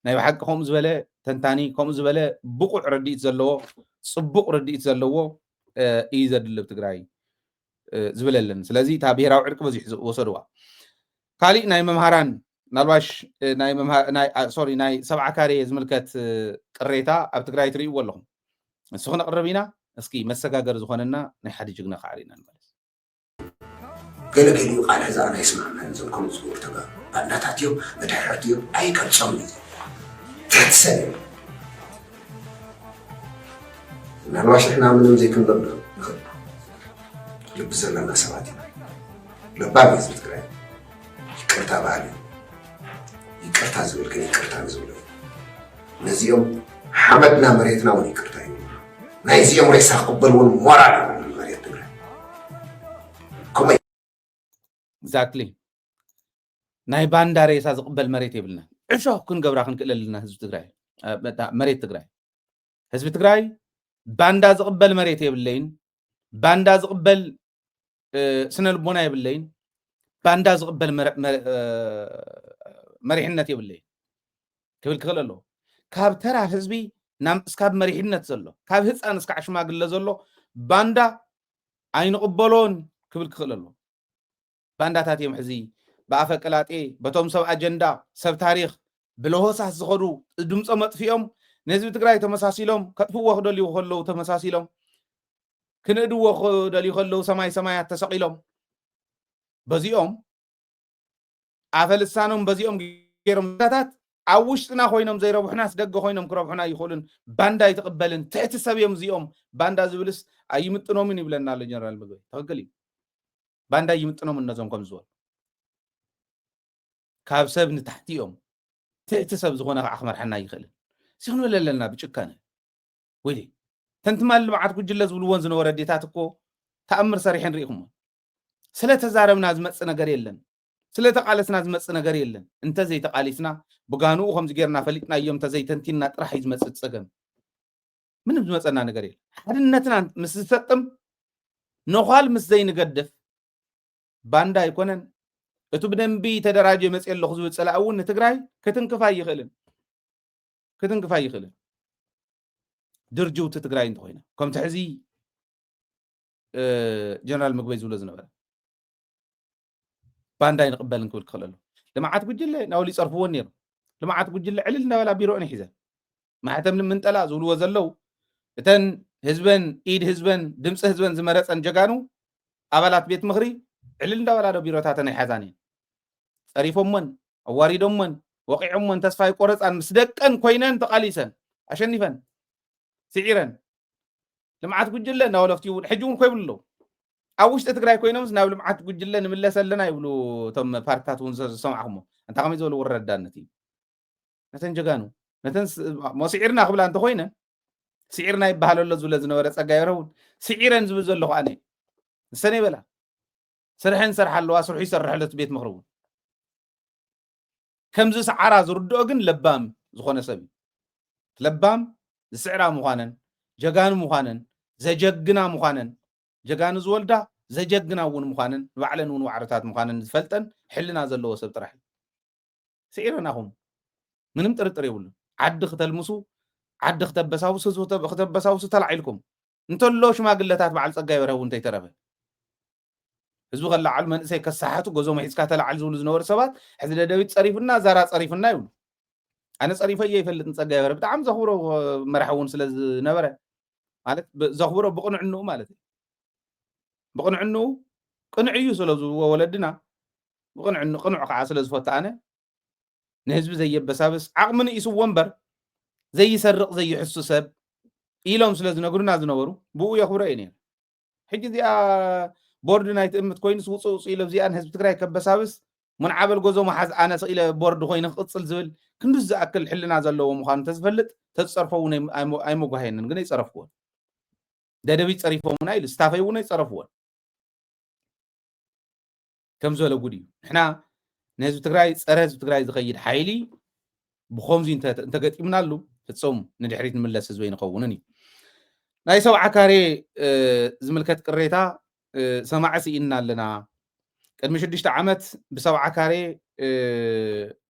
Speaker 8: ናይ ብሓቂ ከምኡ ዝበለ ተንታኒ ከምኡ ዝበለ ብቁዕ ረዲኢት ዘለዎ ፅቡቅ ረዲኢት ዘለዎ እዩ ዘድሊ ትግራይ ዝብለለን ስለዚ እታ ብሄራዊ ዕርቂ በዚሑ ወሰድዋ ካሊእ ናይ መምሃራን ናልባሽ ናይ ሰብዓ ካሬ ዝምልከት ቅሬታ ኣብ ትግራይ ትርእይዎ ኣለኹም ንሱ ክነቅርብ ኢና እስኪ መሰጋገር ዝኾነና ናይ ሓደ ጅግና ካዕሪና ንመለስ
Speaker 11: ገለ ገሊኡ ቃል ህዛና ይስማዕና ዞም ከምኡ ዝገብሩ ተጋሩ ባንዳታት እዮም መድሕረት እዮም ኣይገልፆም ትሕትሰብ እዮም ናልባሽ ንሕና ምንም ዘይክንበብ ንኽእል ልቢ ዘለና ሰባት ኢና ልባም ህዝቢ ትግራይ ይቅርታ ባህል እዩ ይቅርታ ዝብል ግን ይቅርታ ንዝብሎ ነዚኦም ሓመድና መሬትና እውን ይቅርታ እዩ ናይ እዚኦም ሬሳ ክቅበል እውን ሞራል መሬት ትግራይ ከመይ
Speaker 8: ኤግዛክትሊ ናይ ባንዳ ሬሳ ዝቅበል መሬት የብልና ዕሾክ ክንገብራ ክንክእል ኣለና ህዝቢ ትግራይ መሬት ትግራይ ህዝቢ ትግራይ ባንዳ ዝቅበል መሬት የብለይን ባንዳ ዝቅበል ስነ ልቦና የብለይን ባንዳ ዝቅበል መሪሕነት የብለይን ክብል ክኽእል ኣለዎ ካብ ተራ ህዝቢ እስካብ መሪሕነት ዘሎ ካብ ህፃን እስካዕ ሽማግለ ዘሎ ባንዳ ኣይንቕበሎን ክብል ክኽእል ኣለዎ ባንዳታት እዮም ሕዚ ብኣፈ ቀላጤ በቶም ሰብ ኣጀንዳ ሰብ ታሪክ ብለሆሳስ ዝኸዱ ድምፆ መጥፊኦም ንህዝቢ ትግራይ ተመሳሲሎም ከጥፍዎ ክደልዩ ከለዉ ተመሳሲሎም ክንእድዎ ክደልዩ ከለዉ ሰማይ ሰማያት ተሰቂሎም በዚኦም ኣፈ ልሳኖም በዚኦም ገይሮም ዳታት ኣብ ውሽጥና ኮይኖም ዘይረብሑናስ ደገ ኮይኖም ክረብሑና ይኽእሉን ባንዳ ይትቕበልን ትሕቲ ሰብ እዮም እዚኦም ባንዳ ዝብልስ ኣይምጥኖምን ይብለና ኣሎ ጀነራል ምግበይ ትኽክል እዩ ባንዳ ይምጥኖም እነዞም ከም ዝበሉ ካብ ሰብ ንታሕቲኦም ትሕቲ ሰብ ዝኾነ ከዓ ክመርሐና ይኽእልን ሲኽንብል ኣለና ብጭካነ ወይ ተንትማል ልምዓት ጉጅለ ዝብልዎን ዝነበረ ዴታት እኮ ተኣምር ሰሪሐን ርኢኹሞ ስለተዛረብና ዝመፅእ ነገር የለን ስለተቃለስና ዝመፅእ ነገር የለን እንተዘይተቃሊስና ብጋንኡ ከምዚ ጌርና ፈሊጥና እዮም እንተዘይተንቲና ጥራሕ እዩ ዝመፅእ ፀገም ምንም ዝመፀና ነገር የለን ሓድነትና ምስ ዝሰጥም ነኳል ምስ ዘይንገድፍ ባንዳ ኣይኮነን እቲ ብደንቢ ተደራጀ መፅእ ኣለኹ ዝብል ፀላእ እውን ንትግራይ ክትንክፋ ይኽእልን ድርጅውቲ ትግራይ እንተኮይና ከምቲ ሕዚ ጀነራል ምግበይ ዝብሎ ዝነበረ ባንዳ ይንቅበልን ክብል ክኽእል ኣሎ ልምዓት ጉጅለ ናብሉ ይፀርፍዎን ነይሩ ልምዓት ጉጅለ ዕልል እናበላ ቢሮአን ሒዘን ማሕተም ንምንጠላ ዝብልዎ ዘለው እተን ህዝበን ኢድ ህዝበን ድምፂ ህዝበን ዝመረፀን ጀጋኑ ኣባላት ቤት ምኽሪ ዕልል እንዳበላ ዶ ቢሮታተን ኣይሓዛን እየን ፀሪፎሞን ኣዋሪዶሞን ወቂዖሞን ተስፋ ይቆረፃን ምስ ደቀን ኮይነን ተቃሊሰን ኣሸኒፈን ስዒረን ልምዓት ጉጅለ እናበለፍትዩ ሕጂ እውን ኮይብሉ ኣለዉ ኣብ ውሽጢ ትግራይ ኮይኖምስ ናብ ልምዓት ጉጅለ ንምለስ ኣለና ይብሉ እቶም ፓርቲታት እውን ዝሰማዕኹሞ እንታ ከመይ ዝበሉ ረዳነት እዩ ነተን ጀጋኑ ነተን ሞስዒርና ክብላ እንተኮይነን ስዒርና ይበሃል ኣሎ ዝብለ ዝነበረ ፀጋይ በርሀ እውን ስዒረን ዝብል ዘሎ ከዓ ነ ንሰነ ይበላ ስርሐን ሰርሓ ኣለዋ ስርሑ ይሰርሐለት ቤት ምኽሪ እውን ከምዚ ሰዓራ ዝርድኦ ግን ለባም ዝኾነ ሰብ እዩ ለባም ዝስዕራ ምዃነን ጀጋኑ ምዃነን ዘጀግና ምዃነን ጀጋኑ ዝወልዳ ዘጀግና እውን ምዃነን ባዕለን እውን ዋዕሮታት ምዃነን ዝፈልጠን ሕልና ዘለዎ ሰብ ጥራሕ ስዒረናኹም ምንም ጥርጥር የብሉን ዓዲ ክተልምሱ ዓዲ ክተበሳውሱ ተላዒልኩም እንተሎ ሽማግለታት በዓል ፀጋይ በርሀ እውን እንተይተረፈ ህዝቢ ከላዓሉ መንእሰይ ከሳሓቱ ገዞም ሒዝካ ተላዓል ዝብሉ ዝነበሩ ሰባት ሕዚ ደደቢት ፀሪፍና ዛራ ፀሪፍና ይብሉ ኣነ ፀሪፈ እየ ይፈልጥ ፀጋይ በርሀ ብጣዕሚ ዘኽብሮ መራሒ እውን ስለ ዝነበረ ማለት ዘኽብሮ ብቕንዕንኡ ማለት እዩ ብቕንዕንኡ ቅንዕ እዩ ስለ ዝብዎ ወለድና ብቕንዕንኡ ቅንዑ ከዓ ስለ ዝፈቱ ኣነ ንህዝቢ ዘየበሳብስ ዓቕሚ ንኢስዎ እምበር ዘይሰርቕ ዘይሕሱ ሰብ ኢሎም ስለ ዝነግሩና ዝነበሩ ብኡ የኽብሮ እየ ነይረ ሕጂ እዚኣ ቦርድ ናይ ትእምት ኮይኑስ ውፅእ ውፅእ ኢሎ እዚኣ ንህዝቢ ትግራይ ከበሳብስ ምንዓበል ገዞ መሓዝ ኣነ ስኢለ ቦርድ ኮይኑ ክቅፅል ዝብል ክንዱስ ዝኣክል ሕልና ዘለዎ ምዃኑ ተዝፈልጥ ተዝፀርፎ እውን ኣይመጓየንን ግን ኣይፀረፍክዎን ደደቢት ፀሪፎምና ኢሉ ስታፈይ እውን ኣይፀረፍዎን ከም ዝበለ ጉድ እዩ ንሕና ንህዝቢ ትግራይ ፀረ ህዝቢ ትግራይ ዝኸይድ ሓይሊ ብከምዚ እንተገጢምናሉ ፍፆም ንድሕሪት ንምለስ ህዝበይ ንኸውንን እዩ ናይ ሰብዓ ካሬ ዝምልከት ቅሬታ ሰማዕሲ ኢና ኣለና ቅድሚ 6 ዓመት ብ7 ካሬ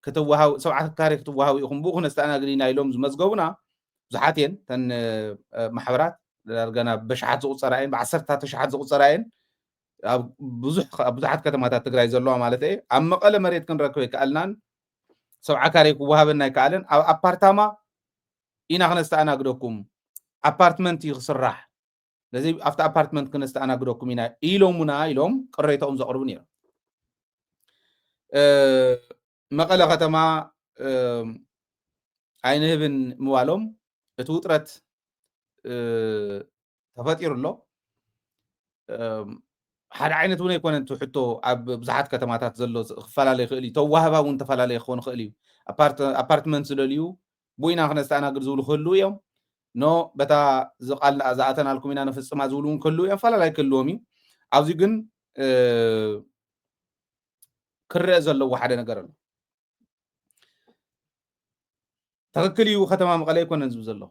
Speaker 8: ክትወሃው 7 ካሬ ክትወሃው ኢኹም ብኡ ክነስተኣናግድ ኢና ኢሎም ዝመዝገቡና ብዙሓት እየን ተን ማሕበራት ዳርጋና በሽሓት ዝቁፀራ እየን ብ10ታት ሸሓት ዝቁፀራ እየን ኣብ ብዙሓት ከተማታት ትግራይ ዘለዋ ማለት እየ ኣብ መቐለ መሬት ክንረክብ ይከኣልናን 7 ካሬ ክወሃበና ይከኣልን ኣብ ኣፓርታማ ኢና ክነስተኣናግደኩም ኣፓርትመንት እዩ ክስራሕ ስለዚ ኣብቲ ኣፓርትመንት ክነስተኣናግደኩም ኢና ኢሎሙና ኢሎም ቅሬቶኦም ዘቕርቡ ነይሮም መቐለ ከተማ ኣይንህብን ምባሎም እቲ ውጥረት ተፈጢሩ ኣሎ ሓደ ዓይነት እውን ኣይኮነን እቲ ሕቶ ኣብ ብዙሓት ከተማታት ዘሎ ክፈላለ ይኽእል እዩ ተዋህባ እውን ተፈላለየ ክኾን ይኽእል እዩ ኣፓርትመንት ዝደልዩ ቦይና ክነስተኣናግድ ዝብሉ ክህልው እዮም ኖ በታ ዝኣተናልኩም ኢና ነፍፅማ ዝብሉ እውን ክህልው እዮም ፈላላይ ክህልዎም እዩ ኣብዚ ግን ክርአ ዘለዎ ሓደ ነገር ኣሎ ትክክል እዩ ከተማ መቐለ ኣይኮነን ዝብል ዘሎ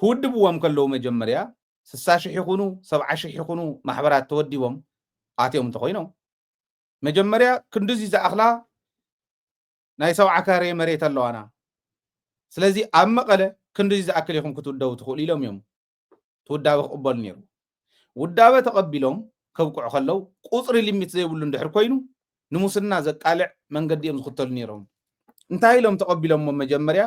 Speaker 8: ክውድብዎም ከለዉ መጀመርያ 60,000 ይኹኑ 70,000 ይኹኑ ማሕበራት ተወዲቦም ኣትዮም እንተኮይኖም መጀመርያ ክንድዚ ዝኣኽላ ናይ 70 ካሬ መሬት ኣለዋና ስለዚ ኣብ መቐለ ክንድዚ ዝኣክል ኢኹም ክትውደቡ ትኽእሉ ኢሎም እዮም ትውዳበ ክቕበሉ ነይሩ ውዳበ ተቐቢሎም ከብቅዑ ከለው ቁፅሪ ሊሚት ዘይብሉ እንድሕር ኮይኑ ንሙስና ዘቃልዕ መንገዲ እዮም ዝኽተሉ ነይሮም እንታይ ኢሎም ተቐቢሎሞ መጀመርያ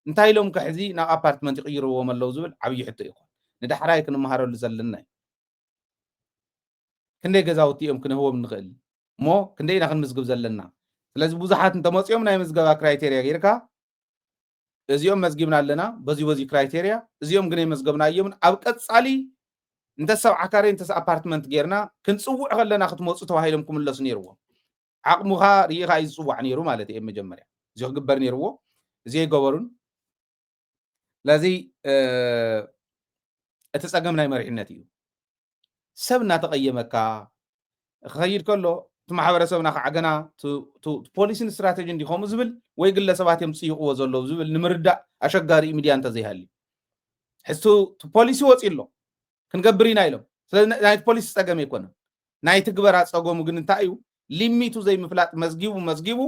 Speaker 8: እንታይ ኢሎም ከሕዚ ናብ ኣፓርትመንት ይቕይርዎም ኣለው ዝብል ዓብዪ ሕቶ ይኹን ንዳሕራይ ክንመሃረሉ ዘለና እዩ ክንደይ ገዛውቲ እዮም ክንህቦም ንኽእል እሞ ክንደይ ኢና ክንምዝግብ ዘለና ስለዚ ብዙሓት እንተመፂኦም ናይ ምዝገባ ክራይቴርያ ጌርካ እዚኦም መዝጊብና ኣለና በዚ ክራይቴርያ እዚኦም ግን መዝገብና እዮም ኣብ ቀጻሊ እንተ 70 ካሬ እንተ ኣፓርትመንት ጌርና ክንፅውዕ ከለና ክትመፁ ተባሂሎም ክምለሱ ነይርዎም ዓቕሙኻ ርኢኻ እዩ ዝፅዋዕ ነይሩ ማለት እየ መጀመርያ እዚ ክግበር ነይርዎ እዚ ኣይገበሩን ስለዚ እቲ ፀገም ናይ መሪሕነት እዩ ሰብ እናተቐየመካ ክኸይድ ከሎ እቲ ማሕበረሰብና ከዓ ገና ፖሊሲን ስትራቴጂ እንዲኸምኡ ዝብል ወይ ግለሰባት እዮም ፅይቕዎ ዘለዉ ዝብል ንምርዳእ ኣሸጋሪ ሚድያ እንተዘይሃልዩ ሕዝቱ ፖሊሲ ወፂ ኣሎ ክንገብር ኢና ኢሎም ስለዚ ናይቲ ፖሊሲ ፀገም ኣይኮነን ናይ ትግበራ ፀገሙ ግን እንታይ እዩ ሊሚቱ ዘይምፍላጥ መዝጊቡ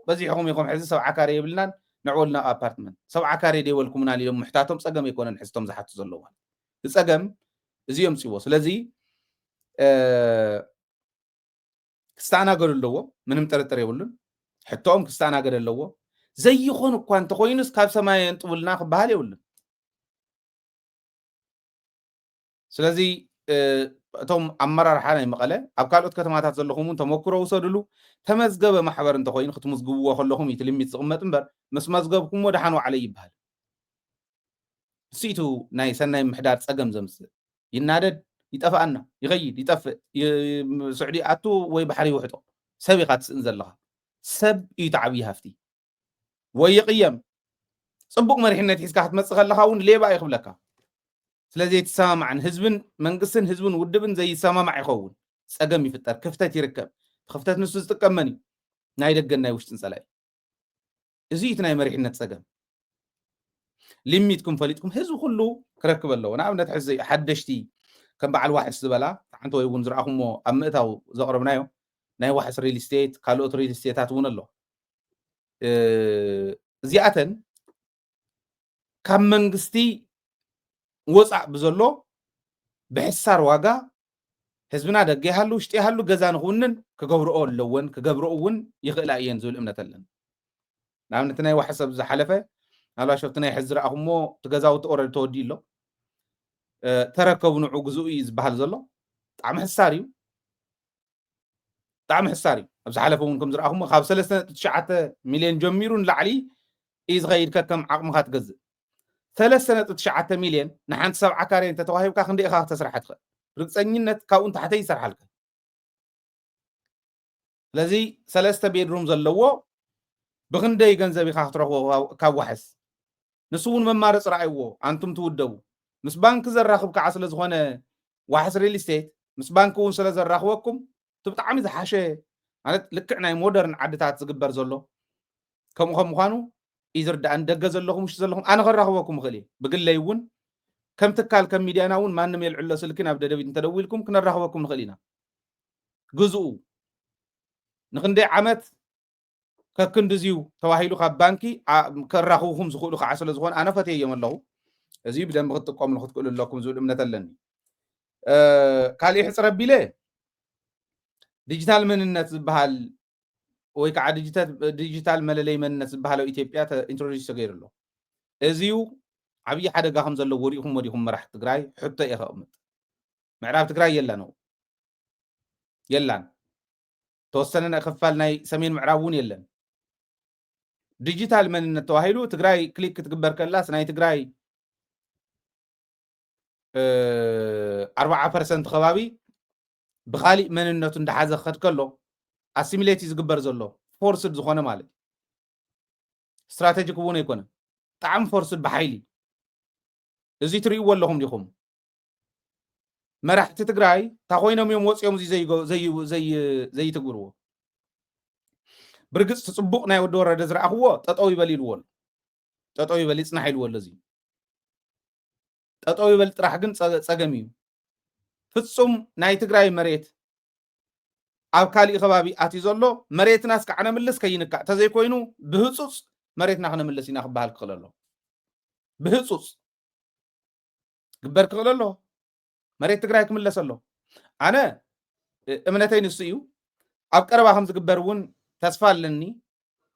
Speaker 8: በዚሕኹም ኢኹም ሕዚ 70 ካሬ የብልናን ንዕወልና ኣፓርትመንት 70 ካሬ ደይበልኩምና ኢሎም ምሕታቶም ፀገም ኣይኮነን ሕዝቶም ዝሓቱ ዘለዉ ፀገም እዚኦም ፅይዎ ስለዚ ክስተኣናገዱ ኣለዎ ምንም ጥርጥር የብሉን ሕቶኦም ክስተኣናገድ ኣለዎ ዘይኾን እኳ እንተኮይኑስ ካብ ሰማይ እንጥብልና ክበሃል የብሉን ስለዚ እቶም ኣመራርሓ ናይ መቐለ ኣብ ካልኦት ከተማታት ዘለኹም ተመክሮ ውሰድሉ ተመዝገበ ማሕበር እንተኮይኑ ክትምዝግብዎ ከለኹም እቲ ሊሚት ዝቕመጥ እምበር ምስ መዝገብኩምዎ ድሓን ዋዕለይ ይበሃል ሲቱ ናይ ሰናይ ምሕዳር ፀገም ዘምፅእ ይናደድ ይጠፍኣና ይኸይድ ይጠፍእ ስዑዲ ኣቱ ወይ ባሕሪ ይውሕጦ ሰብ ኢኻ ትስእን ዘለኻ ሰብ እዩ ተዓብዪ ሃፍቲ ወይ ይቕየም ፅቡቕ መሪሕነት ሒዝካ ክትመፅእ ከለኻ እውን ሌባ ይኽብለካ ስለዚ የተሰማማዕን ህዝብን መንግስትን ህዝብን ውድብን ዘይሰማማዕ ይኸውን ፀገም ይፍጠር ክፍተት ይርከብ ክፍተት ንሱ ዝጥቀመን እዩ ናይ ደገን ናይ ውሽጥን ፀላኢ እዚ እቲ ናይ መሪሕነት ፀገም ሊሚትኩም ፈሊጥኩም ህዝቢ ኩሉ ክረክብ ኣለዎ ንኣብነት ሕዚ ሓደሽቲ ከም በዓል ዋሕስ ዝበላ ሓንቲ ወይ እውን ዝረኣኹሞ ኣብ ምእታው ዘቕረብናዮ ናይ ዋሕስ ሪል ስቴት ካልኦት ሪል ስቴታት እውን ኣሎ እዚኣተን ካብ መንግስቲ ወፃእ ብዘሎ ብሕሳር ዋጋ ህዝብና ደገ ይሃሉ ውሽጢ ይሃሉ ገዛ ንኽውንን ክገብርኦ ኣለወን ክገብርኦ እውን ይኽእላ እየን ዝብል እምነት ኣለና ንኣብነት ናይ ዋሕሰብ ዝሓለፈ ናልባሽ ኣብቲ ናይ ሕዚ ረኣኹሞ እቲ ገዛውቲ ኦረዲ ተወዲኡ ኣሎ ተረከቡ ንዑ ግዝኡ እዩ ዝበሃል ዘሎ ብጣዕሚ ሕሳር እዩ ብጣዕሚ ሕሳር እዩ ኣብ ዝሓለፈ እውን ከም ዝረኣኹሞ ካብ 3.9 ሚልዮን ጀሚሩ ንላዕሊ እዩ ዝኸይድ ከከም ዓቕምካ ትገዝእ 3.9 ሚልዮን ንሓንቲ 70 ካሬ እንተተዋሂብካ ክንደይ ኢኻ ክተስራሕ ትኽእል ርግፀኝነት ካብኡ ንታሕተይ ይሰርሓልካ ስለዚ 3 ቤድሩም ዘለዎ ብክንደይ ገንዘብ ኢኻ ክትረኽቦ ካብ ዋሕስ ንሱ እውን መማረፂ ረኣይዎ ኣንቱም ትውደቡ ምስ ባንኪ ዘራኽብ ከዓ ስለ ዝኾነ ዋሕስ ሪል ስቴት ምስ ባንኪ እውን ስለ ዘራኽበኩም እቲ ብጣዕሚ ዝሓሸ ማለት ልክዕ ናይ ሞደርን ዓድታት ዝግበር ዘሎ ከምኡ ከም ምዃኑ እዩ ዝርዳእን ደገ ዘለኹም ውሽጢ ዘለኹም ኣነ ከራኽበኩም እኽእል እየ ብግለይ እውን ከም ትካል ከም ሚድያና እውን ማንም የልዕሎ ስልኪ ናብ ደደቢት እንተደዊልኩም ክነራኽበኩም ንኽእል ኢና ግዝኡ ንክንደይ ዓመት ከክንድዝዩ ተዋሂሉ ካብ ባንኪ ከራኽቡኩም ዝኽእሉ ከዓ ስለ ዝኾነ ኣነ ፈትየዮም ኣለኹ እዚ ብደንቢ ክትጥቀሙ ንክትክእሉ ኣለኩም ዝብል እምነት ኣለኒ ካልእ ሕፅረ ኣቢለ ዲጂታል መንነት ዝበሃል ወይ ከዓ ዲጂታል መለለይ መንነት ዝበሃለው ኢትዮጵያ ኢንትሮዲዩስ ተገይሩ ኣሎ እዚዩ ዓብዪ ሓደጋ ከም ዘለዎ ሪኢኹም ወዲኹም መራሕቲ ትግራይ ሕቶ እየ ከቕምጥ ምዕራብ ትግራይ የላን ተወሰነ ክፋል ናይ ሰሜን ምዕራብ እውን የለን ዲጂታል መንነት ተዋሂሉ ትግራይ ክሊክ ክትግበር ከላስ ናይ ትግራይ 40% ከባቢ ብኻሊእ መንነቱ እንዳሓዘ ክኸድ ከሎ ኣሲሚሌት ዝግበር ዘሎ ፎርስድ ዝኾነ ማለት ስትራቴጂክ እውን ኣይኮነ ብጣዕሚ ፎርስድ ብሓይሊ እዚ ትርእይዎ ኣለኹም ዲኹም መራሕቲ ትግራይ እታ ኮይኖም እዮም ወፂኦም እዚ ዘይትግብርዎ ብርግፅ ትፅቡቕ ናይ ወዲ ወረደ ዝረኣኽዎ ጠጠው ይበል ኢልዎ ጠጠው ይበል ይፅናሕ ኢልዎ ኣሎ እዚ ጠጠው ይበል ጥራሕ ግን ፀገም እዩ ፍጹም ናይ ትግራይ መሬት ኣብ ካሊእ ከባቢ ኣትዩ ዘሎ መሬትናስ ከዓ ነምልስ ከይንካእ ተዘይኮይኑ ብህፁፅ መሬትና ክነምልስ ኢና ክበሃል ክኽእል ኣሎ ብህፁፅ ግበር ክኽእል ኣሎ መሬት ትግራይ ክምለስ ኣሎ ኣነ እምነተይ ንሱ እዩ ኣብ ቀረባ ከም ዝግበር እውን ተስፋ ኣለኒ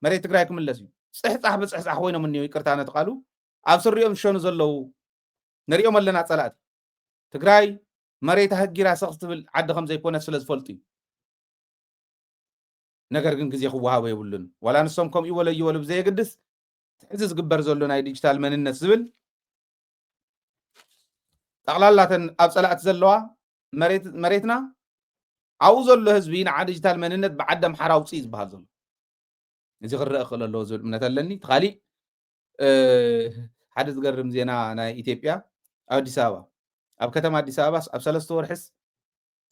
Speaker 8: መሬት ትግራይ ክምለስ እዩ ፅሕፃሕ ብፅሕፃሕ ኮይኖም እኒኦ ይቅርታ ነተቃሉ ኣብ ስሪኦም ዝሸኑ ዘለው ንሪኦም ኣለና ፀላእቲ ትግራይ መሬታ ህጊራ ሰቕ ትብል ዓዲ ከም ዘይኮነት ስለ ዝፈልጡ እዩ ነገር ግን ግዜ ክወሃቦ የብሉን ዋላ ንሶም ከምኡ ይወለ ብዘየግድስ ሕዚ ዝግበር ዘሎ ናይ ዲጂታል መንነት ዝብል ጠቕላላተን ኣብ ፀላእቲ ዘለዋ መሬትና ኣብኡ ዘሎ ህዝቢ ንዓ ዲጂታል መንነት ብዓዲ ኣምሓራ ውፅኢ ዝበሃል ዘሎ እዚ ክረአ ክእል ኣለዎ ዝብል እምነት ኣለኒ ካሊእ ሓደ ዝገርም ዜና ናይ ኢትዮጵያ ኣብ ኣዲስ ኣበባ ኣብ ከተማ ኣዲስ ኣበባ ኣብ 3 ወርሕስ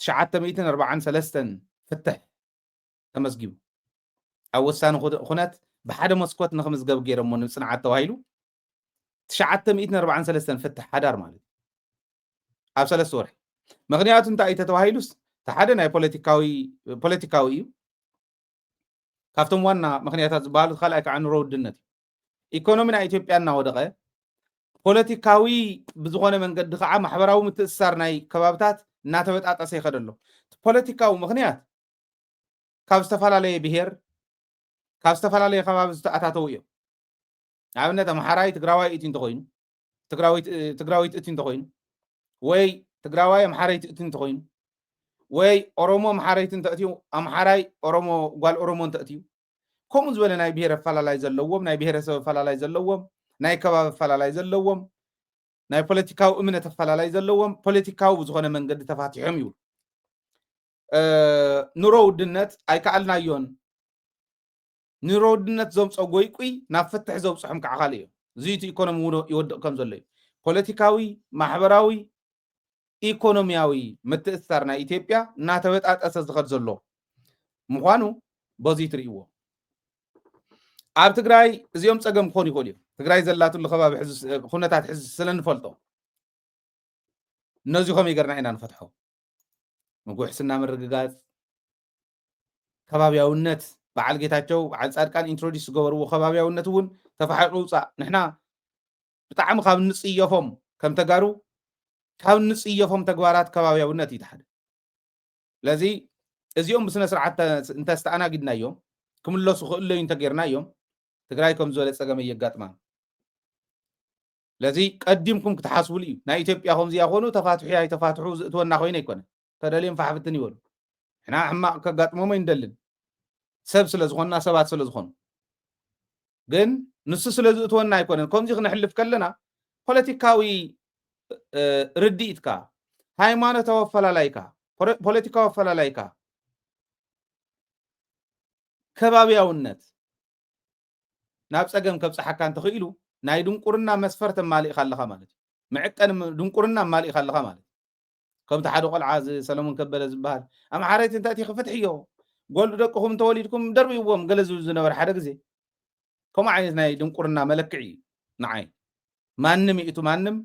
Speaker 8: 943 ፍትሕ ተመስጊቡ ኣብ ወሳኒ ኩነት ብሓደ መስኮት ንክምዝገብ ገይሮሞ ንፅንዓት ተባሂሉ 943 ፍትሕ ሓዳር ማለት ኣብ 3 ወርሒ ምክንያቱ እንታይ እዩ ተባሂሉስ ሓደ ናይ ፖለቲካዊ እዩ ካብቶም ዋና ምክንያታት ዝበሃሉ ካልኣይ ከዓ ኑሮ ውድነት እዩ ኢኮኖሚ ናይ ኢትዮጵያ እናወደቐ ፖለቲካዊ ብዝኾነ መንገዲ ከዓ ማሕበራዊ ምትእስሳር ናይ ከባብታት እናተበጣጠሰ ይኸድ ኣሎ ፖለቲካዊ ምክንያት ካብ ዝተፈላለየ ብሄር ካብ ዝተፈላለየ ከባቢ ዝተኣታተው እዮም ኣብነት ኣምሓራይ ትግራዋይ እቲ እንተኮይኑ ትግራዊት እቲ እንተኮይኑ ወይ ትግራዋይ ኣምሓራይ እቲ እንተኮይኑ ወይ ኦሮሞ ኣምሓራይት እንተእትዩ ኣምሓራይ ኦሮሞ ጓል ኦሮሞ እንተእትዩ ከምኡ ዝበለ ናይ ብሄር ኣፈላላይ ዘለዎም ናይ ብሄረሰብ ኣፈላላይ ዘለዎም ናይ ከባቢ ኣፈላላይ ዘለዎም ናይ ፖለቲካዊ እምነት ኣፈላላይ ዘለዎም ፖለቲካዊ ብዝኾነ መንገዲ ተፋቲሖም ይብሉ ኑሮ ውድነት ኣይከኣልናዮን ኑሮ ውድነት ዘምፀኦ ጎይቁይ ናብ ፍትሕ ዘብፅሖም ከዓ ካልእ እዮም እዚ እቲ ኢኮኖሚ ይወድቕ ከም ዘሎ እዩ ፖለቲካዊ ማሕበራዊ ኢኮኖሚያዊ ምትእስሳር ናይ ኢትዮጵያ እናተበጣጠሰ ዝኸድ ዘሎ ምዃኑ በዚ ትርእይዎ ኣብ ትግራይ እዚኦም ፀገም ክኾኑ ይኽእሉ እዮም ትግራይ ዘላትሉ ከባቢ ኩነታት ሕዚ ስለንፈልጦ እነዚኡ ከመይ ጌርና ኢና ንፈትሖ ምጉሕስና ምርግጋፅ ከባቢያውነት በዓል ጌታቸው በዓል ፃድቃን ኢንትሮዲስ ዝገበርዎ ከባቢያውነት እውን ተፋሒቑ ውፃእ ንሕና ብጣዕሚ ካብ ንፅየፎም ከም ተጋሩ ካብ ንፅየፎም ተግባራት ከባቢያውነት እዩ ሓደ ስለዚ እዚኦም ብስነ ስርዓት እንተስተኣናጊድናዮም ክምለሱ ክእለዩ እንተጌርናዮም ትግራይ ከም ዝበለ ፀገም የጋጥማ ስለዚ ቀዲምኩም ክትሓስቡሉ እዩ ናይ ኢትዮጵያ ከምዚያ ኮኑ ተፋትሑ ኣይተፋትሑ ዝእትወና ኮይነ ኣይኮነ ተደልዮም ፋሕፍትን ይበሉ ንሕና ሕማቕ ከጋጥሞሞ ይንደልን ሰብ ስለ ዝኾንና ሰባት ስለ ዝኾኑ ግን ንሱ ስለ ዝእትወና ኣይኮነን ከምዚ ክንሕልፍ ከለና ፖለቲካዊ ርድኢትካ ሃይማኖታዊ ኣፈላላይካ ፖለቲካዊ ኣፈላላይካ ከባቢያውነት ናብ ፀገም ከብፅሓካ እንተኽኢሉ ናይ ድንቁርና መስፈርት ማሊእካ ኣለካ ማለት እዩ ምዕቀን ድንቁርና ማሊእካ ኣለካ ማለት ከምቲ ሓደ ቆልዓ ሰለሞን ከበደ ዝበሃል ኣምሓራይት እንታይ እቲ ክፍትሕ እዮ ጎልዱ ደቅኹም ተወሊድኩም ደርብይዎም ገለ ዝብል ዝነበረ ሓደ ግዜ ከምኡ ዓይነት ናይ ድንቁርና መለክዕ እዩ ንዓይ ማንም ይእቱ ማንም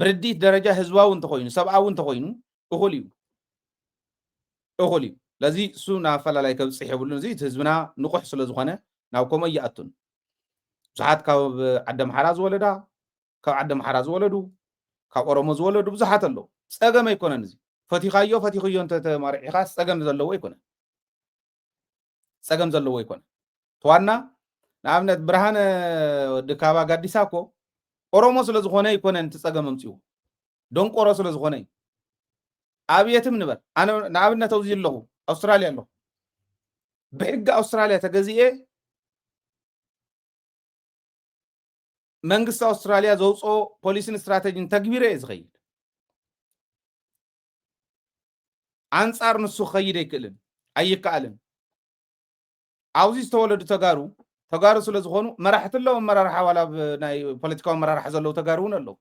Speaker 8: ብርዲት ደረጃ ህዝባዊ እንተኮይኑ ሰብኣዊ እንተኮይኑ እኹል እዩ أخلي لذي سونا فلا لا يكبس يحبلون زي تهزمنا نقح سلزخانة ناوكم يأتون زحات كاب عدم حراز ولدا كاب عدم حراز ولدو كاب أرمز ولدو بزحات الله سأجا ما يكون نزي فتيخايو أنت تمارع خاص سأجا زلوا يكون سأجا زلوا يكون توانا نعمنا برهان دكابا قدي ساكو أرمز سلزخانة يكون أنت سأجا ممتيو دونك أرمز سلزخانة أبيتم نبر أنا نعمنا توزيع له أستراليا له بحق أستراليا تجزئة منغست أستراليا زوجو بوليسين استراتيجي تكبيرة إزغير أنصار نسو خيرة كلن أي كلن عاوزي استولد تجارو سلزخونو مراحت الله ومراحة ولا ناي بوليتيكا ومراحة زلوا تجارون الله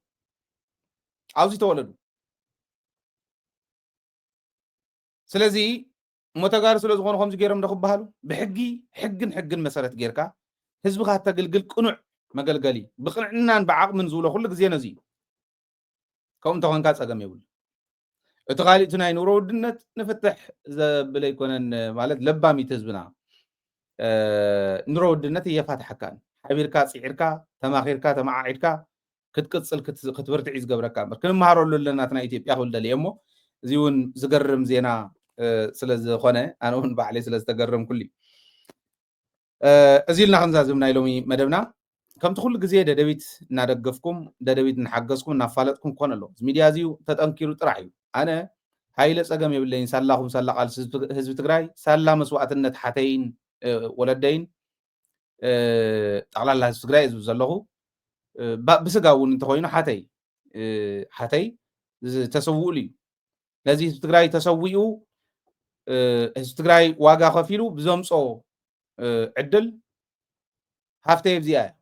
Speaker 8: عاوزي تولدو سلازي متجار سلزخونو خمس جيرم نخب بحاله بحقي حقن مسارة جيركا حزب خاطر قلقل قنوع مقلقلي بقنعنا بعق من زوله كل زين زي كون تهون كاس أجمع يقول اتغالي تناي نورو الدنت نفتح إذا بلا يكون مالت لبا ميتزبنا نورو الدنت هي فاتحة كان حبيركا سعيركا تماخيركا تماعيركا كتكتصل كتبرت عيز قبركا كل ما هرول لنا تنايتي ياخذ دليمو زيون زقرم زينا سلز خونه أنا هون بعلي سلز تقرم كلي أزيلنا خمسة زمنا يلومي مدبنا كم تقول جزية داويد نرجفكم داويد نحجزكم نفعلتكم كون الله ميديا زيو تتأنكروا تراعيو أنا هاي لسه جميع بالله سلهم سلا على حزب تجراي سلا مسوات النت حتين ولدين على الله حزب تجراي زلله بس جاون تخوينه حتي تسوولي لذي حزب تجراي تسويو حزب تجراي واقع خفيرو بزمس أو عدل هفتة بزيادة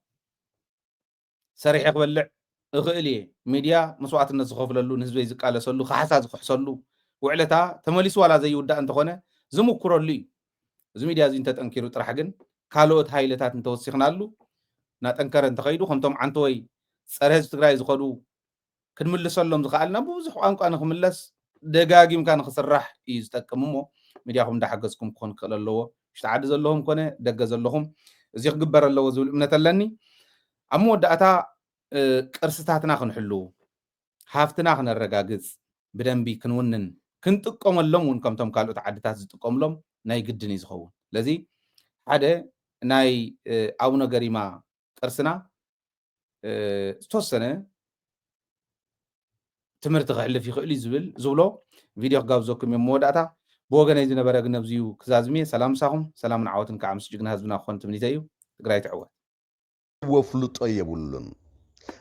Speaker 8: سريح يقبل أغلي ميديا مسوات الناس خفل له نسبة يزك على سلو خحساز خحصلو وعلتها تمليس ولا زي ودا أنت خونه زمو كرولي زمي ميديا زين تتأنكروا ترحجن كالوت هاي لتات أنت وسخنا له نتأنكر أنت خيرو خمتم عنتوي سرهز تقرأي زخلو كنمل سلم زخالنا بوزح أنك أنا خملس دقاقي مكان خسرح يستكممو ميديا خم ده حجزكم كون كلا له اشتعد زلهم كونه دقز لهم زي قبر الله وزول من تلني أمو داتا قرستاتنا خنحلو حافتنا خنرجاجز بدنبي كنونن كنتقوم لهم ونكم تم قالوا تعدتات زتقوم لهم ناي قدني زخون لذي هذا ناي أونا جريمة قرسنا توسنة تمرت غحل في خلي زولو فيديو قابزوكم يمو داتا بوغنا يزنا برقنا بزيو كزازمي سلام ساهم سلام نعوتن كعمس جقنا هزبنا أخوان تمنيتايو تقرأي تعوات
Speaker 12: وفلط أيبولن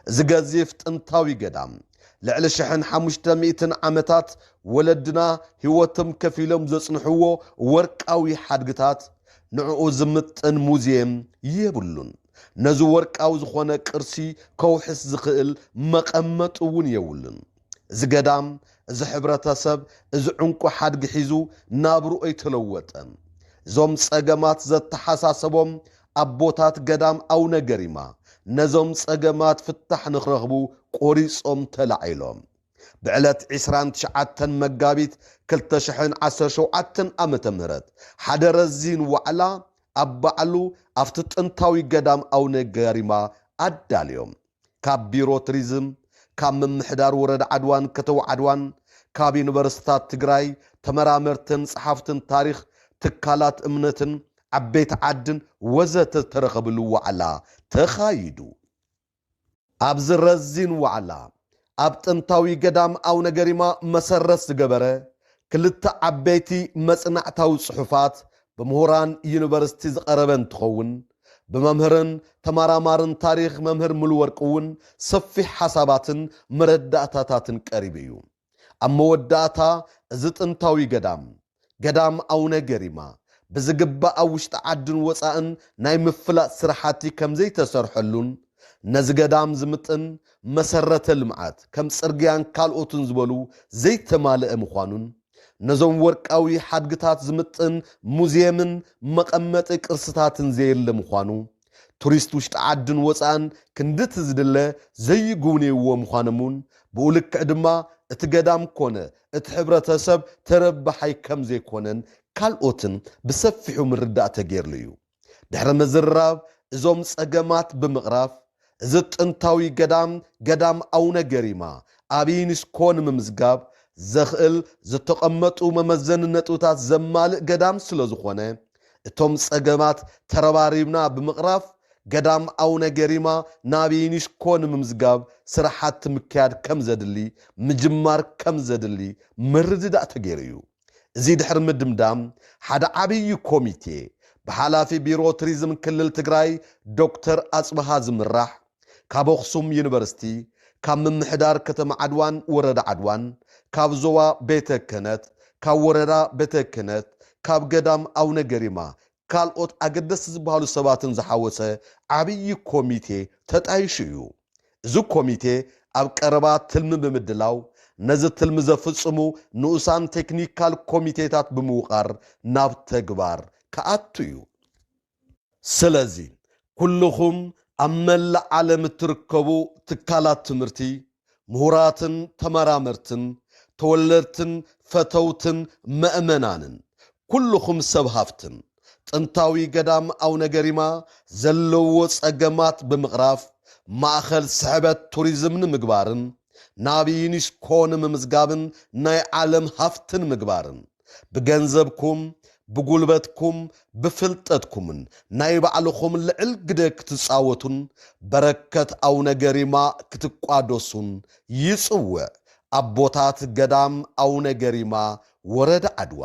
Speaker 12: زجازيفت انتاوي قدام لعل شحن 500 عامتات ولدنا هوتم كفيلم زصنحو ورقاوي حدقتات نعو زمتن موزيم يبولن نزو ورقاو زخونه قرسي كوحس زخيل مقمط ون يولن زقدام زحبرتاسب زعنقو حدق حيزو نابرو ايتلوطن زوم صقمات زتحساسبوم أبوتات قدام أو نجريما نزوم صقمات فتح نخرغبو قريصهم تلعيلهم بعلت 29 مقابيت كلتا شحن 10 أمت مهرت حدر الزين وعلا أبعلو أفتت انتاوي قدام أو نجريما أداليوم كاب بيرو تريزم كاب من محدار ورد عدوان كتو عدوان كاب يونيفرسيتات تجراي تمرامرتن صحافتن تاريخ تكالات امنتن عبيت عدن وزت ترخبلو وعلا تخايدو أبز الرزين وعلا أبتنتاوي قدام أو نقريما مسرس قبره كلتا عبيتي مسنعتاو صحفات بمهوران يونيفرسيتي زقربن تخون بممهرن تمارامارن تاريخ ممهر ملورقون صفي حساباتن مرداتاتاتن قريبيو أما وداتا زتنتاوي قدام أو نقريما بزقبا أوشت عدن وصاً ناي مفلاء سرحاتي كم زي تسرحلون نزقدام زمتن مسرة المعات كم سرقيان كالوتن زبولو زي تمالئ مخوانون نزوم ورقاوي حدقتات زمتن موزيمن مقامتك ارستاتن زي اللي مخوانو ቱሪስት ውሽጢ ዓድን ወፃን ክንድት ዝድለ ዘይጉብንይዎ ምዃኖሙን ብኡልክዕ ድማ እቲ ገዳም ኮነ እቲ ሕብረተሰብ ተረባሓይ ከም ዘይኮነን ካልኦትን ብሰፊሑ ምርዳእ ተገይርሉ እዩ ድሕሪ ምዝራብ እዞም ፀገማት ብምቕራፍ እዚ ጥንታዊ ገዳም ኣውነ ገሪማ ኣብ ዩኔስኮ ንምምዝጋብ ዘኽእል ዝተቐመጡ መመዘኒ ነጥብታት ዘማልእ ገዳም ስለ ዝኾነ እቶም ፀገማት ተረባሪብና ብምቕራፍ ገዳም ኣውነ ገሪማ ናብ ዩኔስኮ ንምምዝጋብ ስራሓት ምክያድ ከም ዘድሊ ምጅማር ከም ዘድሊ ምርድዳእ ተገይሩ እዩ እዚ ድሕሪ ምድምዳም ሓደ ዓብዪ ኮሚቴ ብሓላፊ ቢሮ ቱሪዝም ክልል ትግራይ ዶክተር ኣጽብሃ ዝምራሕ ካብ ኣኽሱም ዩኒቨርሲቲ ካብ ምምሕዳር ከተማ ዓድዋን ወረዳ ዓድዋን ካብ ዞባ ቤተ ክህነት ካብ ወረዳ ቤተ ክህነት ካብ ገዳም ኣውነ ገሪማ ካልኦት ኣገደስቲ ዝበሃሉ ሰባትን ዝሓወሰ ዓብዪ ኮሚቴ ተጣይሹ እዩ እዚ ኮሚቴ ኣብ ቀረባ ትልሚ ብምድላው ነዚ ትልሚ ዘፍጽሙ ንኡሳን ቴክኒካል ኮሚቴታት ብምውቃር ናብ ተግባር ከኣቱ እዩ ስለዚ ኩልኹም ኣብ መላእ ዓለም እትርከቡ ትካላት ትምህርቲ ምሁራትን ተመራመርትን ተወለድትን ፈተውትን መእመናንን ኩልኹም ሰብ ሃፍትን ጥንታዊ ገዳም ኣውነ ገሪማ ዘለዎ ፀገማት ብምቕራፍ ማእኸል ስሕበት ቱሪዝም ንምግባርን ናብ ዩኔስኮ ንምምዝጋብን ናይ ዓለም ሃፍትን ምግባርን ብገንዘብኩም ብጉልበትኩም ብፍልጠትኩምን ናይ ባዕልኹም ልዕል ግደ ክትፃወቱን በረከት ኣውነ ገሪማ ክትቋደሱን ይጽውዕ ኣቦታት ገዳም ኣውነ ገሪማ ወረዳ ዓድዋ